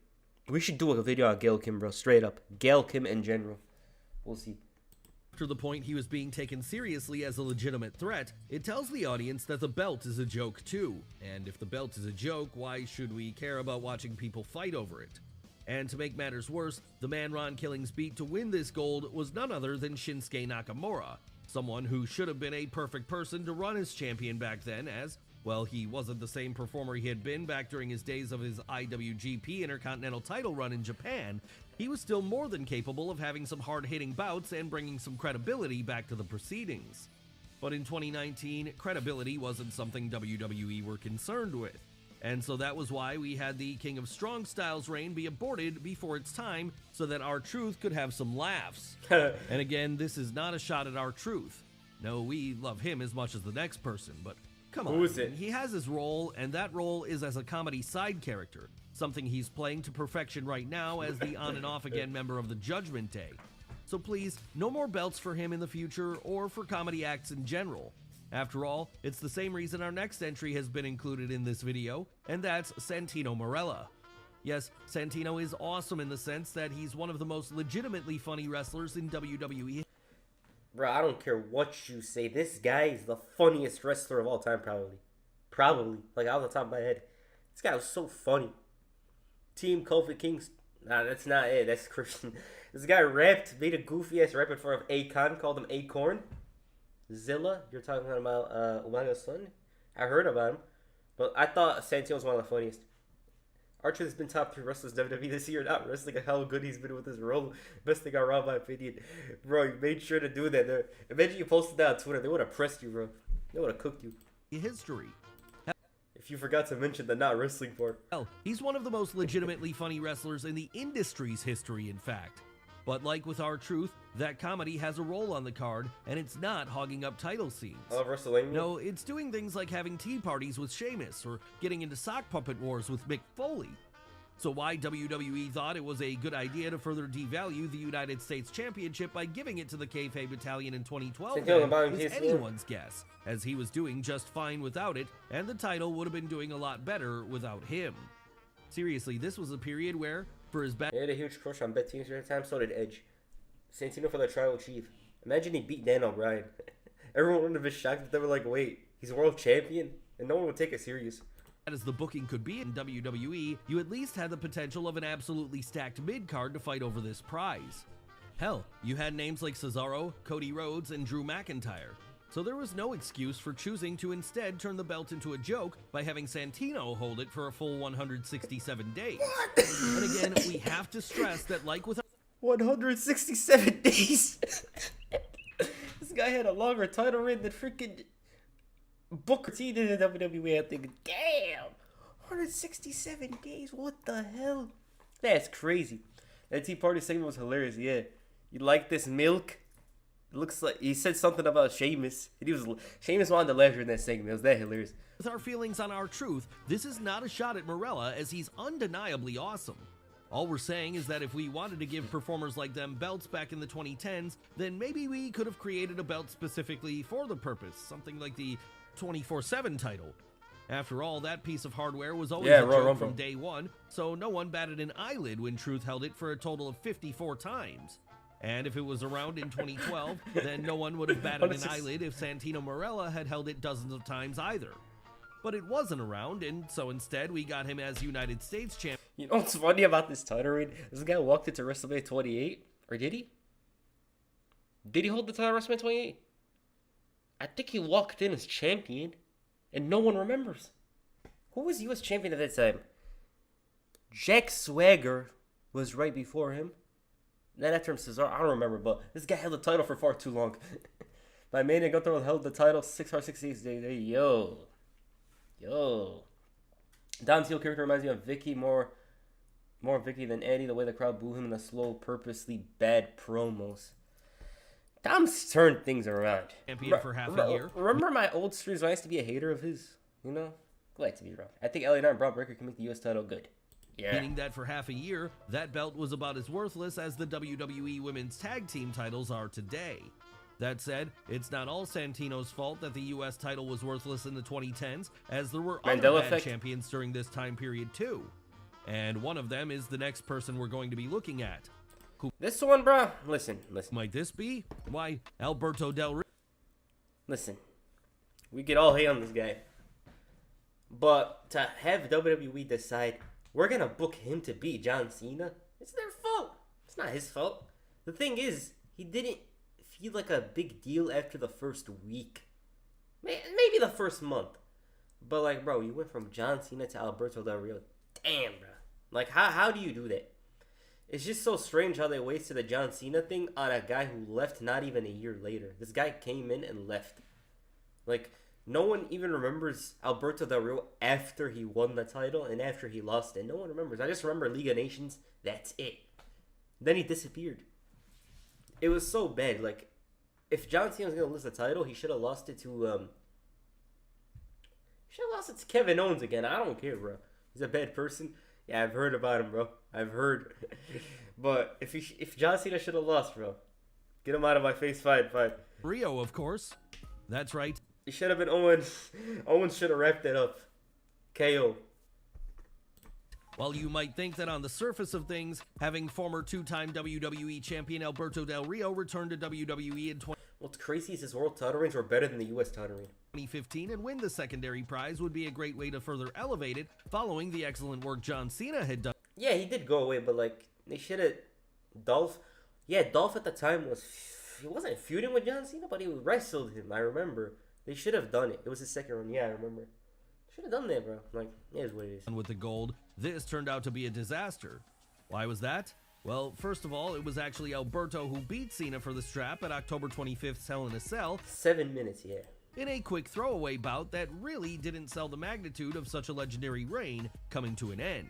We should do a video on Gail Kim, bro. Straight up. Gail Kim in general. We'll see. After the point he was being taken seriously as a legitimate threat, it tells the audience that the belt is a joke too. And if the belt is a joke, why should we care about watching people fight over it? And to make matters worse, the man Ron Killings beat to win this gold was none other than Shinsuke Nakamura, someone who should have been a perfect person to run as champion back then, as, well, he wasn't the same performer he had been back during his days of his IWGP Intercontinental title run in Japan. He was still more than capable of having some hard-hitting bouts and bringing some credibility back to the proceedings. But in 2019, credibility wasn't something WWE were concerned with. And so that was why we had the King of Strong Styles reign be aborted before its time so that R-Truth could have some laughs. And again, this is not a shot at R-Truth. No, we love him as much as the next person, but come on. Who is it? He has his role, and that role is as a comedy side character, something he's playing to perfection right now as the on and off again member of the Judgment Day. So please, no more belts for him in the future or for comedy acts in general. After all, it's the same reason our next entry has been included in this video, and that's Santino Marella. Yes, Santino is awesome in the sense that he's one of the most legitimately funny wrestlers in WWE. Bro, I don't care what you say. This guy is the funniest wrestler of all time, probably. Probably. Like, off the top of my head. This guy was so funny. Team Kofi Kings. Nah, that's not it. That's Christian. This guy rapped, made a goofy-ass rap in front of Akon, called him Acorn. Zilla, you're talking about Omega's son? I heard about him. But I thought Santino was one of the funniest. Archer has been top 3 wrestlers in WWE this year, not wrestling how good he's been with his role. Best thing on Raw, in my opinion. Bro, you made sure to do that. Imagine you posted that on Twitter. They would have pressed you, bro. They would have cooked you. History. If you forgot to mention the not wrestling part. Hell, he's one of the most legitimately funny wrestlers in the industry's history, in fact. But like with R-Truth, that comedy has a role on the card, and it's not hogging up title scenes. I love wrestling. No, it's doing things like having tea parties with Sheamus, or getting into sock puppet wars with Mick Foley. So why WWE thought it was a good idea to further devalue the United States Championship by giving it to the Kayfabe Battalion in 2012 is anyone's guess, as he was doing just fine without it, and the title would have been doing a lot better without him. Seriously, this was a period where, for his He had a huge crush on Bet Teams during the time, so did Edge. Santino for the Tribal Chief. Imagine he beat Dan O'Brien. Everyone would have been shocked if they were like, wait, he's world champion? And no one would take it serious. As the booking could be in WWE, you at least had the potential of an absolutely stacked mid-card to fight over this prize. Hell, you had names like Cesaro, Cody Rhodes, and Drew McIntyre. So there was no excuse for choosing to instead turn the belt into a joke by having Santino hold it for a full 167 days. And again, we have to stress that like with 167 days. This guy had a longer title reign than freaking Booker T did in WWE. I'm thinking, damn, 167 days. What the hell? That's crazy. That Tea Party segment was hilarious. Yeah, you like this milk? It looks like he said something about Sheamus. Sheamus wanted to laugh in that segment. It was that hilarious. With our feelings on R-Truth, this is not a shot at Morella, as he's undeniably awesome. All we're saying is that if we wanted to give performers like them belts back in the 2010s, then maybe we could have created a belt specifically for the purpose, something like the 24/7 title. After all, that piece of hardware was always a joke from day one, so no one batted an eyelid when Truth held it for a total of 54 times. And if it was around in 2012, then no one would have batted an eyelid if Santino Marella had held it dozens of times either. But it wasn't around, and so instead we got him as United States champion. You know what's funny about this title reign? This guy walked into WrestleMania 28, or did he? Did he hold the title at WrestleMania 28? I think he walked in as champion, and no one remembers. Who was U.S. champion at that time? Jack Swagger was right before him. Then after him, Cesaro, I don't remember, but this guy held the title for far too long. My man Gunther held the title 668 days. Yo. Dom's heel character reminds me of Vicky, more Vicky than Eddie, the way the crowd boo him in the slow, purposely bad promos. Dom's turned things around. Champion for half a year. Remember my old streams when I used to be a hater of his? You know? Glad to be wrong. I think LA Knight and Braun Breaker can make the U.S. title good. Yeah. Meaning that for half a year, that belt was about as worthless as the WWE Women's Tag Team titles are today. That said, it's not all Santino's fault that the U.S. title was worthless in the 2010s, as there were other bad champions during this time period too. And one of them is the next person we're going to be looking at. This one, bro. Listen. Might this be? Why, Alberto Del Rio. Listen, we get all hate on this guy. But to have WWE decide we're going to book him to beat John Cena, it's their fault. It's not his fault. The thing is, he didn't feel like a big deal after the first week. Maybe the first month. But, like, bro, you went from John Cena to Alberto Del Rio. Damn, bro. Like, how do you do that? It's just so strange how they wasted the John Cena thing on a guy who left not even a year later. This guy came in and left. Like, no one even remembers Alberto Del Rio after he won the title and after he lost it. No one remembers. I just remember League of Nations. That's it. Then he disappeared. It was so bad. Like, if John Cena was going to lose the title, he should have lost it to, Kevin Owens again. I don't care, bro. He's a bad person. Yeah, I've heard about him, bro. I've heard. But if John Cena should have lost, bro, get him out of my face. Fine. Rio, of course. That's right. It should have been Owens. Owens should have wrapped that up. KO. While you might think that on the surface of things, having former two-time WWE champion Alberto Del Rio return to WWE in What's crazy is his world title reigns were better than the U.S. title reign. 2015 and win the secondary prize would be a great way to further elevate it, following the excellent work John Cena had done. Yeah, he did go away, but like they should have. Dolph at the time he wasn't feuding with John Cena, but he wrestled him. I remember they should have done it. It was his second run. Yeah, I remember. Should have done that, bro. Like, it is what it is. And with the gold, this turned out to be a disaster. Why was that? Well, first of all, it was actually Alberto who beat Cena for the strap at October 25th's Hell in a Cell 7 minutes, yeah. in a quick throwaway bout that really didn't sell the magnitude of such a legendary reign coming to an end.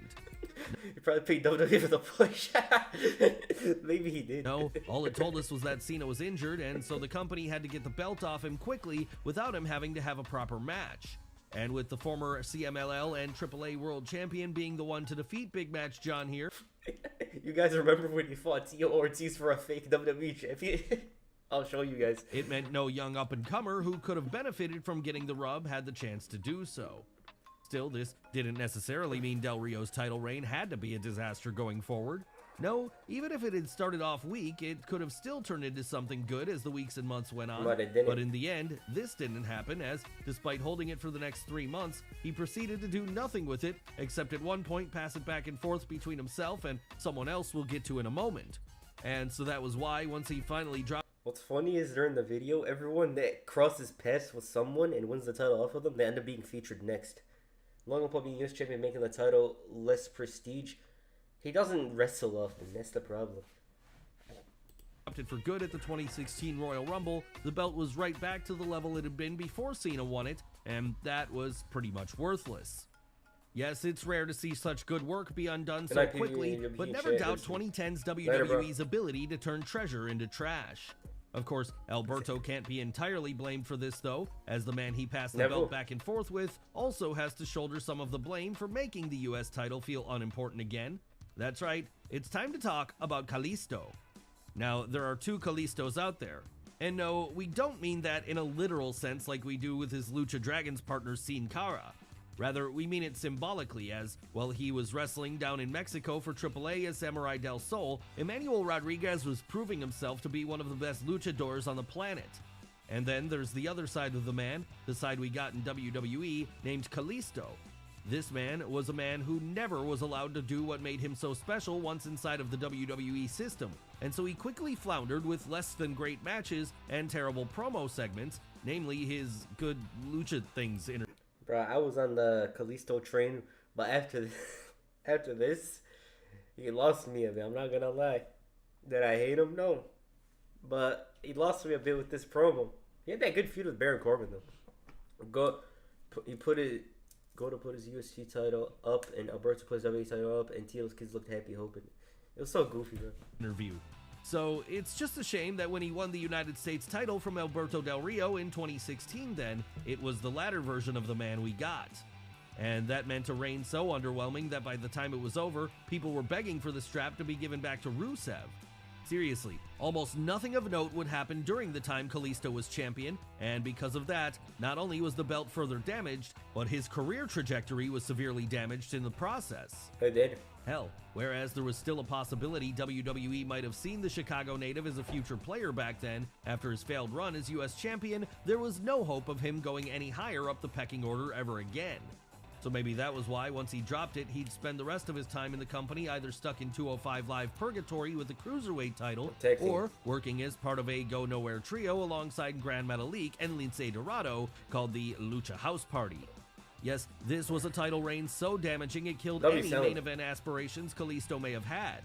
He probably paid WWE for the push. Maybe he did. No, all it told us was that Cena was injured, and so the company had to get the belt off him quickly without him having to have a proper match. And with the former CMLL and AAA World Champion being the one to defeat Big Match John here. You guys remember when he fought Tio Ortiz for a fake WWE champion? I'll show you guys. It meant no young up-and-comer who could have benefited from getting the rub had the chance to do so. Still, this didn't necessarily mean Del Rio's title reign had to be a disaster going forward. No, even if it had started off weak, it could have still turned into something good as the weeks and months went on. But it didn't. But in the end, this didn't happen as, despite holding it for the next 3 months, he proceeded to do nothing with it, except at one point pass it back and forth between himself and someone else we'll get to in a moment. And so that was why, once he finally dropped... What's funny is during the video, everyone that crosses paths with someone and wins the title off of them, they end up being featured next. Logan Paul being US champion, making the title less prestige. He doesn't wrestle often, that's the problem. It for good at the 2016 Royal Rumble, the belt was right back to the level it had been before Cena won it, and that was pretty much worthless. Yes, it's rare to see such good work be undone so quickly, but never doubt 2010's WWE's ability to turn treasure into trash. Of course, Alberto can't be entirely blamed for this though, as the man he passed the belt back and forth with also has to shoulder some of the blame for making the US title feel unimportant again. That's right, it's time to talk about Kalisto. Now, there are 2 Kalistos out there. And no, we don't mean that in a literal sense like we do with his Lucha Dragons partner Sin Cara. Rather, we mean it symbolically as, while he was wrestling down in Mexico for AAA as Samurai del Sol, Emmanuel Rodriguez was proving himself to be one of the best luchadors on the planet. And then there's the other side of the man, the side we got in WWE, named Kalisto. This man was a man who never was allowed to do what made him so special once inside of the WWE system, and so he quickly floundered with less than great matches and terrible promo segments, namely his good lucha things. Bro, I was on the Kalisto train, but after this, he lost me a bit. I'm not gonna lie. Did I hate him? No. But he lost me a bit with this promo. He had that good feud with Baron Corbin though. Go to put his UFC title up, and Alberto put his WWE title up, and Tito's kids looked happy hoping. It was so goofy, bro. Interview. So it's just a shame that when he won the United States title from Alberto Del Rio in 2016 then, it was the latter version of the man we got. And that meant a reign so underwhelming that by the time it was over, people were begging for the strap to be given back to Rusev. Seriously, almost nothing of note would happen during the time Kalisto was champion, and because of that, not only was the belt further damaged, but his career trajectory was severely damaged in the process. It did. Hell, whereas there was still a possibility WWE might have seen the Chicago native as a future player back then, after his failed run as US champion, there was no hope of him going any higher up the pecking order ever again. So maybe that was why, once he dropped it, he'd spend the rest of his time in the company either stuck in 205 Live purgatory with the Cruiserweight title, or working as part of a go-nowhere trio alongside Gran Metalik and Lince Dorado called the Lucha House Party. Yes, this was a title reign so damaging it killed any main event aspirations Kalisto may have had.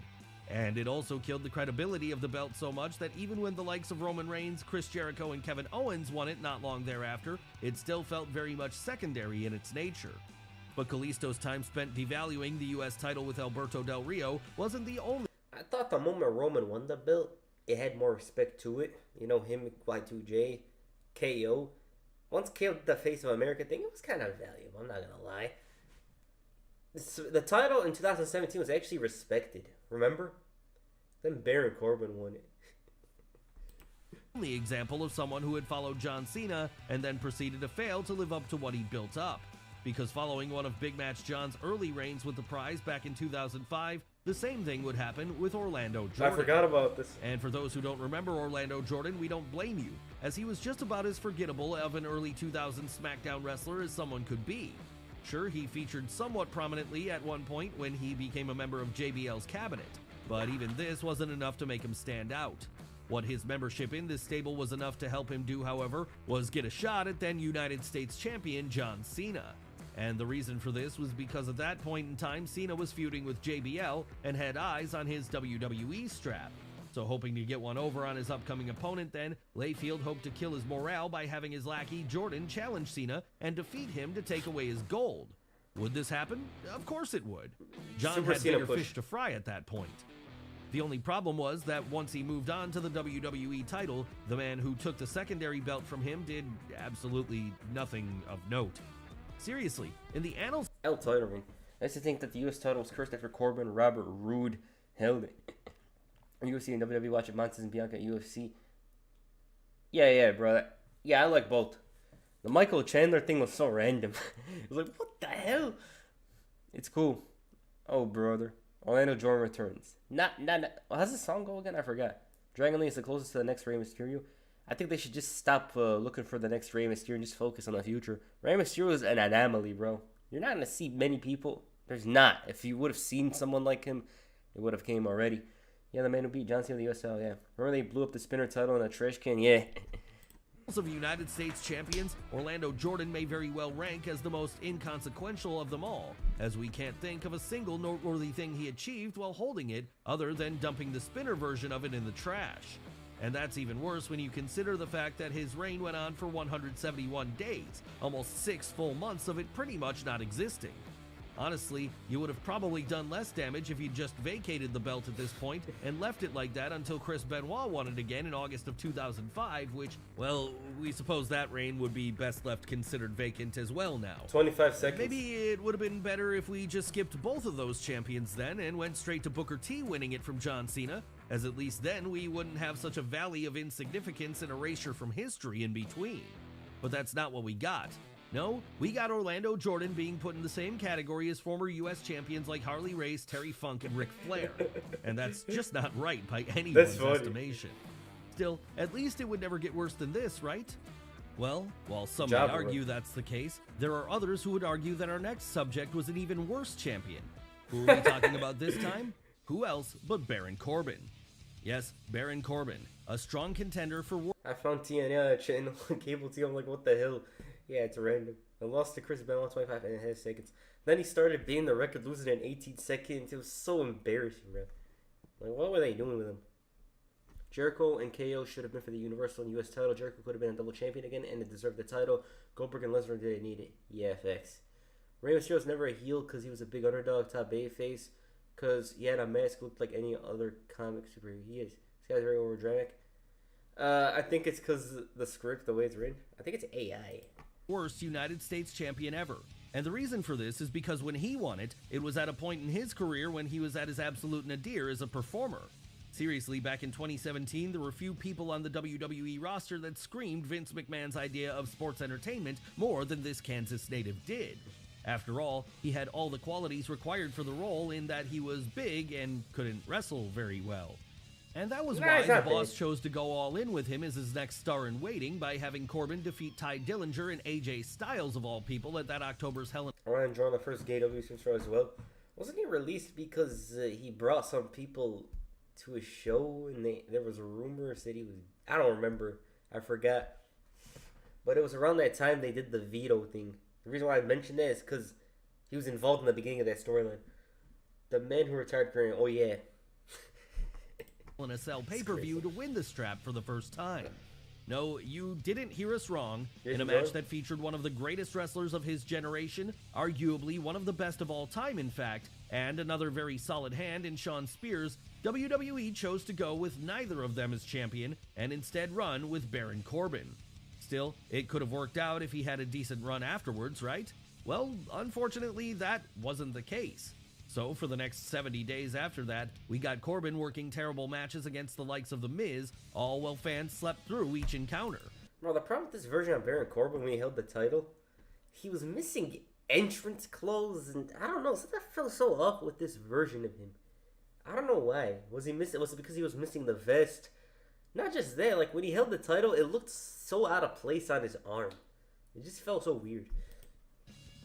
And it also killed the credibility of the belt so much that even when the likes of Roman Reigns, Chris Jericho, and Kevin Owens won it not long thereafter, it still felt very much secondary in its nature. But Kalisto's time spent devaluing the US title with Alberto Del Rio wasn't the only. I thought the moment Roman won the belt, it had more respect to it. You know, him, Y2J, KO. Once KO did the Face of America thing, it was kind of valuable, I'm not gonna lie. The title in 2017 was actually respected, remember? Then Baron Corbin won it. Only example of someone who had followed John Cena and then proceeded to fail to live up to what he'd built up. Because following one of Big Match John's early reigns with the prize back in 2005, the same thing would happen with Orlando Jordan. I forgot about this. And for those who don't remember Orlando Jordan, we don't blame you, as he was just about as forgettable of an early 2000s SmackDown wrestler as someone could be. Sure, he featured somewhat prominently at one point when he became a member of JBL's cabinet, but even this wasn't enough to make him stand out. What his membership in this stable was enough to help him do, however, was get a shot at then United States champion John Cena. And the reason for this was because at that point in time, Cena was feuding with JBL and had eyes on his WWE strap. So hoping to get one over on his upcoming opponent then, Layfield hoped to kill his morale by having his lackey Jordan challenge Cena and defeat him to take away his gold. Would this happen? Of course it would. John Super had Cena bigger push. fish to fry at that point. The only problem was that once he moved on to the WWE title, the man who took the secondary belt from him did absolutely nothing of note. Seriously, in the annals title reign. I used to think that the US title was cursed after Corbin Robert Roode held it. UFC and WWE watching Montez and Bianca at UFC. Yeah, bro. Yeah, I like both. The Michael Chandler thing was so random. It was like, what the hell? It's cool. Oh, brother. Orlando Jordan returns. Not. How's the song go again? I forgot. Dragon Lee is the closest to the next Rey Mysterio. I think they should just stop looking for the next Rey Mysterio and just focus on the future. Rey Mysterio is an anomaly, bro. You're not going to see many people. There's not. If you would have seen someone like him, it would have came already. Yeah, the man who beat John Cena of the US title, yeah. Remember they blew up the spinner title in a trash can? Yeah. of United States champions, Orlando Jordan may very well rank as the most inconsequential of them all, as we can't think of a single noteworthy thing he achieved while holding it other than dumping the spinner version of it in the trash. And that's even worse when you consider the fact that his reign went on for 171 days, almost 6 full months of it pretty much not existing. Honestly, you would have probably done less damage if you'd just vacated the belt at this point and left it like that until Chris Benoit won it again in August of 2005, which, well, we suppose that reign would be best left considered vacant as well now. 25 seconds. Maybe it would have been better if we just skipped both of those champions then and went straight to Booker T winning it from John Cena, as at least then we wouldn't have such a valley of insignificance and erasure from history in between. But that's not what we got. No, we got Orlando Jordan being put in the same category as former U.S. champions like Harley Race, Terry Funk, and Ric Flair. And that's just not right by anyone's estimation. Still, at least it would never get worse than this, right? Well, while some may argue that's the case, there are others who would argue that our next subject was an even worse champion. Who are we talking about this time? Who else but Baron Corbin? Yes, Baron Corbin, a strong contender for... I found TNA channel on cable TV. I'm like, what the hell? Yeah, it's random. I lost to Chris Benoit 25.5 seconds. Then he started beating the record, losing in 18 seconds. It was so embarrassing, bro. Like, what were they doing with him? Jericho and KO should have been for the Universal and US title. Jericho could have been a double champion again and it deserved the title. Goldberg and Lesnar didn't need it. Yeah, facts. Rey Mysterio's never a heel because he was a big underdog, top babyface. Because he had a mask looked like any other comic superhero. He is. This guy's very overdramatic. I think it's because the script, the way it's written. I think it's AI. Worst United States champion ever. And the reason for this is because when he won it, it was at a point in his career when he was at his absolute nadir as a performer. Seriously, back in 2017, there were few people on the WWE roster that screamed Vince McMahon's idea of sports entertainment more than this Kansas native did. After all, he had all the qualities required for the role in that he was big and couldn't wrestle very well. And that was why the boss chose to go all in with him as his next star in waiting by having Corbin defeat Ty Dillinger and AJ Styles of all people at that October's Hell in... Ryan drawn the first gay W superstar as well. Wasn't he released because he brought some people to a show and there was a rumor that he was... I don't remember. I forgot. But it was around that time they did the veto thing. The reason why I mentioned that is because he was involved in the beginning of that storyline. The man who retired crying, oh yeah. In a Cell pay-per-view to win the strap for the first time. No, you didn't hear us wrong. In a match that featured one of the greatest wrestlers of his generation, arguably one of the best of all time in fact, and another very solid hand in Shawn Spears, WWE chose to go with neither of them as champion and instead run with Baron Corbin. Still, it could have worked out if he had a decent run afterwards, right? Well, unfortunately, that wasn't the case. So, for the next 70 days after that, we got Corbin working terrible matches against the likes of The Miz, all while fans slept through each encounter. Bro, the problem with this version of Baron Corbin when he held the title, he was missing entrance clothes, and I don't know, something felt so off with this version of him. I don't know why. Was it because he was missing the vest? Not just that, like when he held the title, it looked so out of place on his arm. It just felt so weird.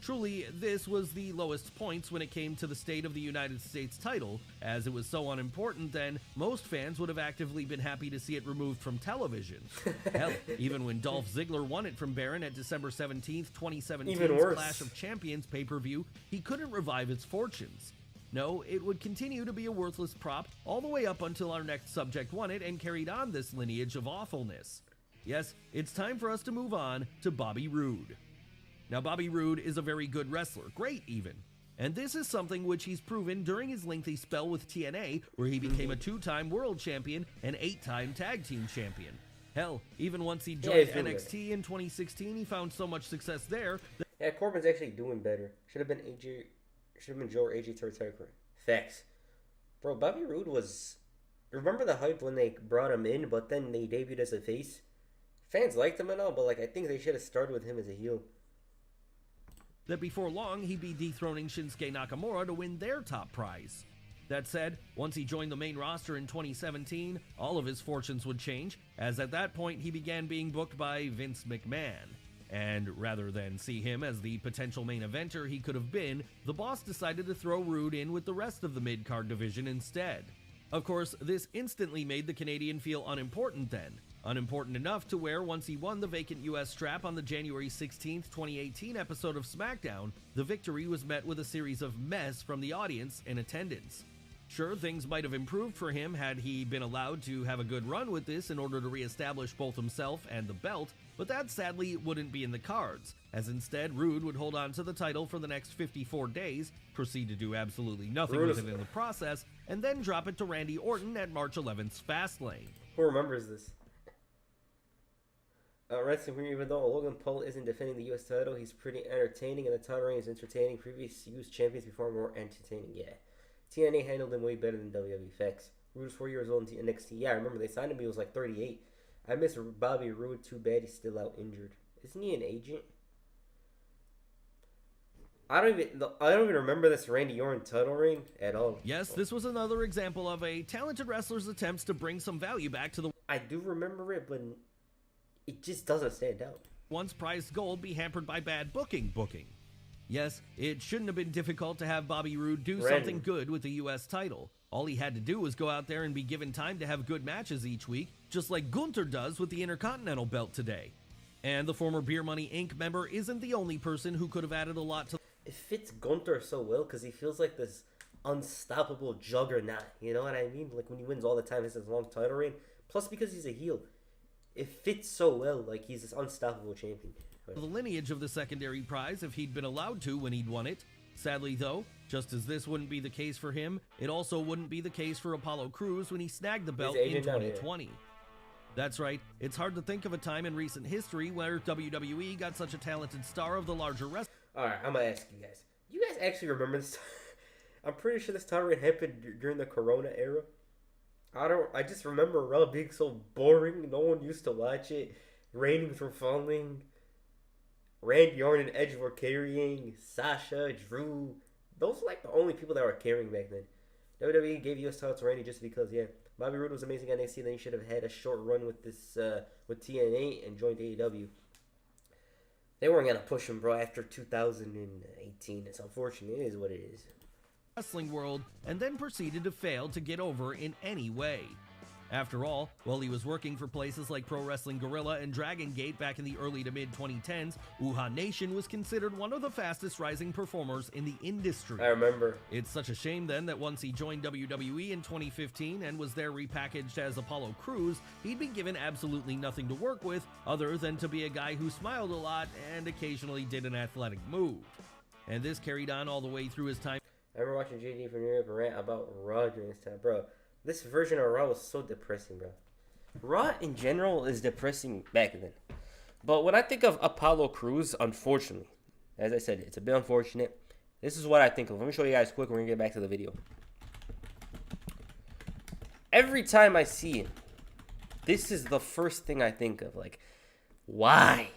Truly, this was the lowest points when it came to the state of the United States title, as it was so unimportant then, most fans would have actively been happy to see it removed from television. Hell, even when Dolph Ziggler won it from Baron at December 17th, 2017's Clash of Champions pay-per-view, he couldn't revive its fortunes. No, it would continue to be a worthless prop all the way up until our next subject won it and carried on this lineage of awfulness. Yes, it's time for us to move on to Bobby Roode. Now, Bobby Roode is a very good wrestler, great even. And this is something which he's proven during his lengthy spell with TNA, where he became a 2-time world champion and 8-time tag team champion. Hell, even once he joined NXT in 2016, he found so much success there that yeah, Corbin's actually doing better. Should have been Joe or AJ Territory. Facts. Bro, Bobby Roode was... Remember the hype when they brought him in, but then they debuted as a face? Fans liked him and all, but like I think they should have started with him as a heel. That before long, he'd be dethroning Shinsuke Nakamura to win their top prize. That said, once he joined the main roster in 2017, all of his fortunes would change, as at that point he began being booked by Vince McMahon. And rather than see him as the potential main eventer he could have been, the boss decided to throw Roode in with the rest of the mid-card division instead. Of course, this instantly made the Canadian feel unimportant then. Unimportant enough to where once he won the vacant US strap on the January 16th, 2018 episode of SmackDown, the victory was met with a series of mess from the audience in attendance. Sure, things might have improved for him had he been allowed to have a good run with this in order to reestablish both himself and the belt, but that sadly wouldn't be in the cards, as instead Roode would hold on to the title for the next 54 days, proceed to do absolutely nothing with it in the process, and then drop it to Randy Orton at March 11th's Fastlane. Who remembers this? Wrestling here, even though Logan Paul isn't defending the US title, he's pretty entertaining, and the title reign is entertaining. Previous US champions before more entertaining, yeah. TNA handled him way better than WWE. Facts. Roode was 4 years old in NXT. Yeah, I remember they signed him, he was like 38. I miss Bobby Roode too bad, he's still out injured. Isn't he an agent? I don't even remember this Randy Orton title reign at all. Yes, this was another example of a talented wrestler's attempts to bring some value back to the... I do remember it, but it just doesn't stand out. Once prized gold be hampered by bad booking. Yes, it shouldn't have been difficult to have Bobby Roode do something good with the US title. All he had to do was go out there and be given time to have good matches each week, just like Gunther does with the Intercontinental belt today. And the former Beer Money Inc. member isn't the only person who could have added a lot to... It fits Gunther so well because he feels like this unstoppable juggernaut, you know what I mean? Like when he wins all the time, he has this long title reign. Plus because he's a heel. It fits so well, like he's this unstoppable champion. The lineage of the secondary prize if he'd been allowed to when he'd won it. Sadly though, just as this wouldn't be the case for him, it also wouldn't be the case for Apollo Crews when he snagged the belt in 2020. That's right, it's hard to think of a time in recent history where WWE got such a talented star of the larger wrestling. Alright, I'm gonna ask you guys. You guys actually remember this? I'm pretty sure this title reign happened during the Corona era. I just remember Raw being so boring. No one used to watch it. Ratings were falling. Randy Orton and Edge were carrying. Sasha, Drew. Those were like the only people that were carrying back then. WWE gave US title to Randy just because, yeah. Bobby Roode was amazing at NXT. Then he should have had a short run with this with TNA and joined AEW. They weren't gonna push him, bro, after 2018. It's unfortunate. It is what it is. Wrestling world, and then proceeded to fail to get over in any way. After all, while he was working for places like Pro Wrestling Guerrilla and Dragon Gate back in the early to mid-2010s, Uhaa Nation was considered one of the fastest rising performers in the industry. I remember. It's such a shame then that once he joined WWE in 2015 and was there repackaged as Apollo Crews, he'd been given absolutely nothing to work with other than to be a guy who smiled a lot and occasionally did an athletic move. And this carried on all the way through his time. I remember watching JD from Europe rant about Raw during this time, bro. This version of Raw was so depressing, bro. Raw in general is depressing back then. But when I think of Apollo Crews, unfortunately, as I said, it's a bit unfortunate. This is what I think of. Let me show you guys quick when we get back to the video. Every time I see him, this is the first thing I think of. Like, why?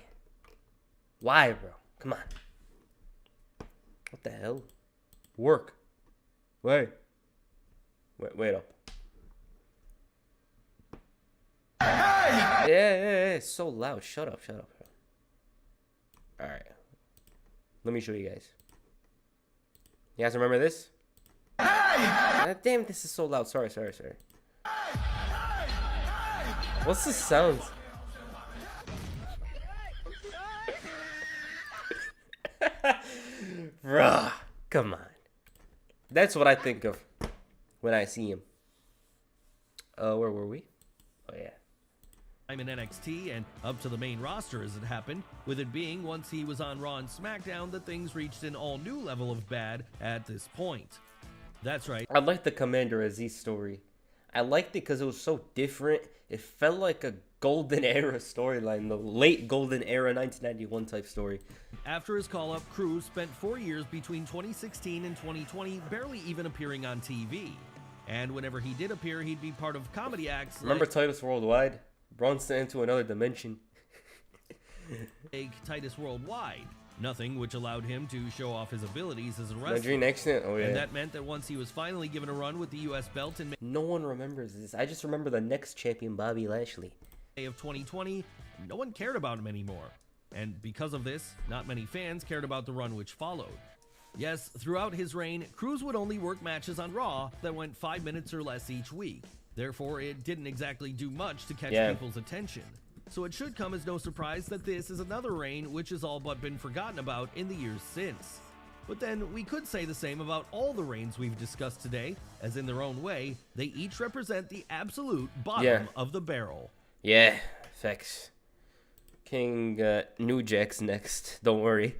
Why, bro? Come on. What the hell? Work. Wait up. Yeah, it's so loud. Shut up. Alright. Let me show you guys. You guys remember this? Damn, this is so loud. Sorry. What's the sound? Bruh, come on. That's what I think of when I see him. Where were we? Oh, yeah. I'm in NXT and up to the main roster as it happened, with it being once he was on Raw and SmackDown that things reached an all-new level of bad at this point. That's right. I like the Commander Aziz story. I liked it because it was so different. It felt like a golden era storyline, the late golden era 1991 type story. After his call-up, Cruz spent 4 years between 2016 and 2020 barely even appearing on TV. And whenever he did appear, he'd be part of comedy acts Remember like Titus Worldwide? Bronson into another dimension. Titus Worldwide. Nothing which allowed him to show off his abilities as a wrestler. Nigerian accent? Oh, yeah. And that meant that once he was finally given a run with the U.S. belt in No one remembers this. I just remember the next champion, Bobby Lashley. May of 2020, no one cared about him anymore. And because of this, not many fans cared about the run which followed. Yes, throughout his reign, Cruz would only work matches on Raw that went 5 minutes or less each week. Therefore, it didn't exactly do much to catch people's attention. So it should come as no surprise that this is another reign which has all but been forgotten about in the years since. But then we could say the same about all the reigns we've discussed today, as in their own way, they each represent the absolute bottom of the barrel. Yeah, facts. King New Jack's next. Don't worry.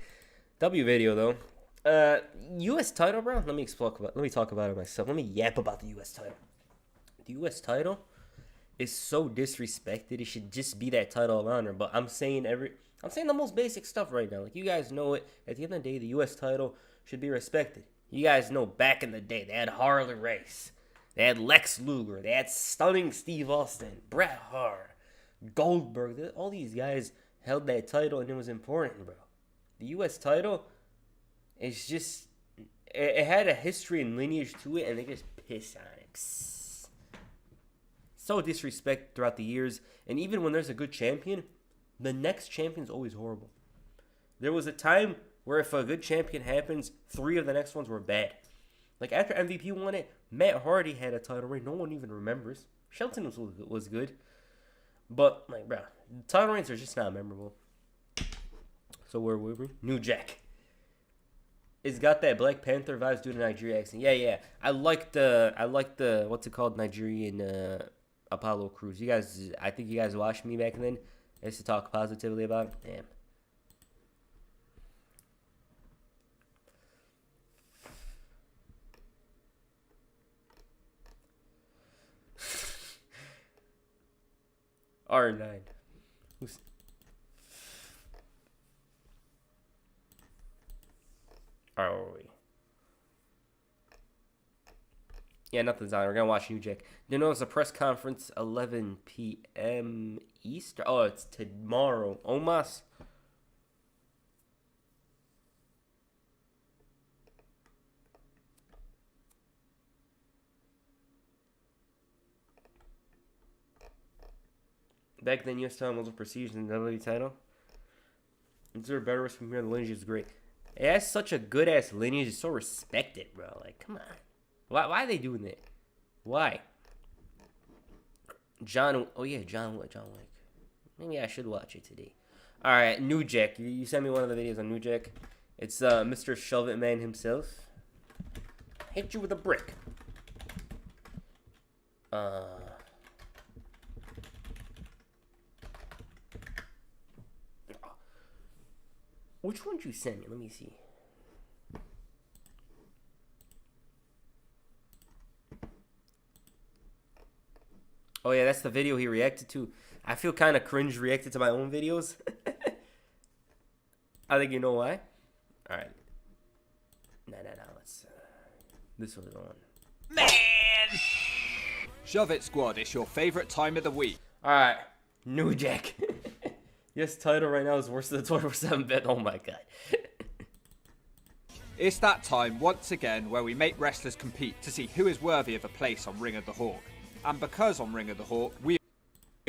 W video though. U.S. title, bro. Let me talk about it myself. Let me yap about the U.S. title. The U.S. title is so disrespected. It should just be that title of honor. But I'm saying the most basic stuff right now. Like, you guys know it. At the end of the day, the U.S. title should be respected. You guys know back in the day, they had Harley Race. They had Lex Luger. They had Stunning Steve Austin. Bret Hart. Goldberg. All these guys held that title, and it was important, bro. The U.S. title is just... It had a history and lineage to it, and they just piss on it. Psst. So disrespect throughout the years, and even when there's a good champion, the next champion's always horrible. There was a time where if a good champion happens, 3 of the next ones were bad. Like after MVP won it, Matt Hardy had a title reign no one even remembers. Shelton was good, but like, bro, title reigns are just not memorable. So where were we? New Jack. It's got that Black Panther vibes due to Nigerian accent. Yeah. I like the what's it called, Nigerian Apollo Crews. I think you guys watched me back then. I used to talk positively about it. Damn. R9. Who's... Alright, where are we? Yeah, nothing's on. We're gonna watch New Jack. You know, it's a press conference, 11 p.m. Eastern. Oh, it's tomorrow. Omas. Back then, US title was prestige in the WWE title. Is there a better wrestling here? The lineage is great. It has such a good ass lineage. It's so respected, bro. Like, come on. Why are they doing that? Why? John Wick. Maybe I should watch it today. All right, New Jack. You sent me one of the videos on New Jack. It's Mr. Shove It Man himself. Hit you with a brick. Which one did you send me? Let me see. Oh, yeah, that's the video he reacted to. I feel kind of cringe reacted to my own videos. I think you know why. All right. No. Let's... this was the one. Man! Shove It Squad, it's your favorite time of the week. All right. New Jack. Yes, title right now is worse than the 24/7 bet. Oh, my God. It's that time, once again, where we make wrestlers compete to see who is worthy of a place on Ring of the Hawk. And because on Ring of the Hawk, we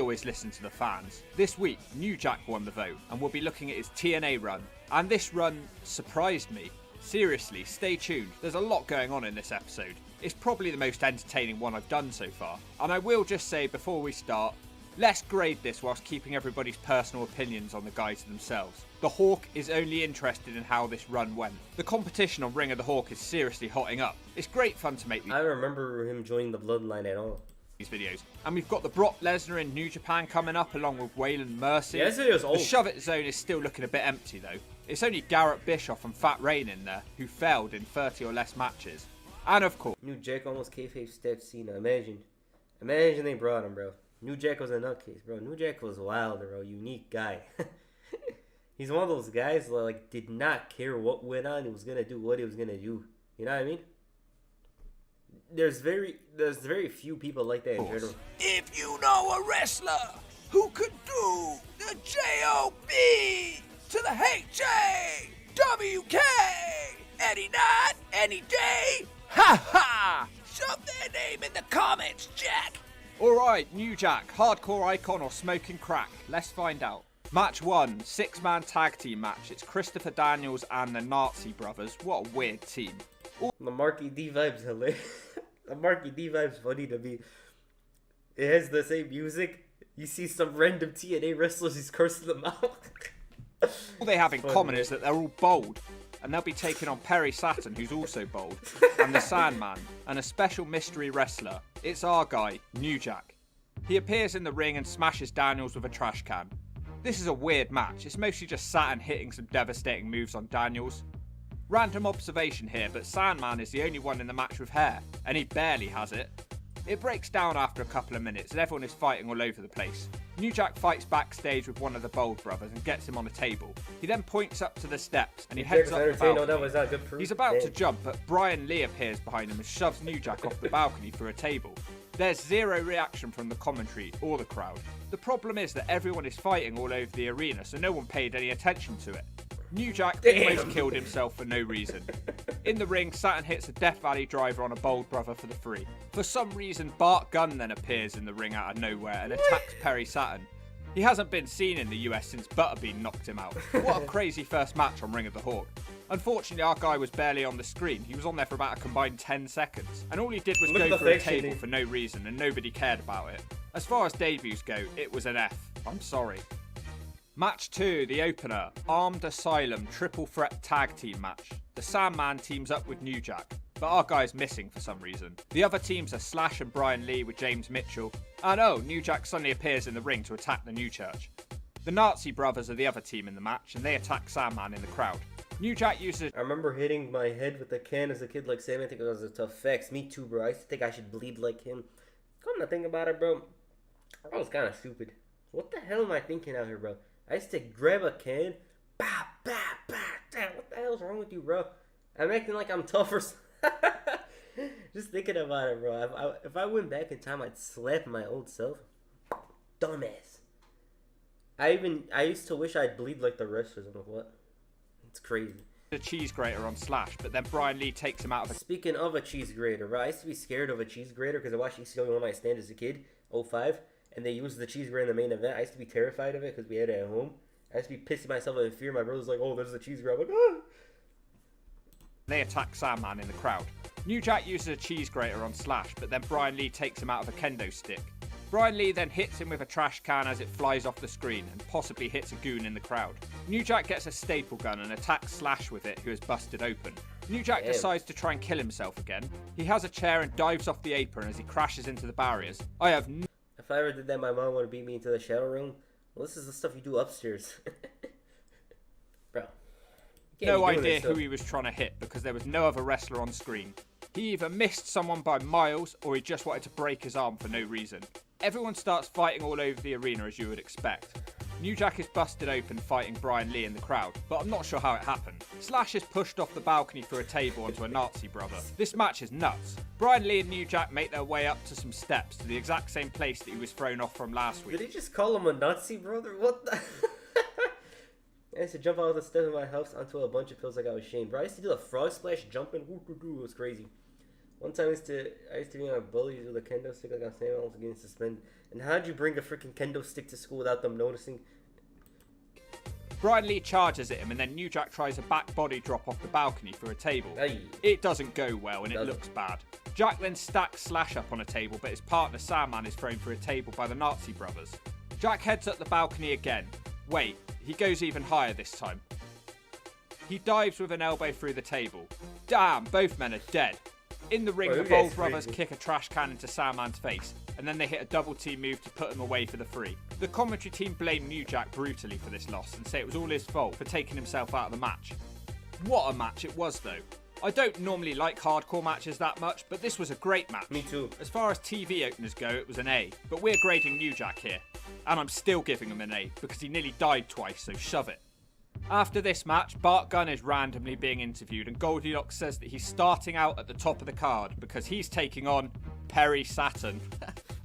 always listen to the fans. This week, New Jack won the vote, and we'll be looking at his TNA run. And this run surprised me. Seriously, stay tuned. There's a lot going on in this episode. It's probably the most entertaining one I've done so far. And I will just say before we start, let's grade this whilst keeping everybody's personal opinions on the guys themselves. The Hawk is only interested in how this run went. The competition on Ring of the Hawk is seriously hotting up. It's great fun to make I don't remember him joining the Bloodline at all. these videos. And we've got the Brock Lesnar in New Japan coming up along with Waylon Mercy. Yeah, this video's old. The Shove It zone is still looking a bit empty though. It's only Garrett Bischoff and Fat Rain in there, who failed in 30 or less matches. And of course, New Jack almost kayfabe stepped Cena. Imagine they brought him, bro. New Jack was a nutcase, bro. New Jack was wild, bro. Unique guy. He's one of those guys that like did not care what went on. He was gonna do what he was gonna do. You know what I mean? There's very few people like that in general. if you know a wrestler who could do the J-O-B to the H-A-W-K any night, any day, ha ha! Shove their name in the comments, Jack! Alright, New Jack, hardcore icon or smoking crack? Let's find out. Match 1, 6-man tag team match. It's Christopher Daniels and the Nazi brothers. What a weird team. The Marky D vibe's hilarious. The Marky D vibe's funny to me. It has the same music. You see some random TNA wrestlers, he's cursing them out. All they have in common is that they're all bold. And they'll be taking on Perry Saturn, who's also bold, and the Sandman, and a special mystery wrestler. It's our guy, New Jack. He appears in the ring and smashes Daniels with a trash can. This is a weird match. It's mostly just Saturn hitting some devastating moves on Daniels. Random observation here, but Sandman is the only one in the match with hair, and he barely has it. It breaks down after a couple of minutes and everyone is fighting all over the place. New Jack fights backstage with one of the Bold brothers and gets him on a table. He then points up to the steps and he heads up the balcony. He's about to jump, but Brian Lee appears behind him and shoves New Jack off the balcony through a table. There's zero reaction from the commentary or the crowd. The problem is that everyone is fighting all over the arena, so no one paid any attention to it. New Jack almost killed himself for no reason. In the ring, Saturn hits a Death Valley driver on a Bold brother for the free. For some reason, Bart Gunn then appears in the ring out of nowhere and attacks Perry Saturn. He hasn't been seen in the US since Butterbean knocked him out. What a crazy first match on Ring of the Hawk. Unfortunately, our guy was barely on the screen. He was on there for about a combined 10 seconds. And all he did was go through a table for no reason and nobody cared about it. As far as debuts go, it was an F. I'm sorry. Match 2, the opener, Armed Asylum triple threat tag team match. The Sandman teams up with New Jack, but our guy's missing for some reason. The other teams are Slash and Brian Lee with James Mitchell. And oh, New Jack suddenly appears in the ring to attack the New Church. The Nazi brothers are the other team in the match, and they attack Sandman in the crowd. New Jack uses... I remember hitting my head with a can as a kid like Sam. I think it was a tough facts. Me too, bro. I used to think I should bleed like him. Come to think about it, bro, I was kind of stupid. What the hell am I thinking out here, bro? I used to grab a can, bah, bah, bah, damn, what the hell's wrong with you, bro? I'm acting like I'm tough or something. Just thinking about it, bro. If I went back in time, I'd slap my old self. Dumbass. I used to wish I'd bleed like the wrestlers. I'm like, what? It's crazy. A cheese grater on Slash, but then Brian Lee takes him out of a... Speaking of a cheese grater, bro, I used to be scared of a cheese grater because I watched ECW One Night Stand as a kid, 05. And they used the cheese grater in the main event. I used to be terrified of it because we had it at home. I used to be pissing myself in fear. My brother's like, oh, there's a cheese grater. I'm like, ah. They attack Sandman in the crowd. New Jack uses a cheese grater on Slash, but then Brian Lee takes him out of a kendo stick. Brian Lee then hits him with a trash can as it flies off the screen and possibly hits a goon in the crowd. New Jack gets a staple gun and attacks Slash with it, who is busted open. New Jack decides to try and kill himself again. He has a chair and dives off the apron as he crashes into the barriers. If I ever did that, my mom would beat me into the shadow room. Well, this is the stuff you do upstairs. Bro. No idea who he was trying to hit because there was no other wrestler on screen. He either missed someone by miles or he just wanted to break his arm for no reason. Everyone starts fighting all over the arena as you would expect. New Jack is busted open fighting Brian Lee in the crowd, but I'm not sure how it happened. Slash is pushed off the balcony through a table onto a Nazi brother. This match is nuts. Brian Lee and New Jack make their way up to some steps to the exact same place that he was thrown off from last week. Did he just call him a Nazi brother? What the... I used to jump out of the steps of my house onto a bunch of pills like I was Shane. Bro, I used to do a frog splash jumping. It was crazy. One time I used to be on a bullies with a kendo stick like I was saying, I was getting suspended. And how'd you bring a freaking kendo stick to school without them noticing? Brian Lee charges at him, and then New Jack tries a back body drop off the balcony through a table. Aye. It doesn't go well, and it looks bad. Jack then stacks Slash up on a table, but his partner Sandman is thrown through a table by the Nazi brothers. Jack heads up the balcony again. Wait, he goes even higher this time. He dives with an elbow through the table. Damn, both men are dead. In the ring, the Bold brothers kick a trash can into Sandman's face, and then they hit a double team move to put him away for the free. The commentary team blame New Jack brutally for this loss and say it was all his fault for taking himself out of the match. What a match it was though. I don't normally like hardcore matches that much, but this was a great match. Me too. As far as TV openers go, it was an A, but we're grading New Jack here. And I'm still giving him an A, because he nearly died twice, so shove it. After this match, Bart Gunn is randomly being interviewed, and Goldilocks says that he's starting out at the top of the card because he's taking on Perry Saturn.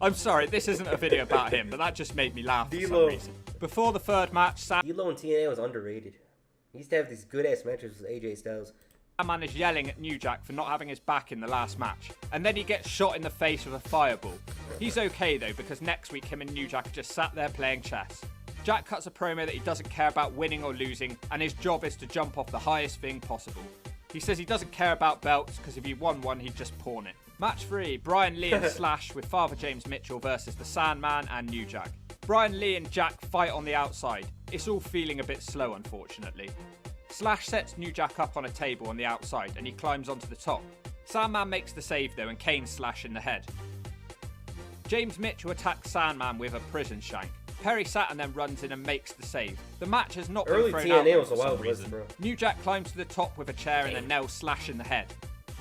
I'm sorry, this isn't a video about him, but that just made me laugh for some reason. Before the third match, D'Lo in TNA was underrated. He used to have these good ass matches with AJ Styles. Sandman is yelling at New Jack for not having his back in the last match, and then he gets shot in the face with a fireball. He's okay though, because next week him and New Jack just sat there playing chess. Jack cuts a promo that he doesn't care about winning or losing, and his job is to jump off the highest thing possible. He says he doesn't care about belts, because if he won one, he'd just pawn it. Match 3, Brian Lee and Slash with Father James Mitchell versus the Sandman and New Jack. Brian Lee and Jack fight on the outside. It's all feeling a bit slow, unfortunately. Slash sets New Jack up on a table on the outside, and he climbs onto the top. Sandman makes the save though, and canes Slash in the head. James Mitchell attacks Sandman with a prison shank. Perry Saturn then runs in and makes the save. The match has not been thrown out for some reason. New Jack climbs to the top with a chair and then nails Slash in the head.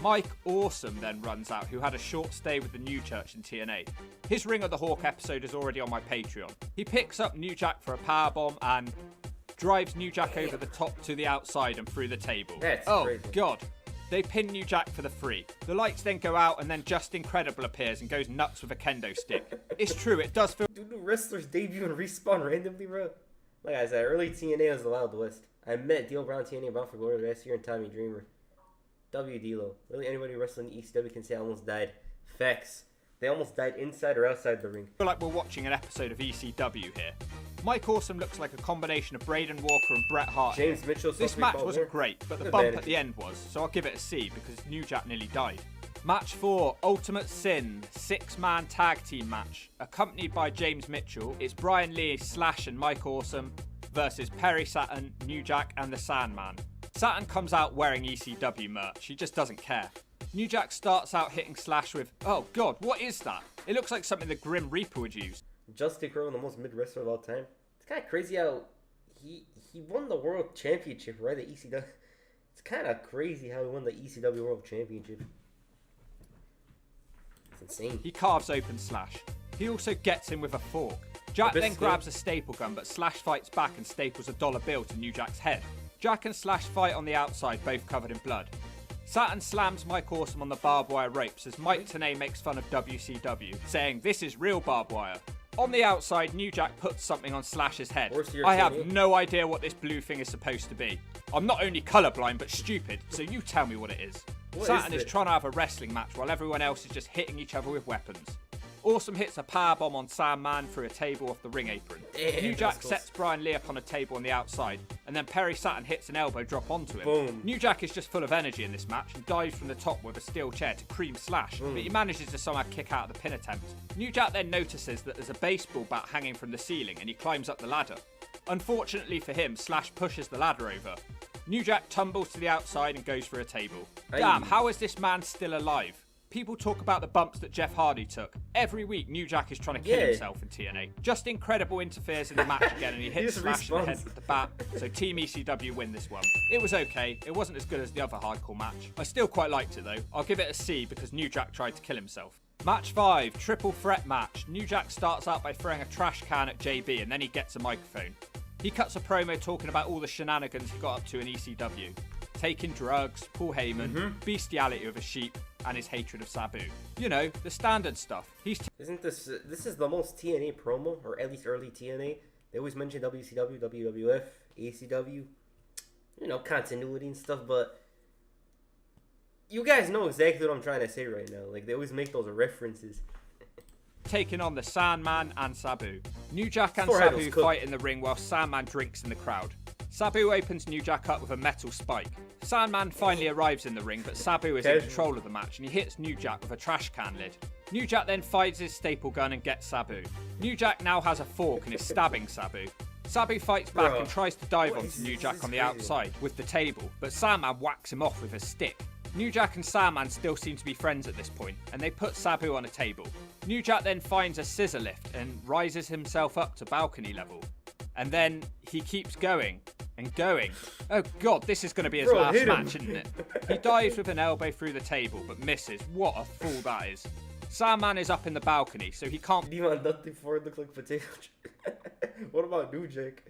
Mike Awesome then runs out, who had a short stay with the New Church in TNA. His Ring of the Hawk episode is already on my Patreon. He picks up New Jack for a powerbomb and drives New Jack over the top to the outside and through the table. That's crazy. God. They pin New Jack for the free. The lights then go out and then Just Incredible appears and goes nuts with a kendo stick. It's true, it does feel... Dude, the wrestlers debut and respawn randomly, bro. Like I said, early TNA was the Wild West. I met D'Lo Brown TNA Bound for Glory last year and Tommy Dreamer. W D'Lo. Really, anybody wrestling ECW can say I almost died. Facts. They almost died inside or outside the ring. I feel like we're watching an episode of ECW here. Mike Awesome looks like a combination of Braden Walker and Bret Hart. James Mitchell. This match wasn't great, but the bump at the end was, so I'll give it a C because New Jack nearly died. Match 4, Ultimate Sin, 6-man tag team match. Accompanied by James Mitchell, it's Brian Lee, Slash and Mike Awesome versus Perry Saturn, New Jack and the Sandman. Saturn comes out wearing ECW merch, he just doesn't care. New Jack starts out hitting Slash with, oh god, what is that? It looks like something the Grim Reaper would use. Justin Crowe, the most mid wrestler of all time. It's kind of crazy how he won the world championship, right? The ECW. It's kind of crazy how he won the ECW World Championship. It's insane. He carves open Slash. He also gets him with a fork. Jack then grabs a staple gun, but Slash fights back and staples a dollar bill to New Jack's head. Jack and Slash fight on the outside, both covered in blood. Saturn slams Mike Awesome on the barbed wire ropes as Mike Tenay makes fun of WCW, saying this is real barbed wire. On the outside, New Jack puts something on Slash's head. I have no idea what this blue thing is supposed to be. I'm not only colourblind but stupid, so you tell me what it is. Saturn is trying to have a wrestling match while everyone else is just hitting each other with weapons. Awesome hits a powerbomb on Sandman through a table off the ring apron. New Jack sets Brian Lee up on a table on the outside, and then Perry Saturn hits an elbow drop onto him. Boom. New Jack is just full of energy in this match and dives from the top with a steel chair to cream Slash, but he manages to somehow kick out of the pin attempt. New Jack then notices that there's a baseball bat hanging from the ceiling and he climbs up the ladder. Unfortunately for him, Slash pushes the ladder over. New Jack tumbles to the outside and goes for a table. Damn, how is this man still alive? People talk about the bumps that Jeff Hardy took. Every week, New Jack is trying to kill himself in TNA. Just Incredible interferes in the match again and he hits Slash in the head with the bat, so Team ECW win this one. It was okay, it wasn't as good as the other hardcore match. I still quite liked it though. I'll give it a C because New Jack tried to kill himself. Match 5, triple threat match. New Jack starts out by throwing a trash can at JB and then he gets a microphone. He cuts a promo talking about all the shenanigans he got up to in ECW. Taking drugs, Paul Heyman, bestiality of a sheep, and his hatred of Sabu. You know, the standard stuff. Isn't this is the most TNA promo, or at least early TNA? They always mention WCW, WWF, ACW, you know, continuity and stuff, but You guys know exactly what I'm trying to say right now. Like, they always make those references. Taking on the Sandman and Sabu. New Jack and Forehead was Sabu cooked. fight in the ring while Sandman drinks in the crowd. Sabu opens New Jack up with a metal spike. Sandman finally arrives in the ring, but Sabu is in control of the match and he hits New Jack with a trash can lid. New Jack then finds his staple gun and gets Sabu. New Jack now has a fork and is stabbing Sabu. Sabu fights back and tries to dive onto New Jack on the outside with the table, but Sandman whacks him off with a stick. New Jack and Sandman still seem to be friends at this point, and they put Sabu on a table. New Jack then finds a scissor lift and rises himself up to balcony level. And then he keeps going and going. Oh god, this is going to be his last match, isn't it? He dives with an elbow through the table, but misses. What a fool that is. Sandman is up in the balcony, so he can't Demon nothing for it look like potato chip. What about New Jack?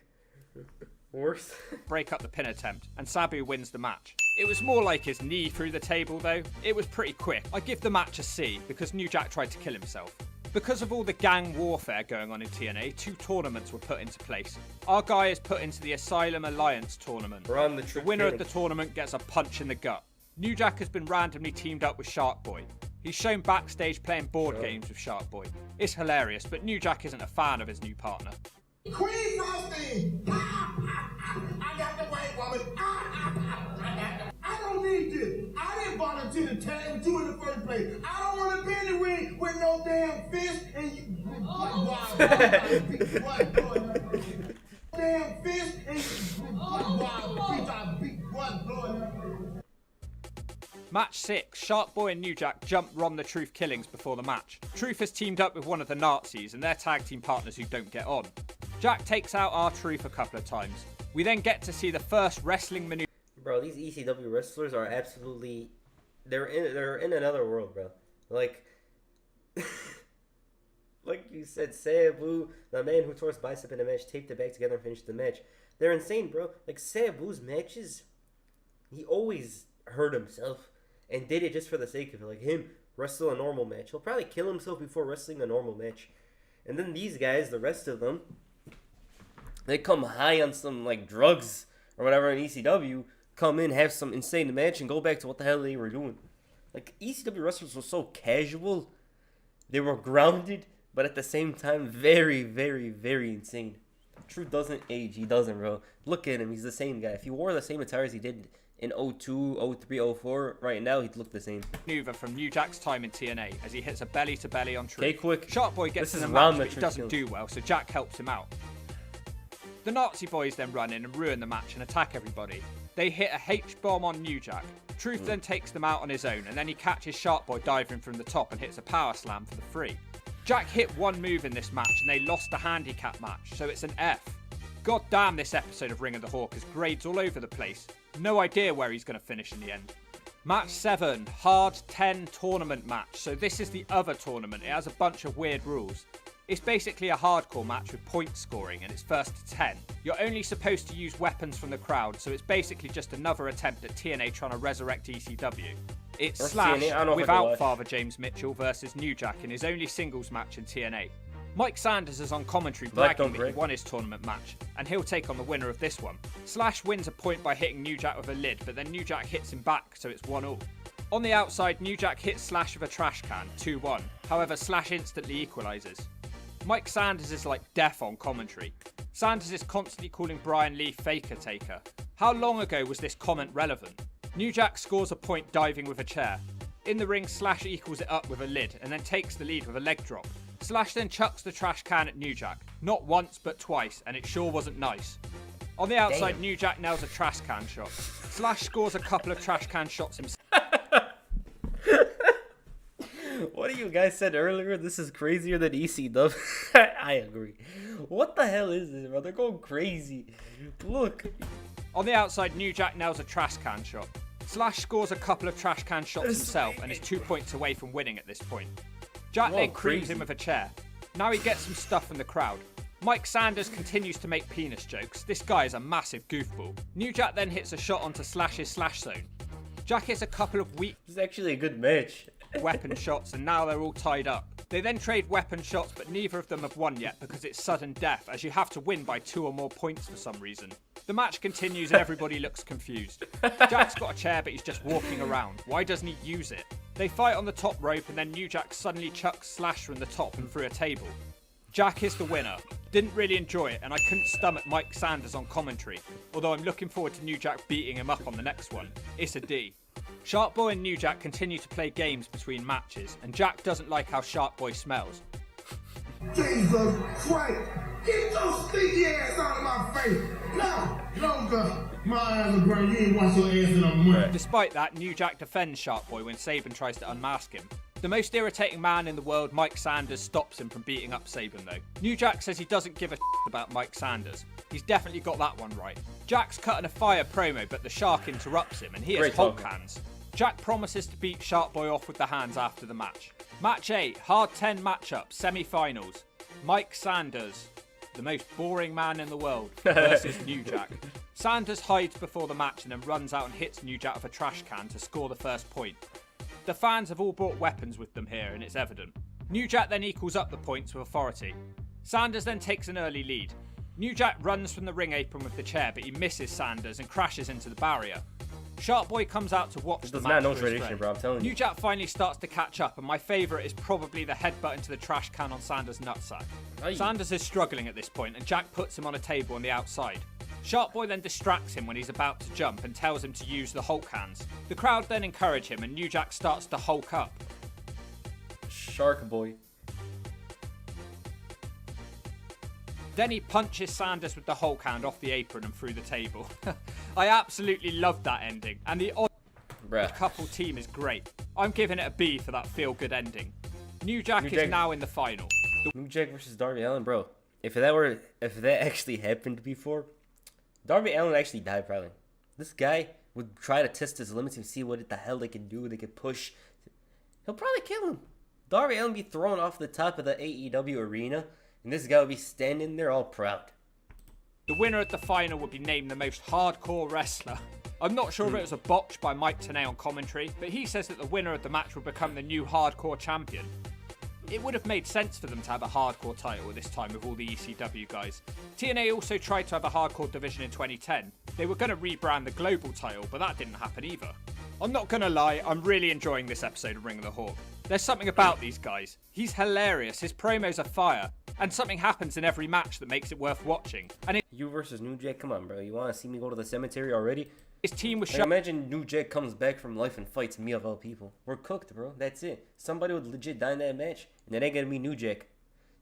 Worse. break up the pin attempt, and Sabu wins the match. It was more like his knee through the table though. It was pretty quick. I give the match a C because New Jack tried to kill himself. Because of all the gang warfare going on in TNA, 2 tournaments were put into place. Our guy is put into the Asylum Alliance tournament. We're on the The winner of the tournament gets a punch in the gut. New Jack has been randomly teamed up with Shark Boy. He's shown backstage playing board games with Shark Boy. It's hilarious, but New Jack isn't a fan of his new partner. Queen Frosty! I got the white woman. I don't need this. I didn't volunteer to tag with you in the first place. I don't want to be in the ring with no damn fist and you. Damn fist and Match 6, Shark Boy and New Jack jump Ron the Truth Killings before the match. Truth has teamed up with one of the Nazis and their tag team partners who don't get on. Jack takes out R-Truth a couple of times. We then get to see the first wrestling maneuver. Bro, these ECW wrestlers are absolutely... They're in another world, bro. Like... like you said, Sabu, the man who tore his bicep in a match, taped it back together and finished the match. They're insane, bro. Like, Sabu's matches, he always hurt himself and did it just for the sake of it. Like, him wrestle a normal match. He'll probably kill himself before wrestling a normal match. And then these guys, the rest of them, they come high on some, like, drugs or whatever in ECW, come in, have some insane match, and go back to what the hell they were doing. Like, ECW wrestlers were so casual. They were grounded, but at the same time, very, very, very insane. Truth doesn't age. He doesn't, bro. Look at him. He's the same guy. If he wore the same attire as he did in 02, 03, 04, right now, he'd look the same. Maneuver from New Jack's time in TNA as he hits a belly-to-belly on Truth. Okay, quick. Shark Boy gets This in is the match, round but the he Truth doesn't kill. do well, so Jack helps him out. The Nazi boys then run in and ruin the match and attack everybody. They hit a H-bomb on New Jack. Truth then takes them out on his own, and then he catches Shark Boy diving from the top and hits a power slam for the free. Jack hit one move in this match, and they lost the handicap match, so it's an F. God damn, this episode of Ring of the Hawk has grades all over the place. No idea where he's going to finish in the end. Match 7, Hard 10 tournament match. So this is the other tournament. It has a bunch of weird rules. It's basically a hardcore match with point scoring and it's first to 10. You're only supposed to use weapons from the crowd, so it's basically just another attempt at TNA trying to resurrect ECW. It's That's Slash TNA. I don't know if I can without watch. Father James Mitchell versus New Jack in his only singles match in TNA. Mike Sanders is on commentary Black bragging don't that break. he won his tournament match, and he'll take on the winner of this one. Slash wins a point by hitting New Jack with a lid, but then New Jack hits him back, so it's 1-1. On the outside, New Jack hits Slash with a trash can, 2-1. However, Slash instantly equalises. Mike Sanders is like deaf on commentary. Sanders is constantly calling Brian Lee Faker Taker. How long ago was this comment relevant? New Jack scores a point diving with a chair. In the ring, Slash equals it up with a lid, and then takes the lead with a leg drop. Slash then chucks the trash can at New Jack. Not once, but twice, and it sure wasn't nice. On the outside, New Jack nails a trash can shot. Slash scores a couple of trash can shots himself. What you guys said earlier, this is crazier than ECW. I agree. What the hell is this, bro? They're going crazy. Look. On the outside, New Jack nails a trash can shot. Slash scores a couple of trash can shots himself and is 2 points away from winning at this point. Jack Whoa, then creams crazy. him with a chair. Now he gets some stuff from the crowd. Mike Sanders continues to make penis jokes. This guy is a massive goofball. New Jack then hits a shot onto Slash's slash zone. Jack hits a couple of weak This is actually a good match. weapon shots and now they're all tied up. They then trade weapon shots, but neither of them have won yet because it's sudden death, as you have to win by 2 or more points for some reason. The match continues and everybody looks confused. Jack's got a chair, but he's just walking around. Why doesn't he use it? They fight on the top rope, and then New Jack suddenly chucks Slash from the top and through a table. Jack is the winner. Didn't really enjoy it, and I couldn't stomach Mike Sanders on commentary, although I'm looking forward to New Jack beating him up on the next one. It's a D. Shark Boy and New Jack continue to play games between matches, and Jack doesn't like how Shark Boy smells. Jesus Christ! Get your stinky ass out of my face! Now, longer. My eyes are burning. You ain't wash your ass in a month. Despite that, New Jack defends Shark Boy when Saban tries to unmask him. The most irritating man in the world, Mike Sanders, stops him from beating up Saban though. New Jack says he doesn't give a about Mike Sanders. He's definitely got that one right. Jack's cutting a fire promo, but the Shark interrupts him and he has Hulk hands. Jack promises to beat Shark Boy off with the hands after the match. Match 8, hard 10 matchup, semi-finals. Mike Sanders, the most boring man in the world, versus New Jack. Sanders hides before the match and then runs out and hits New Jack with a trash can to score the first point. The fans have all brought weapons with them here and it's evident. New Jack then equals up the points with authority. Sanders then takes an early lead. New Jack runs from the ring apron with the chair, but he misses Sanders and crashes into the barrier. Shark Boy comes out to watch the match. No tradition, bro, I'm telling you. New Jack finally starts to catch up, and my favourite is probably the headbutt into the trash can on Sanders' nutsack. Sanders is struggling at this point, and Jack puts him on a table on the outside. Shark Boy then distracts him when he's about to jump and tells him to use the Hulk hands. The crowd then encourage him, and New Jack starts to Hulk up. Shark Boy. Then he punches Sanders with the Hulk hand off the apron and through the table. I absolutely loved that ending, and the odd couple team is great. I'm giving it a B for that feel-good ending. New Jack is now in the final. New Jack versus Darby Allin, bro. If that actually happened before, Darby Allin actually died probably. This guy would try to test his limits and see what the hell they can do. They could push. He'll probably kill him. Darby Allin be thrown off the top of the AEW arena, and this guy would be standing there all proud. The winner of the final would be named the most hardcore wrestler. I'm not sure if it was a botch by Mike Tenay on commentary, but he says that the winner of the match would become the new hardcore champion. It would have made sense for them to have a hardcore title at this time with all the ECW guys. TNA also tried to have a hardcore division in 2010. They were going to rebrand the global title, but that didn't happen either. I'm not going to lie, I'm really enjoying this episode of Ring of the Hawk. There's something about these guys. He's hilarious, his promos are fire, and something happens in every match that makes it worth watching. And you versus New Jack, come on, bro. You want to see me go to the cemetery already? His team was imagine New Jack comes back from life and fights me of all people. We're cooked, bro. That's it. Somebody would legit die in that match, and it ain't gonna be New Jack.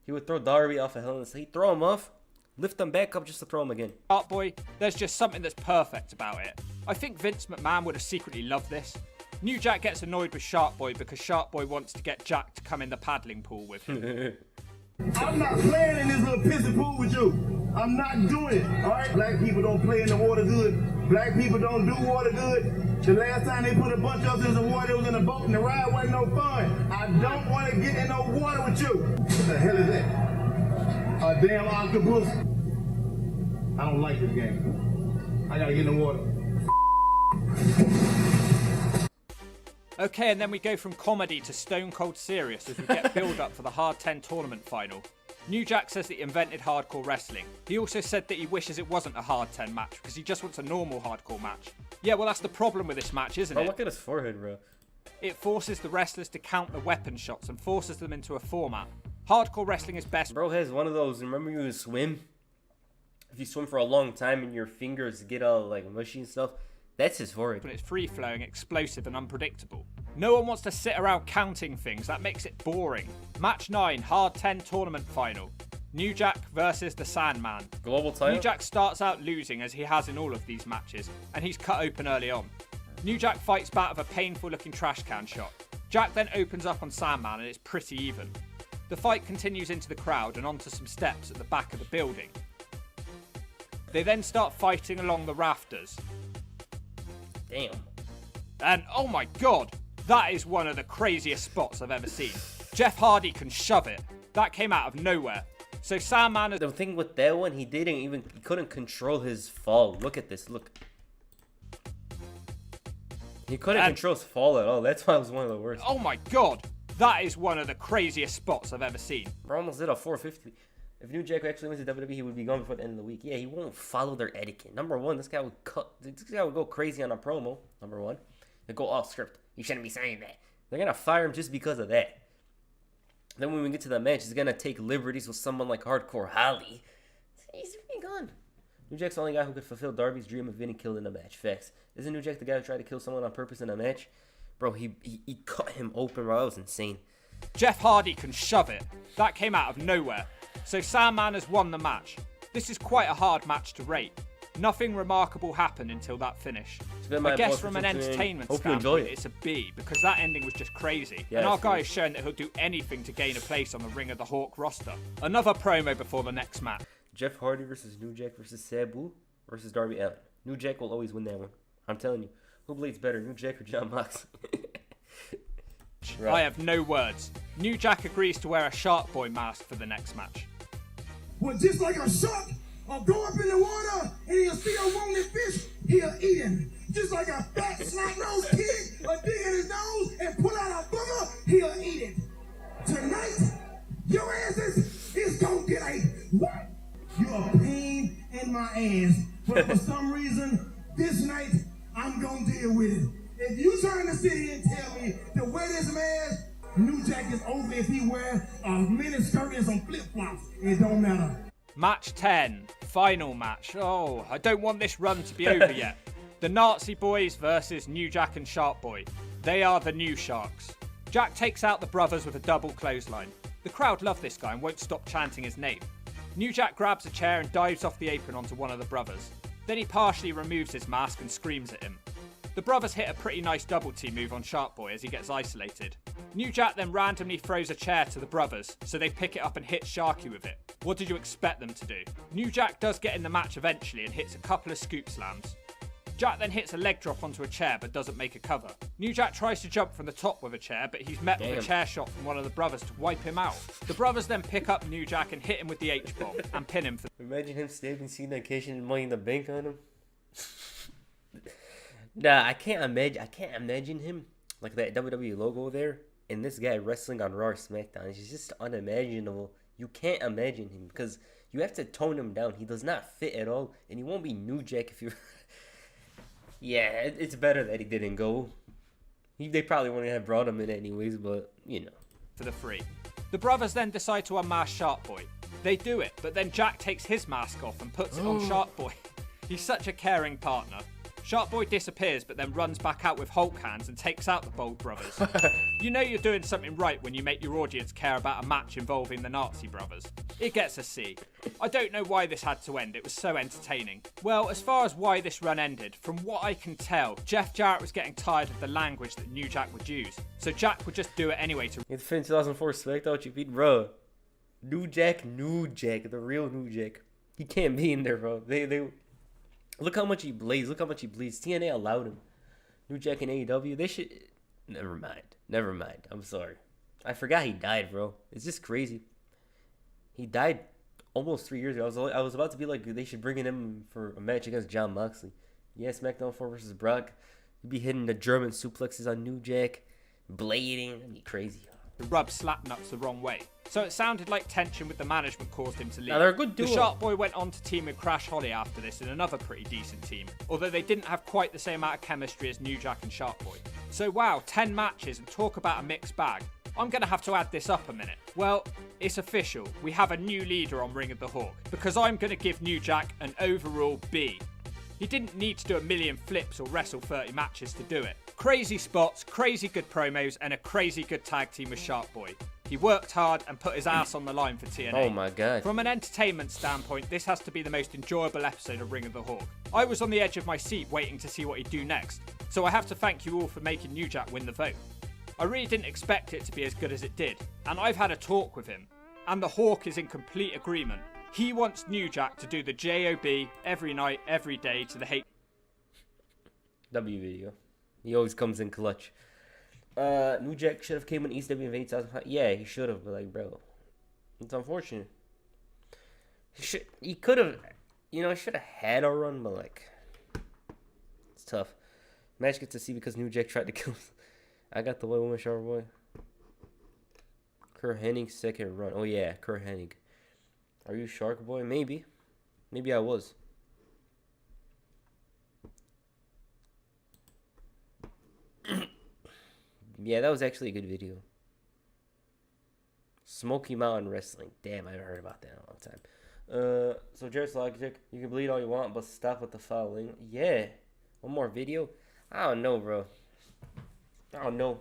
He would throw Darby off a Hell in a Cell. He'd throw him off, lift him back up just to throw him again. Shark Boy, there's just something that's perfect about it. I think Vince McMahon would have secretly loved this. New Jack gets annoyed with Shark Boy because Shark Boy wants to get Jack to come in the paddling pool with him. I'm not playing in this little pissy pool with you. I'm not doing it. Alright? Black people don't play in the water good. Black people don't do water good. The last time they put a bunch of us in the water, it was in a boat and the ride wasn't no fun. I don't want to get in no water with you. What the hell is that? A damn octopus? I don't like this game. I gotta get in the water. Okay, and then we go from comedy to stone cold serious as we get build up for the Hard 10 tournament final. New Jack says that he invented hardcore wrestling. He also said that he wishes it wasn't a Hard 10 match because he just wants a normal hardcore match. Yeah, well that's the problem with this match, isn't it? Oh, look at his forehead, bro. It forces the wrestlers to count the weapon shots and forces them into a format. Hardcore wrestling is best. Bro has one of those, remember you swim? If you swim for a long time and your fingers get all like mushy and stuff, that's his forehead. But it's free-flowing, explosive and unpredictable. No one wants to sit around counting things, that makes it boring. Match 9, Hard 10 tournament final. New Jack versus the Sandman. Global title? New Jack starts out losing as he has in all of these matches, and he's cut open early on. New Jack fights back with a painful looking trash can shot. Jack then opens up on Sandman and it's pretty even. The fight continues into the crowd and onto some steps at the back of the building. They then start fighting along the rafters. Damn. And oh my god, that is one of the craziest spots I've ever seen. Jeff Hardy can shove it. That came out of nowhere. So Sandman... The thing with that one, he couldn't control his fall. Look at this, look. He couldn't control his fall at all. That's why it was one of the worst. Oh my god, that is one of the craziest spots I've ever seen. Bro almost did a 450. If New Jack actually wins the WWE, he would be gone before the end of the week. Yeah, he won't follow their etiquette. Number one, this guy would go crazy on a promo. Number one, they go off script. You shouldn't be saying that. They're gonna fire him just because of that. Then when we get to the match, he's gonna take liberties with someone like Hardcore Holly. He's really gone. New Jack's the only guy who could fulfill Darby's dream of getting killed in a match. Facts. Isn't New Jack the guy who tried to kill someone on purpose in a match? Bro, he cut him open, bro. That was insane. Jeff Hardy can shove it. That came out of nowhere. So Sandman has won the match. This is quite a hard match to rate. Nothing remarkable happened until that finish. I guess from an entertainment standpoint, it's a B, because that ending was just crazy. Yeah, and our guy has shown that he'll do anything to gain a place on the Ring of the Hawk roster. Another promo before the next match. Jeff Hardy versus New Jack versus Sabu versus Darby Allin. New Jack will always win that one. I'm telling you. Who bleeds better, New Jack or John Moxley? Right. I have no words. New Jack agrees to wear a Shark Boy mask for the next match. Well, just like a shark, I'll go up in the water and he'll see a wounded fish, he'll eat him. Just like a fat, snot-nosed kid, will dig in his nose and pull out a booger, he'll eat it. Tonight, your asses is gonna get a what? You're a pain in my ass, but for some reason, this night, I'm gonna deal with it. If you trying to sit here and tell me to wear this mask, New Jack is over if he wears a mini skirt and some flip-flops. It don't matter. Match 10. Final match. Oh, I don't want this run to be over yet. The Nazi Boys versus New Jack and Shark Boy. They are the new Sharks. Jack takes out the brothers with a double clothesline. The crowd love this guy and won't stop chanting his name. New Jack grabs a chair and dives off the apron onto one of the brothers. Then he partially removes his mask and screams at him. The brothers hit a pretty nice double team move on Shark Boy as he gets isolated. New Jack then randomly throws a chair to the brothers, so they pick it up and hit Sharky with it. What did you expect them to do? New Jack does get in the match eventually and hits a couple of scoop slams. Jack then hits a leg drop onto a chair but doesn't make a cover. New Jack tries to jump from the top with a chair, but he's met with a chair shot from one of the brothers to wipe him out. The brothers then pick up New Jack and hit him with the H-bomb and pin him for... Imagine him stabbing Cena and Cashin and Money in the Bank on him. Nah, I can't imagine him like that WWE logo there and this guy wrestling on Raw or SmackDown. It's just unimaginable. You can't imagine him because you have to tone him down. He does not fit at all, and he won't be New Jack if you. Yeah, it's better that he didn't go. They probably wouldn't have brought him in anyways, but you know. For the free. The brothers then decide to unmask Shark Boy. They do it, but then Jack takes his mask off and puts it on Shark Boy. He's such a caring partner. Shark Boy disappears but then runs back out with Hulk hands and takes out the Bold brothers. You know you're doing something right when you make your audience care about a match involving the Nazi brothers. It gets a C. I don't know why this had to end, it was so entertaining. Well, as far as why this run ended, from what I can tell, Jeff Jarrett was getting tired of the language that New Jack would use. So Jack would just do it anyway to... In 2004 SmackDown, you beat, bro. New Jack, the real New Jack. He can't be in there, bro. They look how much he bleeds. TNA allowed him. New Jack and AEW, they should... Never mind. I'm sorry. I forgot he died, bro. It's just crazy. He died almost 3 years ago. I was about to be like, they should bring in him for a match against John Moxley. Yeah, SmackDown 4 versus Brock. He'd be hitting the German suplexes on New Jack. Blading. That'd be crazy. Rub Slapnuts the wrong way. So it sounded like tension with the management caused him to leave. Now they're a good duo. The Shark Boy went on to team with Crash Holly after this in another pretty decent team, although they didn't have quite the same amount of chemistry as New Jack and Shark Boy. So wow, 10 matches and talk about a mixed bag. I'm going to have to add this up a minute. Well, it's official. We have a new leader on Ring of the Hawk, because I'm going to give New Jack an overall B. He didn't need to do a million flips or wrestle 30 matches to do it. Crazy spots, crazy good promos, and a crazy good tag team with Shark Boy. He worked hard and put his ass on the line for TNA. Oh my god. From an entertainment standpoint, this has to be the most enjoyable episode of Ring of the Hawk. I was on the edge of my seat waiting to see what he'd do next, so I have to thank you all for making New Jack win the vote. I really didn't expect it to be as good as it did, and I've had a talk with him, and the Hawk is in complete agreement. He wants New Jack to do the JOB every night, every day to the hate. W video. He always comes in clutch. New Jack should have came in ECW in 8,000. Yeah, he should have, but like, bro, it's unfortunate. He could have, should have had a run, but like, it's tough. Match gets to see because New Jack tried to kill. I got the White Woman Shower Boy. Kurt Hennig's second run. Oh yeah, Kurt Hennig. Are you Shark Boy? Maybe. Maybe I was. Yeah, that was actually a good video. Smoky Mountain Wrestling. Damn, I haven't heard about that in a long time. So Jared's Logic, you can bleed all you want, but stop with the fouling. Yeah. One more video? I don't know, bro. I don't know.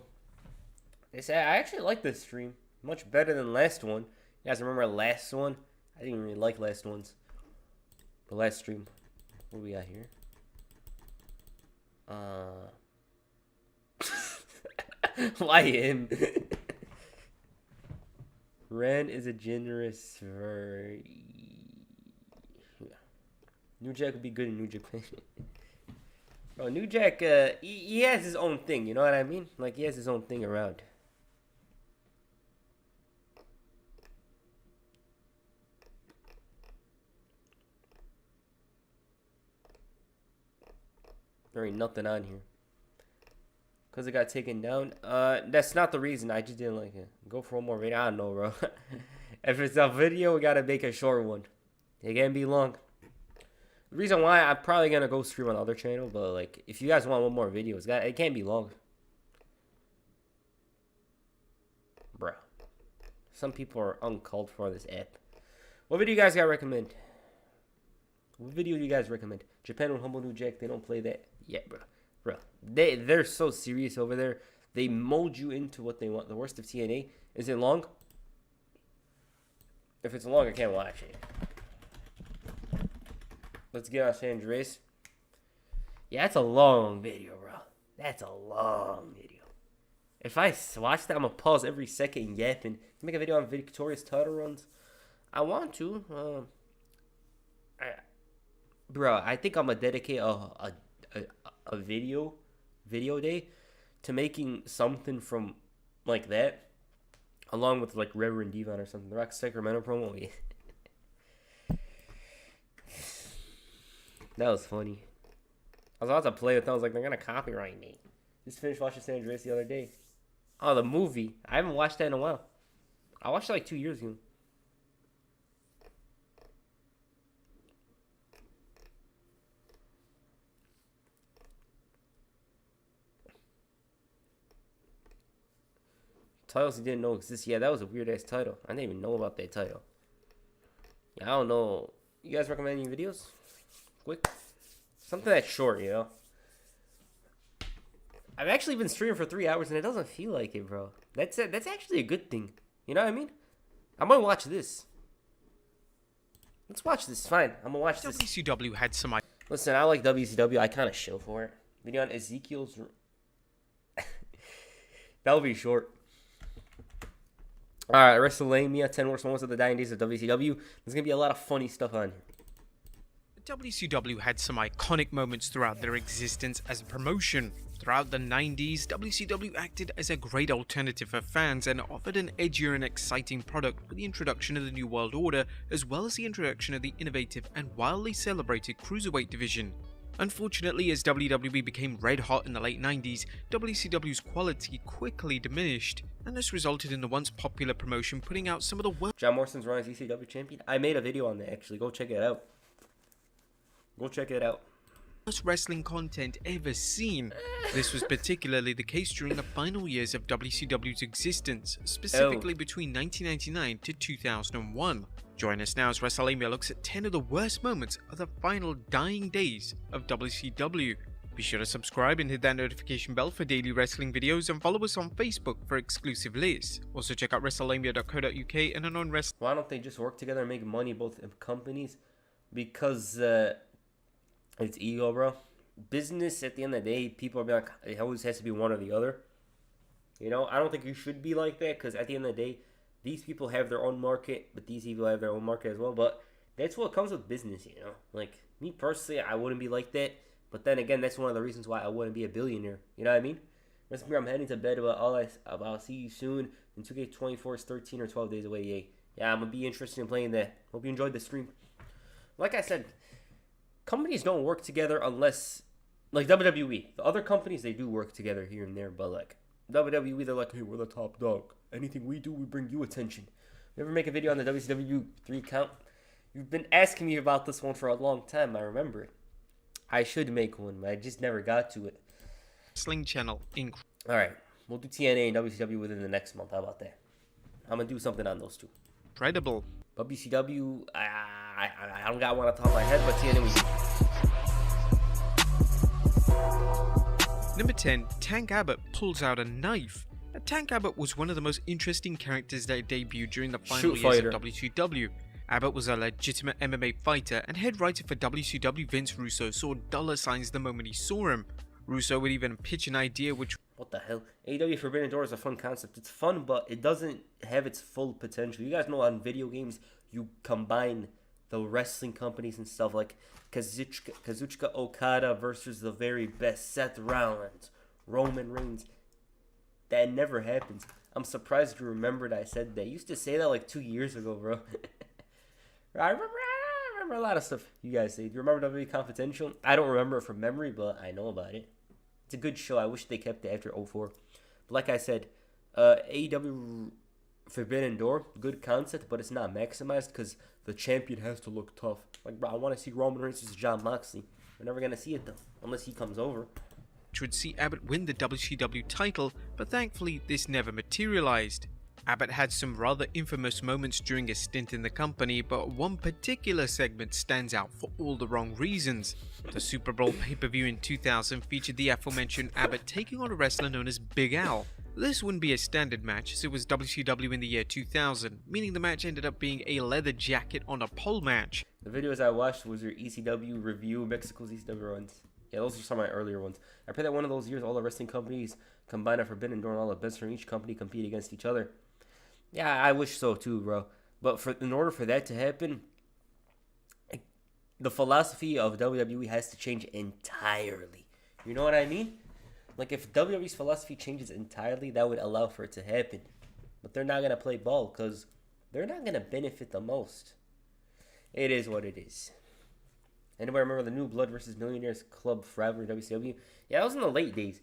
They say I actually like this stream. Much better than last one. You guys remember last one? I didn't really like last ones. The last stream. What do we got here? Why him? Ren is a generous for... New Jack would be good in New Japan. Bro, New Jack, he has his own thing, you know what I mean? Like, he has his own thing around. There ain't nothing on here. Because it got taken down. That's not the reason. I just didn't like it. Go for one more video. I don't know, bro. If it's a video, we gotta make a short one. It can't be long. The reason why, I'm probably gonna go stream on the other channel, but like, if you guys want one more video, it can't be long. Bruh. Some people are uncalled for on this app. What video you guys gotta recommend? What video do you guys recommend? Japan with Humble New Jack, they don't play that. Yeah, bro. They're so serious over there. They mold you into what they want. The worst of TNA. Is it long? If it's long, I can't watch it. Let's get on San Andreas. Yeah, that's a long video, bro. That's a long video. If I watch that, I'm going to pause every second and yap and make a video on Victoria's title runs. I want to. Bro, I think I'm going to dedicate a video day to making something from like that. Along with like Reverend Devon or something. The Rock Sacramento promo. Yeah. That was funny. I was about to play it. I was like, they're going to copyright me. Just finished watching San Andreas the other day. Oh, the movie. I haven't watched that in a while. I watched it like 2 years ago. Titles you didn't know exist. Yeah, that was a weird ass title. I didn't even know about that title. Yeah, I don't know. You guys recommend any videos? Quick. Something that's short, you know? I've actually been streaming for 3 hours and it doesn't feel like it, bro. That's actually a good thing. You know what I mean? I'm gonna watch this. Let's watch this. Fine. I'm gonna watch this. WCW had some... Listen, I like WCW. I kind of shill for it. Video on Ezekiel's... That'll be short. Alright, WrestleMania, 10 worst moments of the dying days of WCW. There's going to be a lot of funny stuff on here. WCW had some iconic moments throughout their existence as a promotion. Throughout the 90s, WCW acted as a great alternative for fans and offered an edgier and exciting product with the introduction of the New World Order, as well as the introduction of the innovative and wildly celebrated Cruiserweight division. Unfortunately, as WWE became red hot in the late 90s, WCW's quality quickly diminished, and this resulted in the once popular promotion putting out some of the worst... John Morrison's running as ECW champion. I made a video on that, actually. Go check it out. Go check it out. Wrestling content ever seen. This was particularly the case during the final years of WCW's existence, specifically between 1999 to 2001. Join us now as WrestleMania looks at 10 of the worst moments of the final dying days of WCW. Be sure to subscribe and hit that notification bell for daily wrestling videos, and follow us on Facebook for exclusive lists. Also check out WrestleMania.co.uk and on wrestling. Why don't they just work together and make money, both companies? Because it's ego, bro. Business, at the end of the day, people are like, it always has to be one or the other. You know, I don't think you should be like that, because at the end of the day, these people have their own market, but these people have their own market as well. But that's what comes with business, you know. Like, me personally, I wouldn't be like that. But then again, that's one of the reasons why I wouldn't be a billionaire. You know what I mean? I'm heading to bed, but I'll see you soon. And 2K24 is 13 or 12 days away. Yay. Yeah, I'm going to be interested in playing that. Hope you enjoyed the stream. Like I said, companies don't work together unless, like WWE. The other companies, they do work together here and there. But like WWE, they're like, hey, we're the top dog. Anything we do, we bring you attention. You ever make a video on the WCW 3 count? You've been asking me about this one for a long time. I remember it. I should make one, but I just never got to it. Wrestling channel. All right, we'll do TNA and WCW within the next month. How about that? I'm gonna do something on those two. Incredible. WCW, I don't got one on top of my head, but TNA we do. Number 10, Tank Abbott pulls out a knife. Tank Abbott was one of the most interesting characters that debuted during the final years of WCW. Abbott was a legitimate MMA fighter, and head writer for WCW Vince Russo saw dollar signs the moment he saw him. Russo would even pitch an idea which... What the hell? AEW Forbidden Door is a fun concept. It's fun, but it doesn't have its full potential. You guys know on video games, you combine the wrestling companies and stuff like Kazuchika Okada versus the very best Seth Rollins, Roman Reigns. That never happens. I'm surprised you remembered I said that. I used to say that like 2 years ago, bro. I remember a lot of stuff you guys say. Do you remember WWE Confidential? I don't remember it from memory, but I know about it. It's a good show. I wish they kept it after 04. But like I said, AEW Forbidden Door, good concept, but it's not maximized because the champion has to look tough. Like, bro, I want to see Roman Reigns versus Jon Moxley. We're never going to see it, though, unless he comes over. would see Abbott win the WCW title, but thankfully this never materialized. Abbott had some rather infamous moments during his stint in the company, but one particular segment stands out for all the wrong reasons. The Super Bowl pay-per-view in 2000 featured the aforementioned Abbott taking on a wrestler known as Big Al. This wouldn't be a standard match, as it was WCW in the year 2000, meaning the match ended up being a leather jacket on a pole match. The videos I watched was your ECW review, Mexico's ECW runs. Yeah, those are some of my earlier ones. I pray that one of those years all the wrestling companies combine a Forbidden Door and all the best from each company compete against each other. Yeah, I wish so too, bro. But in order for that to happen, the philosophy of WWE has to change entirely. You know what I mean? Like, if WWE's philosophy changes entirely, that would allow for it to happen. But they're not going to play ball because they're not going to benefit the most. It is what it is. Anybody remember the new Blood vs. Millionaires Club rivalry in WCW? Yeah, that was in the late days.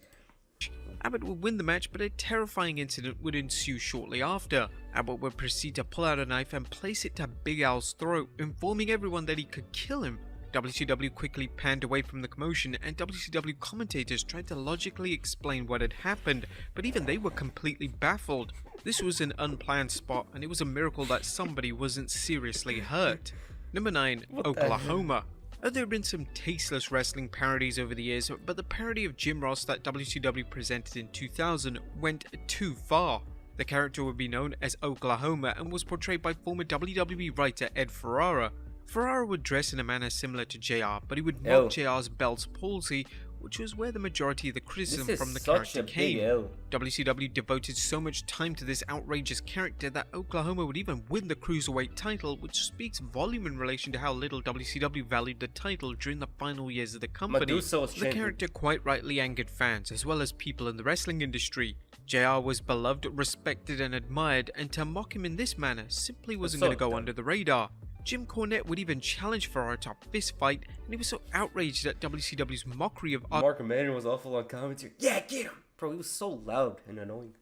Abbott would win the match, but a terrifying incident would ensue shortly after. Abbott would proceed to pull out a knife and place it to Big Al's throat, informing everyone that he could kill him. WCW quickly panned away from the commotion, and WCW commentators tried to logically explain what had happened, but even they were completely baffled. This was an unplanned spot, and it was a miracle that somebody wasn't seriously hurt. Number 9, Oklahoma. There have been some tasteless wrestling parodies over the years, but the parody of Jim Ross that WCW presented in 2000 went too far. The character would be known as Oklahoma and was portrayed by former WWE writer Ed Ferrara. Ferrara would dress in a manner similar to JR, but he would mock JR's Bell's palsy, which was where the majority of the criticism from the character came. WCW devoted so much time to this outrageous character that Oklahoma would even win the Cruiserweight title, which speaks volume in relation to how little WCW valued the title during the final years of the company. The character quite rightly angered fans, as well as people in the wrestling industry. JR was beloved, respected and admired, and to mock him in this manner simply wasn't going to go under the radar. Jim Cornette would even challenge Ferrara to a fist fight, and he was so outraged at WCW's mockery of Mark Maron was awful on commentary. Yeah, get him! Bro, he was so loud and annoying.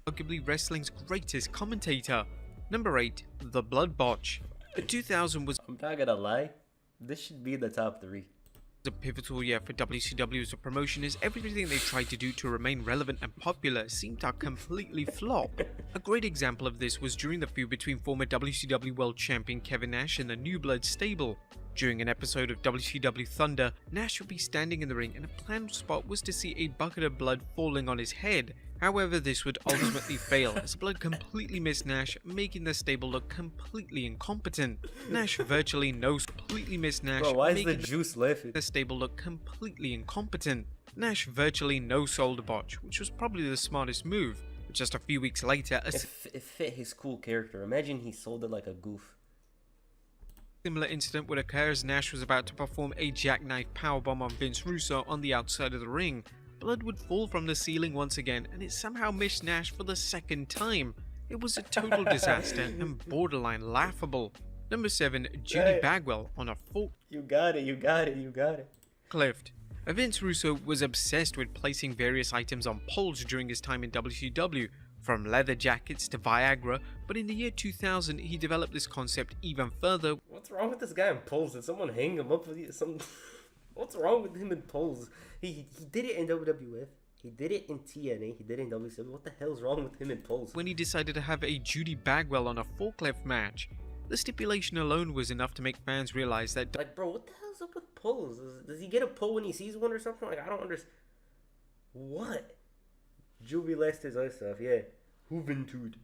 Arguably wrestling's greatest commentator. Number 8, The Blood Botch. 2000 was... I'm not gonna lie, this should be in the top 3. A pivotal year for WCW as a promotion, as everything they tried to do to remain relevant and popular seemed to completely flop. A great example of this was during the feud between former WCW World Champion Kevin Nash and the New Blood stable. During an episode of WCW Thunder, Nash would be standing in the ring and a planned spot was to see a bucket of blood falling on his head. However, this would ultimately fail as blood completely missed Nash, making the stable look completely incompetent. Nash virtually completely missed Nash, bro, why is the juice laughing? The stable look completely incompetent. Nash virtually no-sold the botch, which was probably the smartest move. But just a few weeks later, it fit his cool character. Imagine he sold it like a goof. Similar incident would occur as Nash was about to perform a jackknife powerbomb on Vince Russo on the outside of the ring. Blood would fall from the ceiling once again, and it somehow missed Nash for the second time. It was a total disaster and borderline laughable. Number 7, Judy Bagwell on a fork. You got it. Clift. Vince Russo was obsessed with placing various items on poles during his time in WCW. from leather jackets to Viagra, but in the year 2000 he developed this concept even further. What's wrong with this guy in poles? Did someone hang him up with some? What's wrong with him in poles? He did it in WWF. He did it in TNA. He did it in WCW. What the hell's wrong with him in poles? When he decided to have a Judy Bagwell on a forklift match. The stipulation alone was enough to make fans realize that, like, bro, what the hell's up with poles? Does he get a pole when he sees one or something? Like, I don't understand. What? Juby last his ice off, yeah. Juventud.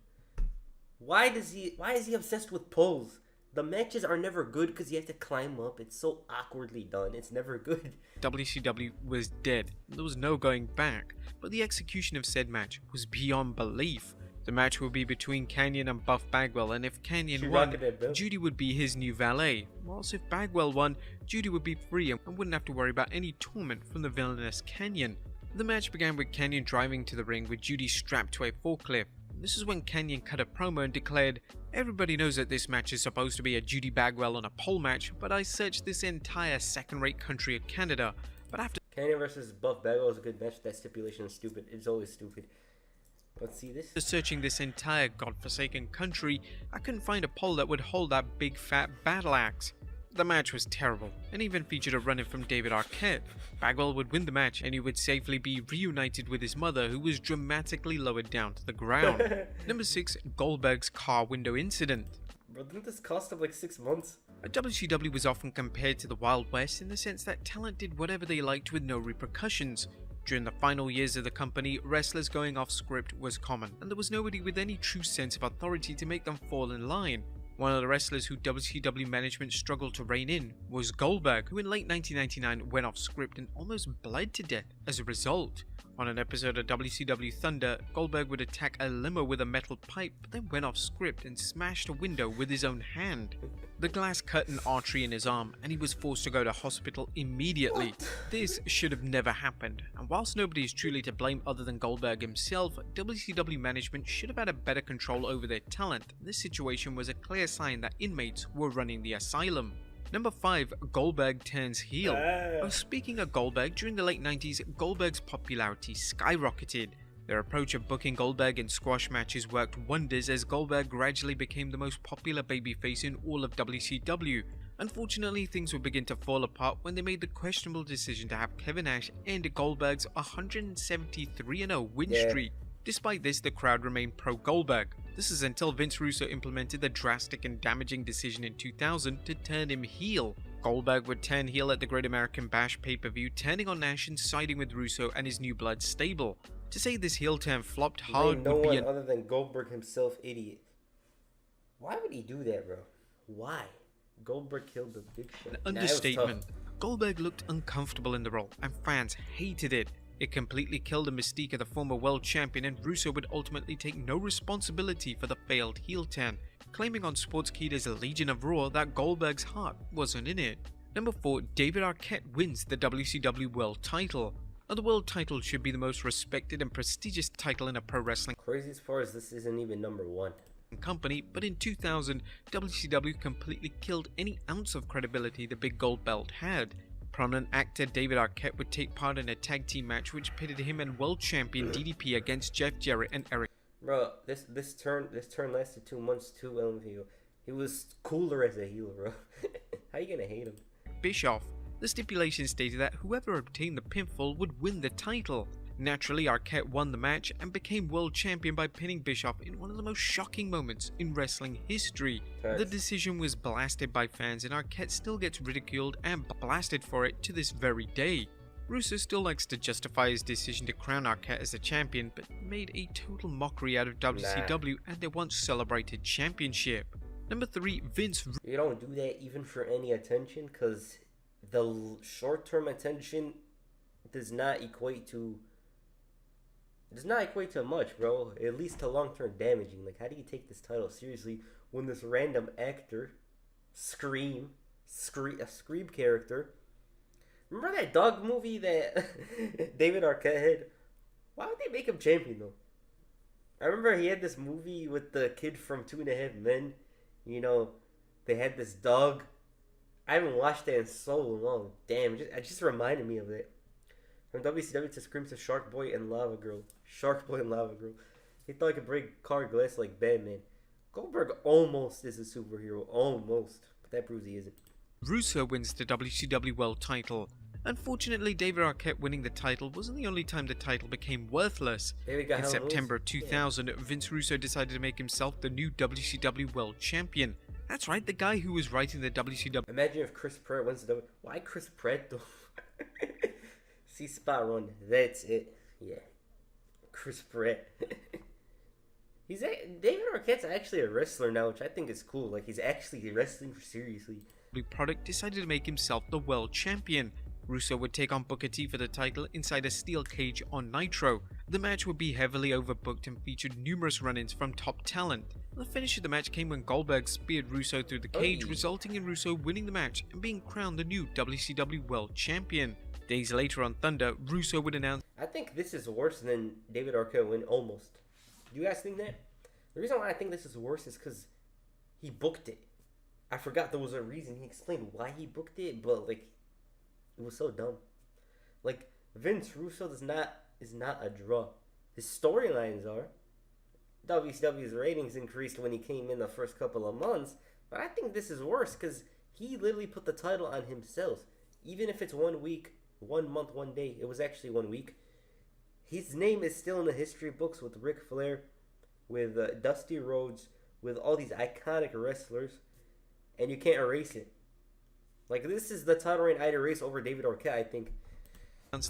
Why is he obsessed with poles? The matches are never good because you have to climb up. It's so awkwardly done. It's never good. WCW was dead. There was no going back. But the execution of said match was beyond belief. The match would be between Kanyon and Buff Bagwell, and if Kanyon won, Judy would be his new valet. Whilst if Bagwell won, Judy would be free and wouldn't have to worry about any torment from the villainous Kanyon. The match began with Kanyon driving to the ring with Judy strapped to a forklift. This is when Kanyon cut a promo and declared, "Everybody knows that this match is supposed to be a Judy Bagwell on a pole match, but I searched this entire second-rate country of Canada. But after Kanyon versus Buff Bagwell is a good match. That stipulation is stupid. It's always stupid. Let's see this. searching this entire godforsaken country, I couldn't find a pole that would hold that big fat battle axe." The match was terrible, and even featured a run-in from David Arquette. Bagwell would win the match, and he would safely be reunited with his mother, who was dramatically lowered down to the ground. Number 6, Goldberg's car window incident. Bro, didn't this cost him like 6 months? WCW was often compared to the Wild West in the sense that talent did whatever they liked with no repercussions. During the final years of the company, wrestlers going off script was common, and there was nobody with any true sense of authority to make them fall in line. One of the wrestlers who WCW management struggled to rein in was Goldberg, who in late 1999 went off script and almost bled to death as a result. On an episode of WCW Thunder, Goldberg would attack a limo with a metal pipe, but then went off script and smashed a window with his own hand. The glass cut an artery in his arm, and he was forced to go to hospital immediately. This should have never happened, and whilst nobody is truly to blame other than Goldberg himself, WCW management should have had a better control over their talent. This situation was a clear sign that inmates were running the asylum. Number 5, Goldberg turns heel. Speaking of Goldberg, during the late 90s, Goldberg's popularity skyrocketed. Their approach of booking Goldberg in squash matches worked wonders as Goldberg gradually became the most popular babyface in all of WCW. Unfortunately, things would begin to fall apart when they made the questionable decision to have Kevin Nash end Goldberg's 173-0 win streak. Despite this, the crowd remained pro-Goldberg. This is until Vince Russo implemented the drastic and damaging decision in 2000 to turn him heel. Goldberg would turn heel at the Great American Bash pay-per-view, turning on Nash and siding with Russo and his New Blood stable. To say this heel turn flopped hard no would be one other than Goldberg himself, idiot. Why would he do that, bro? Why? Goldberg killed the Big Show. an understatement. Goldberg looked uncomfortable in the role, and fans hated it. It completely killed the mystique of the former world champion, and Russo would ultimately take no responsibility for the failed heel turn, claiming on Sportskeeda's Legion of Raw that Goldberg's heart wasn't in it. Number 4, David Arquette wins the WCW World title. Now, the World title should be the most respected and prestigious title in a pro wrestling Crazy as far as this isn't even number 1. company, but in 2000, WCW completely killed any ounce of credibility the big gold belt had. Prominent actor David Arquette would take part in a tag team match which pitted him and world champion DDP against Jeff Jarrett and Eric. Bro, this turn lasted 2 months too. LMVO. He was cooler as a heel, bro. How you gonna hate him? Bischoff. The stipulation stated that whoever obtained the pinfall would win the title. Naturally, Arquette won the match and became world champion by pinning Bischoff in one of the most shocking moments in wrestling history. Facts. The decision was blasted by fans, and Arquette still gets ridiculed and blasted for it to this very day. Russo still likes to justify his decision to crown Arquette as the champion, but made a total mockery out of WCW and their once celebrated championship. Number 3, Vince. You don't do that even for any attention, because the short-term attention does not equate to much, bro. At least to long-term damaging. Like, how do you take this title seriously when this random actor, a Scream character? Remember that dog movie that David Arquette had? Why would they make him champion though? I remember he had this movie with the kid from 2.5 Men. You know, they had this dog. I haven't watched that in so long. Damn, it just reminded me of it. From WCW to Scream to Shark Boy and Lava Girl. He thought he could break car glass like Batman. Goldberg almost is a superhero. Almost. But that proves he isn't. Russo wins the WCW World title. Unfortunately, David Arquette winning the title wasn't the only time the title became worthless. In September of 2000, Vince Russo decided to make himself the new WCW World Champion. That's right, the guy who was writing the WCW. Imagine if Chris Pratt wins the W. Why Chris Pratt though? See spot run. That's it. Yeah. Chris Pratt. David Arquette's actually a wrestler now, which I think is cool. Like, he's actually wrestling seriously. Product decided to make himself the world champion. Russo would take on Booker T for the title inside a steel cage on Nitro. The match would be heavily overbooked and featured numerous run-ins from top talent. The finish of the match came when Goldberg speared Russo through the cage, resulting in Russo winning the match and being crowned the new WCW World Champion. Days later on Thunder, Russo would announce, I think this is worse than David Arquette win almost. Do you guys think that? The reason why I think this is worse is because he booked it. I forgot there was a reason. He explained why he booked it, but like, it was so dumb. Like, Vince Russo is not a draw. His storylines are. WCW's ratings increased when he came in the first couple of months, but I think this is worse because he literally put the title on himself. Even if it's 1 week, 1 month, 1 day, it was actually 1 week. His name is still in the history books with Ric Flair, with Dusty Rhodes, with all these iconic wrestlers, and you can't erase it. Like, this is the title reign I'd erase over David Arquette, I think.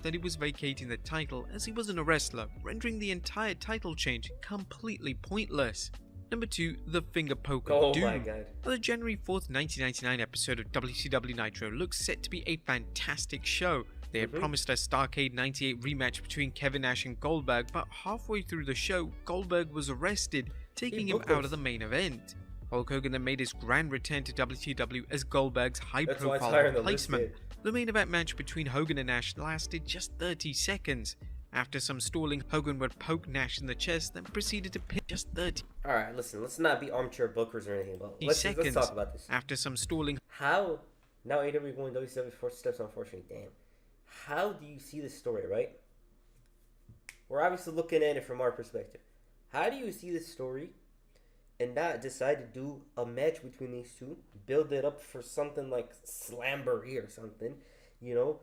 That he was vacating the title as he wasn't a wrestler, rendering the entire title change completely pointless. Number 2, the finger poke of Doom. My God. The January 4th, 1999 episode of WCW Nitro looks set to be a fantastic show. They had promised a Starrcade 98 rematch between Kevin Nash and Goldberg, but halfway through the show, Goldberg was arrested, taking him out of the main event. Hulk Hogan then made his grand return to WCW as Goldberg's high-profile replacement. The main event match between Hogan and Nash lasted just 30 seconds. After some stalling, Hogan would poke Nash in the chest, then proceeded to pin just 30 Alright, listen, let's not be armchair bookers or anything, but let's talk about this. After some stalling, how, now AEW going WCW 4 steps, unfortunately, damn. How do you see this story, right? We're obviously looking at it from our perspective. How do you see this story and not decide to do a match between these two, build it up for something like Slamboree or something, you know,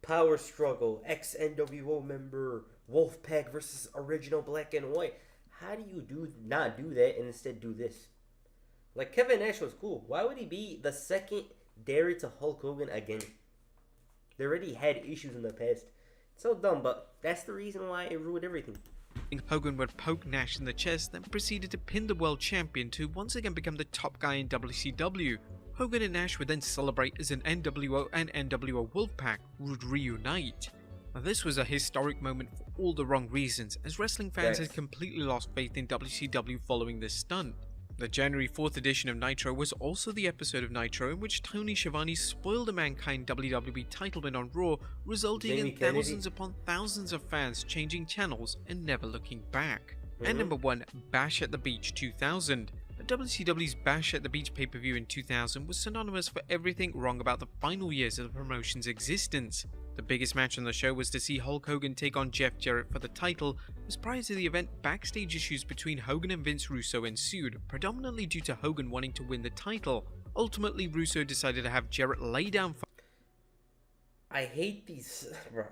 power struggle, ex-NWO member, Wolfpack versus original Black and White. How do you not do that and instead do this? Like, Kevin Nash was cool. Why would he be the second dairy to Hulk Hogan again? They already had issues in the past. It's so dumb, but that's the reason why it ruined everything. Hogan would poke Nash in the chest, then proceeded to pin the world champion to once again become the top guy in WCW. Hogan and Nash would then celebrate as an NWO and NWO Wolfpack would reunite. Now, this was a historic moment for all the wrong reasons, as wrestling fans had completely lost faith in WCW following this stunt. The January 4th edition of Nitro was also the episode of Nitro in which Tony Schiavone spoiled a Mankind WWE title win on Raw, resulting in thousands upon thousands of fans changing channels and never looking back. And number 1, Bash at the Beach 2000. WCW's Bash at the Beach pay-per-view in 2000 was synonymous for everything wrong about the final years of the promotion's existence. The biggest match on the show was to see Hulk Hogan take on Jeff Jarrett for the title, as prior to the event, backstage issues between Hogan and Vince Russo ensued, predominantly due to Hogan wanting to win the title. Ultimately, Russo decided to have Jarrett lay down for... I hate these, bro.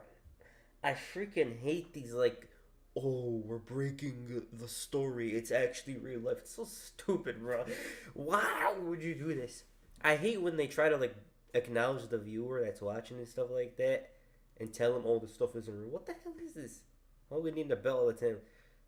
I freaking hate these, like, oh, we're breaking the story. It's actually real life. It's so stupid, bro. Why would you do this? I hate when they try to, like, acknowledge the viewer that's watching and stuff like that and tell them, oh, this stuff isn't real. What the hell is this? Hogan needing a belt all the time.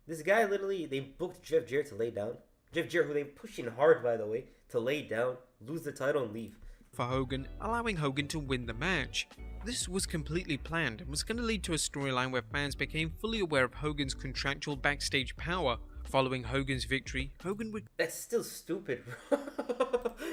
This guy literally, they booked Jeff Jarrett to lay down. Jeff Jarrett, who they pushing hard, by the way, to lay down, lose the title, and leave. For Hogan, allowing Hogan to win the match. This was completely planned and was going to lead to a storyline where fans became fully aware of Hogan's contractual backstage power. Following Hogan's victory, Hogan would... That's still stupid, bro.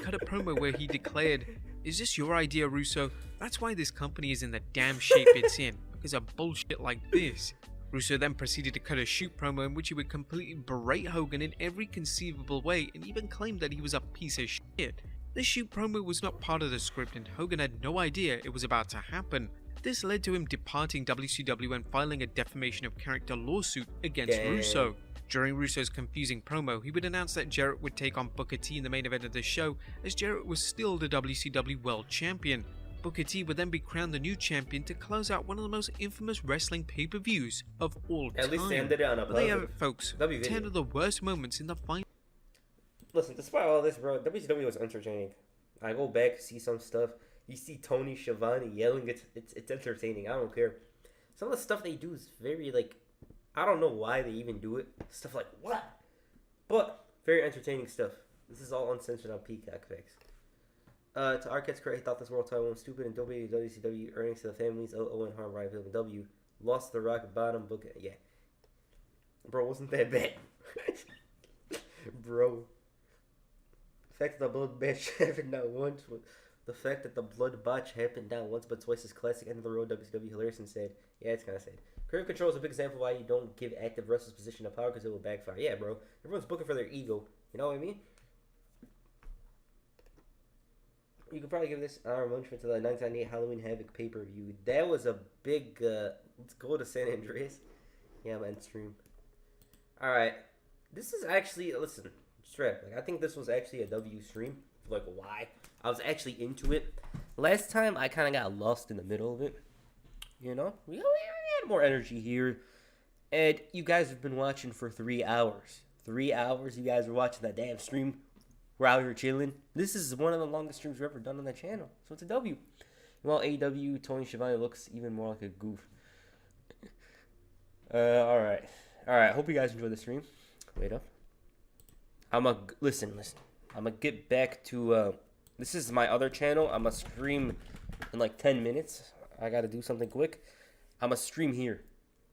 cut a promo where he declared, "Is this your idea, Russo? That's why this company is in the damn shape it's in, because of bullshit like this." Russo then proceeded to cut a shoot promo in which he would completely berate Hogan in every conceivable way and even claimed that he was a piece of shit. This shoot promo was not part of the script and Hogan had no idea it was about to happen. This led to him departing WCW and filing a defamation of character lawsuit against Russo. During Russo's confusing promo, he would announce that Jarrett would take on Booker T in the main event of the show, as Jarrett was still the WCW World Champion. Booker T would then be crowned the new champion to close out one of the most infamous wrestling pay-per-views of all time. At least they ended it on a But there you have positive. it, folks. W video. 10 of the worst moments in the final. Listen, despite all this, bro, WCW was entertaining. I go back, see some stuff. You see Tony Schiavone yelling. It's entertaining. I don't care. Some of the stuff they do is very, like, I don't know why they even do it. Stuff like, what? But, very entertaining stuff. This is all uncensored on Peacock Facts. To Arquette's credit, he thought this world title was stupid and donated WCW earnings to the families of Owen Hart, Ryan Hill, and W. Lost the Rock bottom book. Yeah. Bro, wasn't that bad? Bro. The fact that the blood match happened not once, the fact that the blood botch happened not once but twice is classic end of the road WCW hilarious and sad. Yeah, it's kind of sad. Curve control is a big example of why you don't give active wrestlers position of power because it will backfire. Yeah, bro. Everyone's booking for their ego. You know what I mean? You could probably give this honorable mention to the 1998 Halloween Havoc pay-per-view. That was a big, let's go to San Andreas. Yeah, man, stream. Alright. This is actually, listen, strap. Like, I think this was actually a W stream. Like, why? I was actually into it. Last time, I kind of got lost in the middle of it. You know? We had more energy here. And you guys have been watching for 3 hours. 3 hours you guys were watching that damn stream. We're out here chilling. This is one of the longest streams we've ever done on the channel. So it's a W. Well, AEW, Tony Schiavone looks even more like a goof. Alright. Alright, hope you guys enjoyed the stream. Wait up. Listen. I'm gonna get back to, this is my other channel. I'm gonna stream in like 10 minutes. I gotta do something quick. I'm gonna stream here.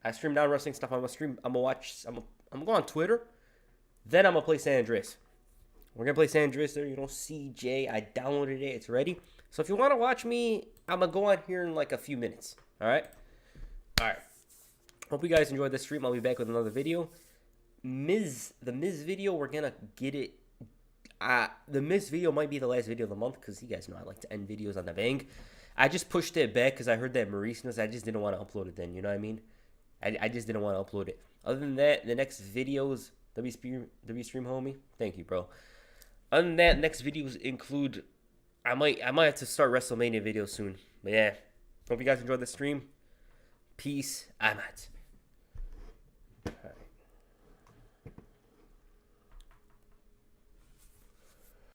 I stream non-wrestling stuff. I'm gonna go on Twitter. Then I'm gonna play San Andreas. We're gonna play San Andreas there. You don't see Jay. I downloaded it. It's ready. So if you want to watch me, I'm gonna go on here in like a few minutes. All right. Hope you guys enjoyed this stream. I'll be back with another video. The Miz video. We're gonna get it. The Miz video might be the last video of the month because you guys know I like to end videos on the bang. I just pushed it back because I heard that Maurice knows. I just didn't want to upload it then. You know what I mean? I just didn't want to upload it. Other than that, the next videos, W stream homie. Thank you, bro. Other than that, next videos include, I might have to start WrestleMania videos soon. But yeah, hope you guys enjoyed the stream. Peace. I'm out.